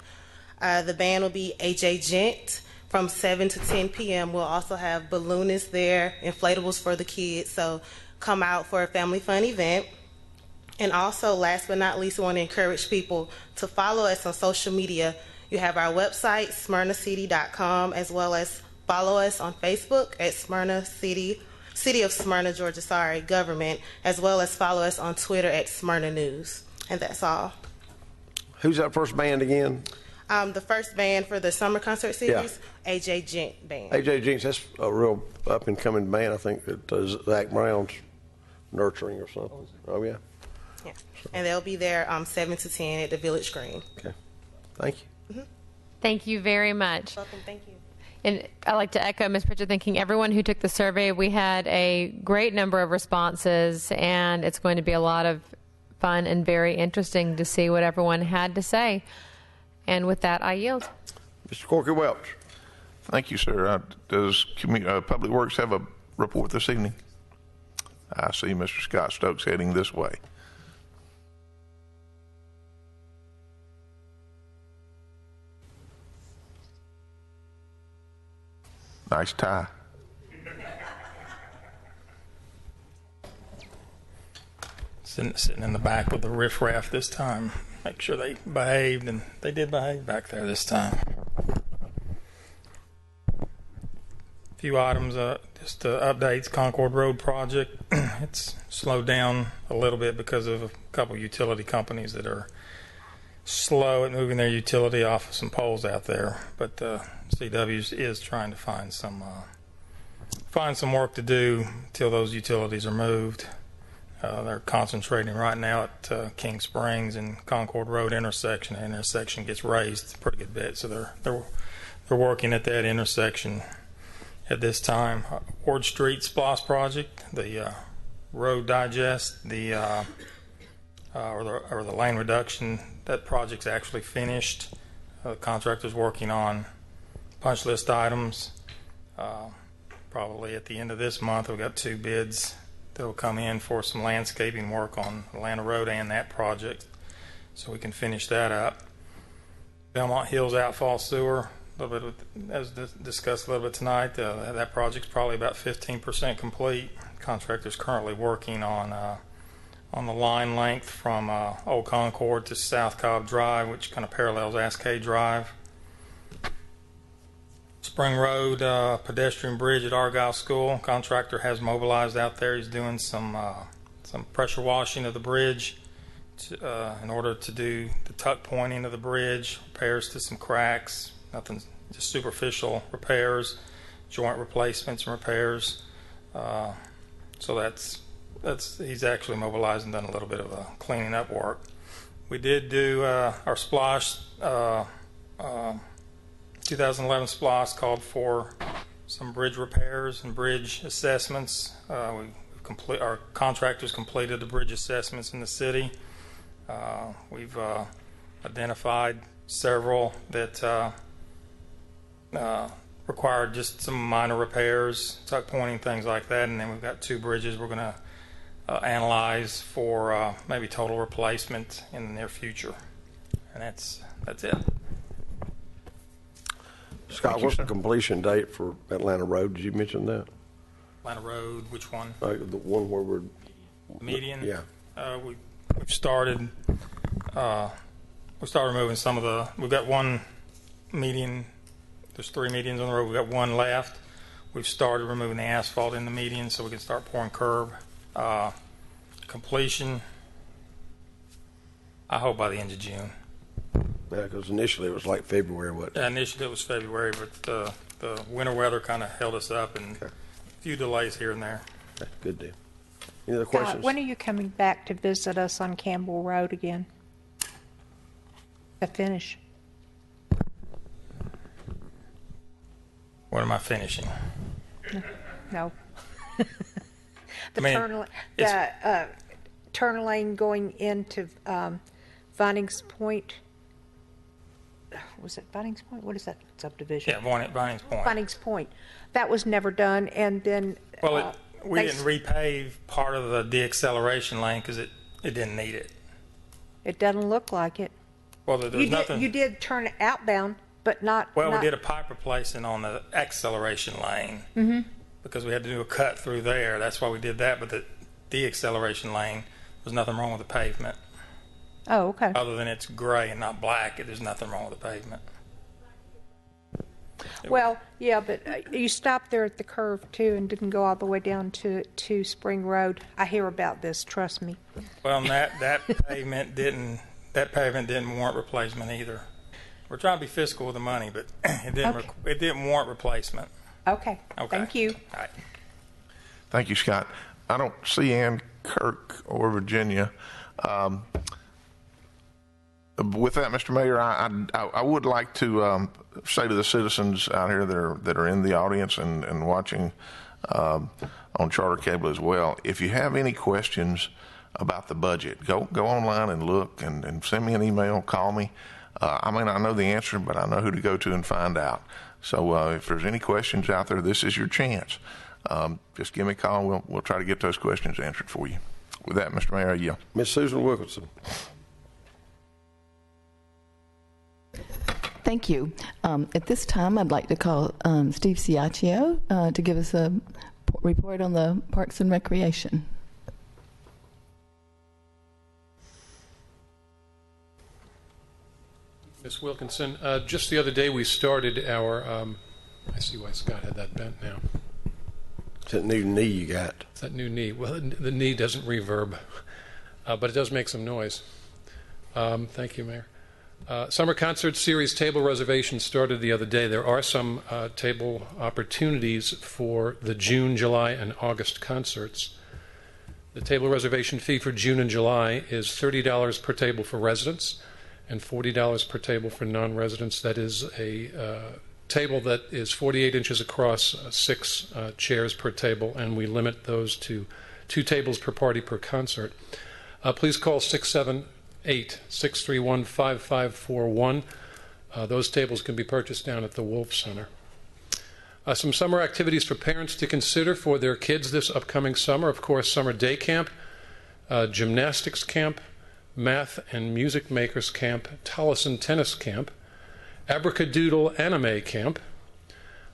The band will be A.J. Gent from 7 to 10 p.m. We'll also have balloonists there, inflatables for the kids, so come out for a family fun event. And also, last but not least, we want to encourage people to follow us on social media. You have our website, smyrnacity.com, as well as follow us on Facebook at Smyrna City of Smyrna, Georgia, government, as well as follow us on Twitter at Smyrna News. And that's all. Who's that first band again? The first band for the summer concert series, A.J. Gent Band. A.J. Gent, that's a real up-and-coming band, I think, that Zach Brown's nurturing or something. Oh, yeah? Yeah. And they'll be there 7 to 10 at the Village Green. Okay. Thank you. Mm-hmm. Thank you very much. Welcome. Thank you. And I'd like to echo Ms. Pritchard, thanking everyone who took the survey. We had a great number of responses, and it's going to be a lot of fun and very interesting to see what everyone had to say. And with that, I yield. Mr. Corky Welch. Thank you, sir. Does Public Works have a report this evening? I see Mr. Scott Stokes heading this way. Nice tie. Sitting in the back with the riffraff this time. Make sure they behaved, and they did behave back there this time. A few items, just updates. Concord Road project. It's slowed down a little bit because of a couple utility companies that are slow at moving their utility off of some poles out there. But CW is trying to find some work to do until those utilities are moved. They're concentrating right now at King Springs and Concord Road intersection. The intersection gets raised a pretty good bit, so they're working at that intersection at this time. Ward Street SPLOST project, the road digest, or the lane reduction. That project's actually finished. The contractor's working on punch list items. Probably at the end of this month, we've got 2 bids. They'll come in for some landscaping work on Atlanta Road and that project, so we can finish that up. Belmont Hills Outfall Sewer, little bit, as discussed a little bit tonight, that project's probably about 15% complete. Contractor's currently working on the line length from Old Concord to South Cobb Drive, which kind of parallels Ascade Drive. Spring Road pedestrian bridge at Argyle School. Contractor has mobilized out there. He's doing some pressure washing of the bridge in order to do the tuck pointing of the bridge, repairs to some cracks, nothing, just superficial repairs, joint replacements and repairs. So that's he's actually mobilized and done a little bit of cleaning up work. We did do our SPLOST 2011 SPLOST called for some bridge repairs and bridge assessments. Our contractors completed the bridge assessments in the city. We've identified several that required just some minor repairs, tuck pointing, things like that, and then we've got 2 bridges we're going to analyze for maybe total replacement in the near future. And that's it. Scott, what's the completion date for Atlanta Road? Did you mention that? Atlanta Road, which one? The one where we're... Median? Yeah. We've started... we started removing some of the... We've got one median. There's 3 medians on the road. We've got 1 left. We've started removing the asphalt in the median so we can start pouring curb. Completion, I hope by the end of June. Yeah, because initially it was like February, what? Yeah, initially it was February, but the winter weather kind of held us up, and a few delays here and there. Okay, good deal. Any other questions? When are you coming back to visit us on Campbell Road again? To finish? What am I finishing? No. The turn lane going into Vinings Point. Was it Vinings Point? What is that subdivision? Yeah, Vinings Point. Vinings Point. That was never done, and then... Well, we didn't repave part of the deacceleration lane because it didn't need it. It doesn't look like it. Well, there's nothing... You did turn outbound, but not... Well, we did a pipe replacement on the acceleration lane because we had to do a cut through there. That's why we did that, but the deacceleration lane, there's nothing wrong with the pavement. Oh, okay. Other than it's gray and not black, there's nothing wrong with the pavement. Well, yeah, but you stopped there at the curve too and didn't go all the way down to Spring Road. I hear about this. Trust me. Well, that pavement didn't warrant replacement either. We're trying to be fiscal with the money, but it didn't warrant replacement. Okay. Thank you. All right. Thank you, Scott. I don't see Ann Kirk or Virginia. With that, Mr. Mayor, I would like to say to the citizens out here that are in the audience and watching on Charter Cable as well, if you have any questions about the budget, go online and look and send me an email, call me. I may not know the answer, but I know who to go to and find out. So if there's any questions out there, this is your chance. Just give me a call. We'll try to get those questions answered for you. With that, Mr. Mayor, I yield. Ms. Susan Wilkinson. Thank you. At this time, I'd like to call Steve Ciaccio to give us a report on the Parks and Recreation. Ms. Wilkinson, just the other day we started our, I see why Scott had that bent now. It's that new knee you got. It's that new knee. Well, the knee doesn't reverb, but it does make some noise. Thank you, Mayor. Summer Concert Series table reservations started the other day. There are some table opportunities for the June, July, and August concerts. The table reservation fee for June and July is $30 per table for residents and $40 per table for non-residents. That is a table that is 48 inches across, 6 chairs per table, and we limit those to 2 tables per party per concert. Please call 678-631-5541. Those tables can be purchased down at the Wolf Center. Some summer activities for parents to consider for their kids this upcoming summer. Of course, summer day camp, gymnastics camp, math and music makers camp, Tolleson tennis camp, Abracadoodle Anime Camp,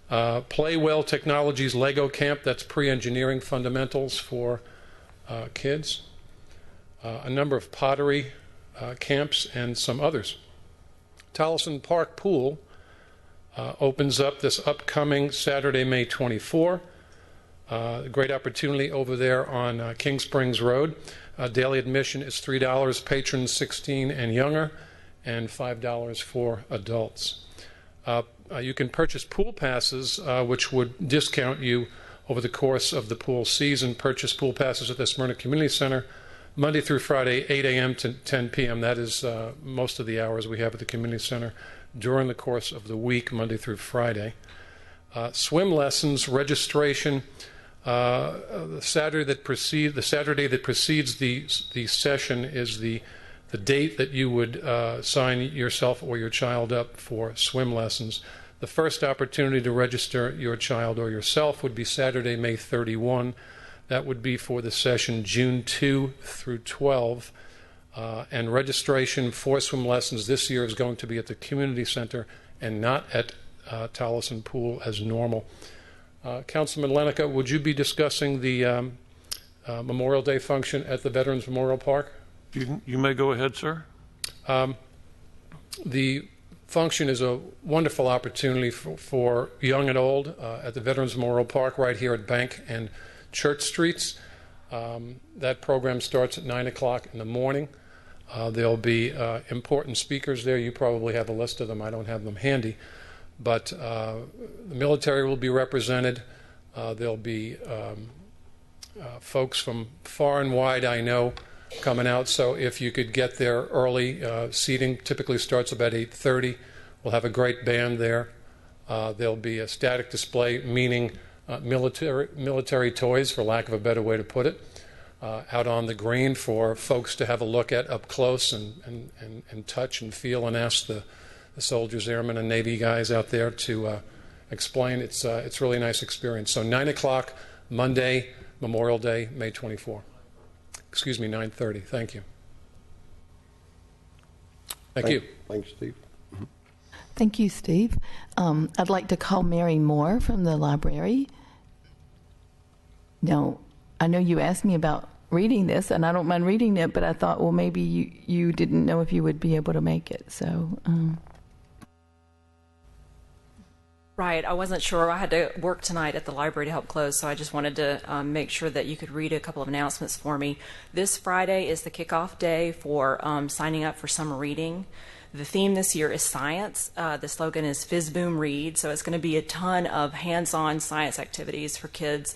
Playwell Technologies Lego Camp, that's pre-engineering fundamentals for kids, a number of pottery camps, and some others. Tolleson Park Pool opens up this upcoming Saturday, May 24. Great opportunity over there on King Springs Road. Daily admission is $3, patrons 16 and younger, and $5 for adults. You can purchase pool passes, which would discount you over the course of the pool season. Purchase pool passes at the Smyrna Community Center Monday through Friday, 8 a.m. to 10 p.m. That is most of the hours we have at the Community Center during the course of the week, Monday through Friday. Swim lessons registration. The Saturday that precedes the session is the date that you would sign yourself or your child up for swim lessons. The first opportunity to register your child or yourself would be Saturday, May 31. That would be for the session June 2 through 12. And registration for swim lessons this year is going to be at the Community Center and not at Tolleson Pool as normal. Councilman Lenica, would you be discussing the Memorial Day function at the Veterans Memorial Park? You may go ahead, sir. The function is a wonderful opportunity for young and old at the Veterans Memorial Park right here at Bank and Church Streets. That program starts at 9 o'clock in the morning. There'll be important speakers there. You probably have a list of them. I don't have them handy. But the military will be represented. There'll be folks from far and wide, I know, coming out. So if you could get there early, seating typically starts about 8:30. We'll have a great band there. There'll be a static display, meaning military toys, for lack of a better way to put it, out on the green for folks to have a look at up close and touch and feel and ask the soldiers, airmen, and Navy guys out there to explain. It's really a nice experience. So 9 o'clock, Monday, Memorial Day, May 24. Excuse me, 9:30. Thank you. Thank you. Thanks, Steve. Thank you, Steve. I'd like to call Mary Moore from the library. Now, I know you asked me about reading this, and I don't mind reading it, but I thought, well, maybe you didn't know if you would be able to make it. So. Right. I wasn't sure. I had to work tonight at the library to help close, so I just wanted to make sure that you could read a couple of announcements for me. This Friday is the kickoff day for signing up for summer reading. The theme this year is science. The slogan is FizzBoom Read, so it's going to be a ton of hands-on science activities for kids,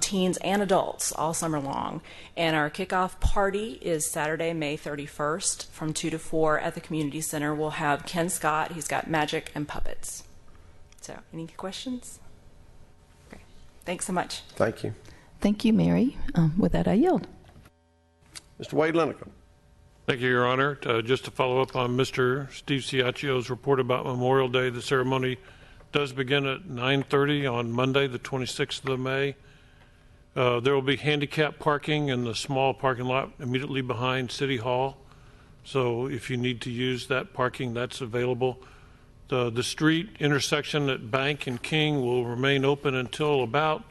teens, and adults all summer long. And our kickoff party is Saturday, May 31st from 2 to 4 at the Community Center. We'll have Ken Scott. He's got magic and puppets. So, any questions? Okay. Thanks so much. Thank you. Thank you, Mary. With that, I yield. Mr. Wade Lenica. Thank you, Your Honor. Just to follow up on Mr. Steve Ciaccio's report about Memorial Day, the ceremony does begin at 9:30 on Monday, the 26th of May. There will be handicap parking in the small parking lot immediately behind City Hall. So if you need to use that parking, that's available. The street intersection at Bank and King will remain open until about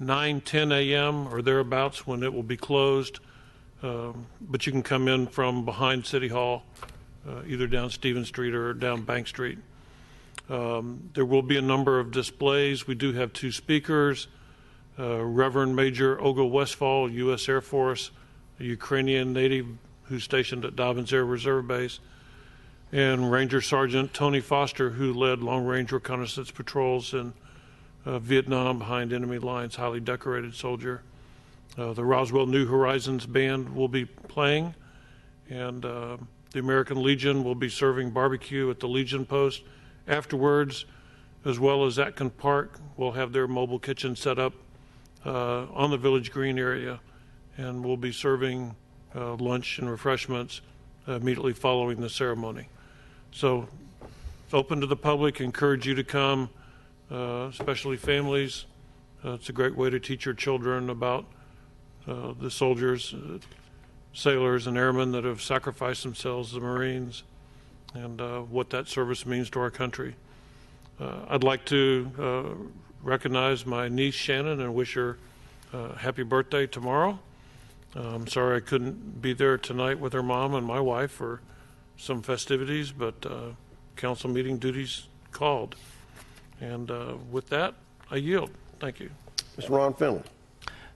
9:10 a.m. or thereabouts, when it will be closed. But you can come in from behind City Hall, either down Stevens Street or down Bank Street. There will be a number of displays. We do have 2 speakers. Reverend Major Olga Westfall, U.S. Air Force, a Ukrainian native who's stationed at Dobbins Air Reserve Base, and Ranger Sergeant Tony Foster, who led long-range reconnaissance patrols in Vietnam behind enemy lines, highly decorated soldier. The Roswell New Horizons Band will be playing, and the American Legion will be serving barbecue at the Legion Post afterwards, as well as Atkin Park will have their mobile kitchen set up on the Village Green area, and will be serving lunch and refreshments immediately following the ceremony. So it's open to the public. Encourage you to come, especially families. It's a great way to teach your children about the soldiers, sailors, and airmen that have sacrificed themselves, the Marines, and what that service means to our country. I'd like to recognize my niece Shannon and wish her happy birthday tomorrow. I'm sorry I couldn't be there tonight with her mom and my wife for some festivities, but council meeting duties called. And with that, I yield. Thank you. Mr. Ron Finley.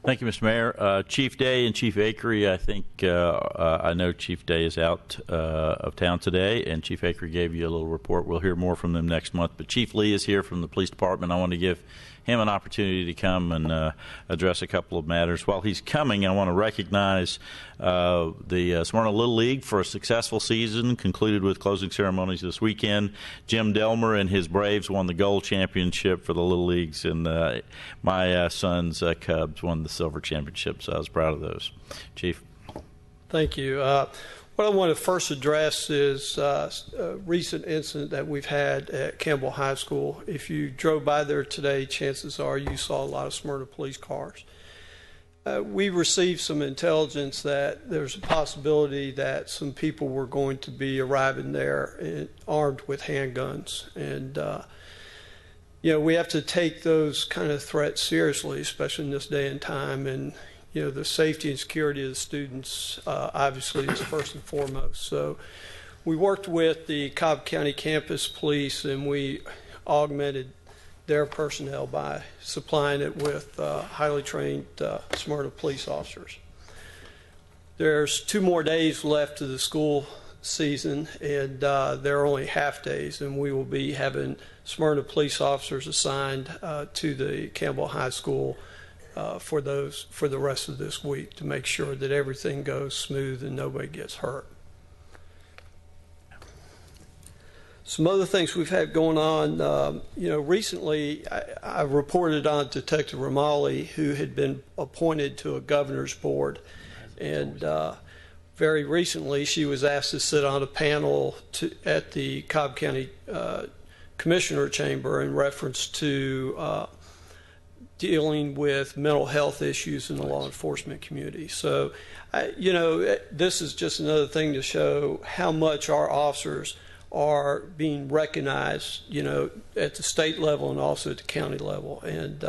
Thank you, Mr. Mayor. Chief Day and Chief Akery, I think I know Chief Day is out of town today, and Chief Akery gave you a little report. We'll hear more from them next month. But Chief Lee is here from the police department. I want to give him an opportunity to come and address a couple of matters. While he's coming, I want to recognize the Smyrna Little League for a successful season, concluded with closing ceremonies this weekend. Jim Delmer and his Braves won the gold championship for the Little Leagues, and my son's Cubs won the silver championship, so I was proud of those. Chief. Thank you. What I want to first address is a recent incident that we've had at Campbell High School. If you drove by there today, chances are you saw a lot of Smyrna police cars. We received some intelligence that there's a possibility that some people were going to be arriving there armed with handguns. And, we have to take those kind of threats seriously, especially in this day and time. And, the safety and security of the students obviously is first and foremost. So we worked with the Cobb County Campus Police, and we augmented their personnel by supplying it with highly trained Smyrna police officers. There's 2 more days left of the school season, and they're only half days, and we will be having Smyrna police officers assigned to the Campbell High School for the rest of this week to make sure that everything goes smooth and nobody gets hurt. Some other things we've had going on, recently I reported on Detective Romali, who had been appointed to a governor's board, and very recently she was asked to sit on a panel at the Cobb County Commissioner Chamber in reference to dealing with mental health issues in the law enforcement community. So, this is just another thing to show how much our officers are being recognized, at the state level and also at the county level. And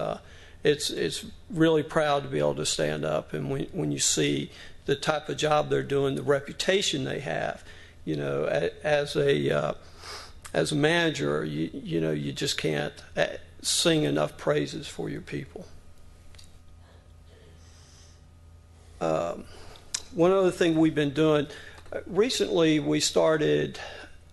it's really proud to be able to stand up. And when you see the type of job they're doing, the reputation they have, as a manager, you just can't sing enough praises for your people. One other thing we've been doing, recently we started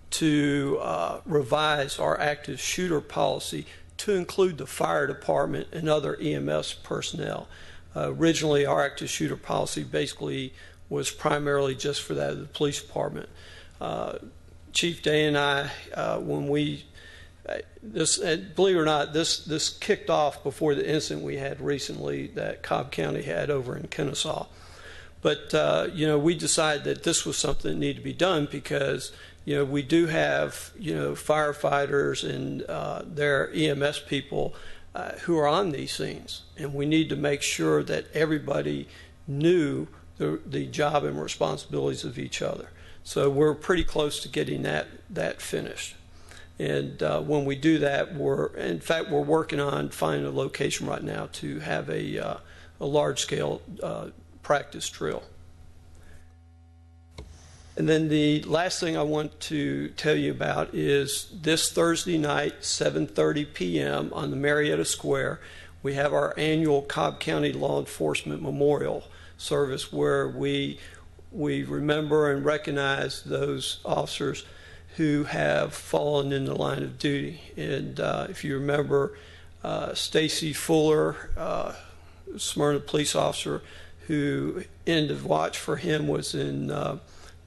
to revise our active shooter policy to include the fire department and other EMS personnel. Originally, our active shooter policy basically was primarily just for that of the police department. Chief Day and I, when we believe it or not, this kicked off before the incident we had recently that Cobb County had over in Kennesaw. But we decided that this was something that needed to be done because we do have firefighters and their EMS people who are on these scenes, and we need to make sure that everybody knew the job and responsibilities of each other. So we're pretty close to getting that finished. And when we do that, we're working on finding a location right now to have a large-scale practice drill. And then the last thing I want to tell you about is this Thursday night, 7:30 p.m. on the Marietta Square, we have our annual Cobb County Law Enforcement Memorial Service where we remember and recognize those officers who have fallen in the line of duty. And if you remember, Stacy Fuller, Smyrna police officer, who end of watch for him was in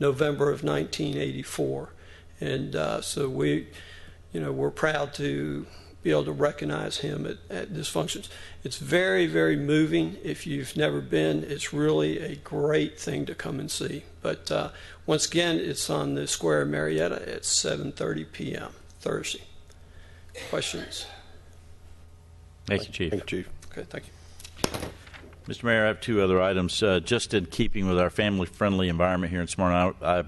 November of 1984. And so we're proud to be able to recognize him at this function. It's very, very moving. If you've never been, it's really a great thing to come and see. But once again, it's on the Square of Marietta at 7:30 p.m. Thursday. Questions? Thank you, Chief. Thank you, Chief. Okay, thank you. Mr. Mayor, I have 2 other items. Just in keeping with our family-friendly environment here in Smyrna, I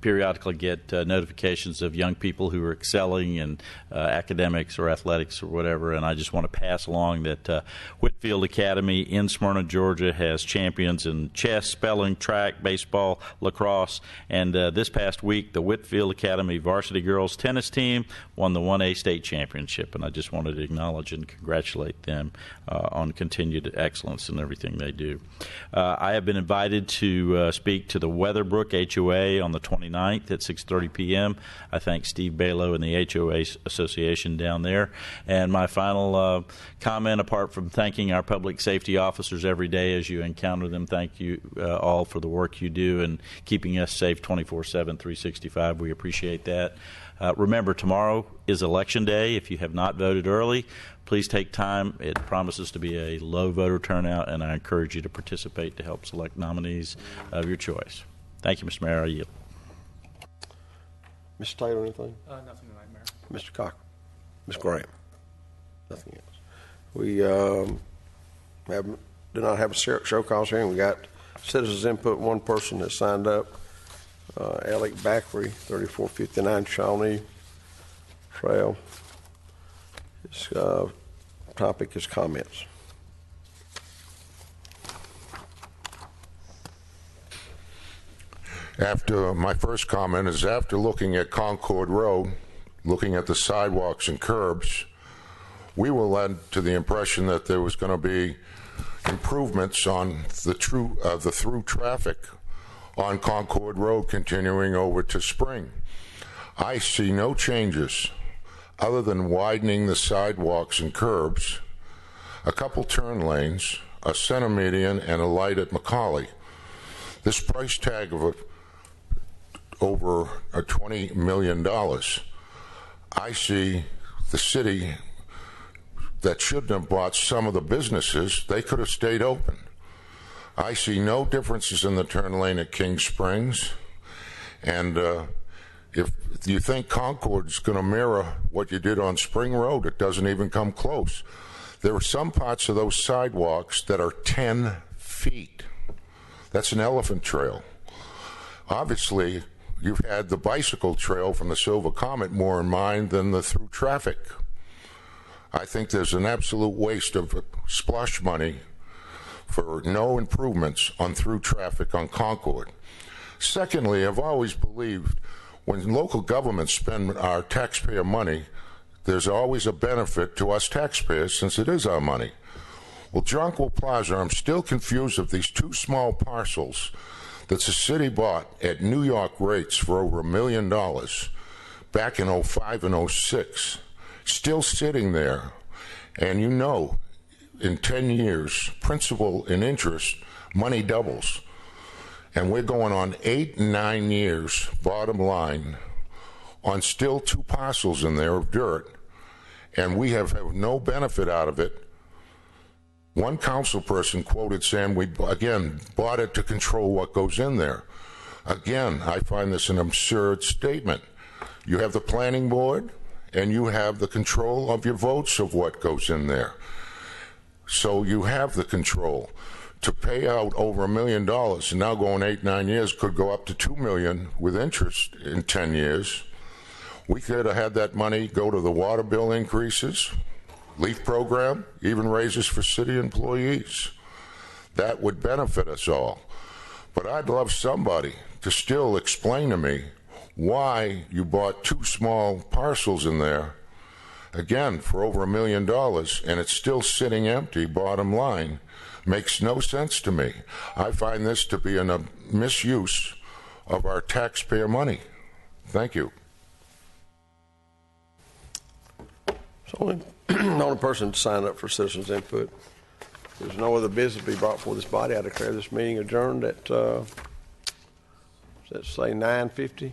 periodically get notifications of young people who are excelling in academics or athletics or whatever, and I just want to pass along that Whitfield Academy in Smyrna, Georgia has champions in chess, spelling, track, baseball, lacrosse, and this past week the Whitfield Academy varsity girls tennis team won the 1A state championship, and I just wanted to acknowledge and congratulate them on continued excellence in everything they do. I have been invited to speak to the Weatherbrook HOA on the 29th at 6:30 p.m. I thank Steve Balow and the HOA Association down there. And my final comment, apart from thanking our public safety officers every day as you encounter them, thank you all for the work you do and keeping us safe 24/7, 365. We appreciate that. Remember, tomorrow is Election Day. If you have not voted early, please take time. It promises to be a low voter turnout, and I encourage you to participate to help select nominees of your choice. Thank you, Mr. Mayor. I yield. Mr. Taylor, anything? Nothing tonight, Mayor. Mr. Cochran? Ms. Graham? Nothing else. We do not have a show cause hearing. We got citizens input. One person has signed up. Alec Backery, 3459 Shawnee Trail. His topic is comments. My first comment is after looking at Concord Road, looking at the sidewalks and curbs, we were led to the impression that there was going to be improvements on the through traffic on Concord Road continuing over to Spring. I see no changes other than widening the sidewalks and curbs, a couple turn lanes, a center median, and a light at McCauley. This price tag of over $20 million, I see the city that shouldn't have bought some of the businesses, they could have stayed open. I see no differences in the turn lane at King Springs, and if you think Concord's going to mirror what you did on Spring Road, it doesn't even come close. There are some parts of those sidewalks that are 10 feet. That's an elephant trail. Obviously, you've had the bicycle trail from the Silver Comet more in mind than the through traffic. I think there's an absolute waste of splosh money for no improvements on through traffic on Concord. Secondly, I've always believed when local governments spend our taxpayer money, there's always a benefit to us taxpayers since it is our money. Well, Jonquil Plaza, I'm still confused of these two small parcels that the city bought at New York rates for over $1 million back in 05 and 06, still sitting there. And you know, in 10 years, principal and interest, money doubles. And we're going on 8 and 9 years, bottom line, on still two parcels in there of dirt, and we have no benefit out of it. One council person quoted saying we, again, bought it to control what goes in there. Again, I find this an absurd statement. You have the planning board, and you have the control of your votes of what goes in there. So you have the control. To pay out over $1 million, and now going 8, 9 years, could go up to $2 million with interest in 10 years. We could have had that money go to the water bill increases, LEAF program, even raises for city employees. That would benefit us all. But I'd love somebody to still explain to me why you bought two small parcels in there, again, for over $1 million, and it's still sitting empty, bottom line. Makes no sense to me. I find this to be a misuse of our taxpayer money. Thank you. So the only person to sign up for citizens input. There's no other business to be brought before this body. I declare this meeting adjourned at, let's say 9:50.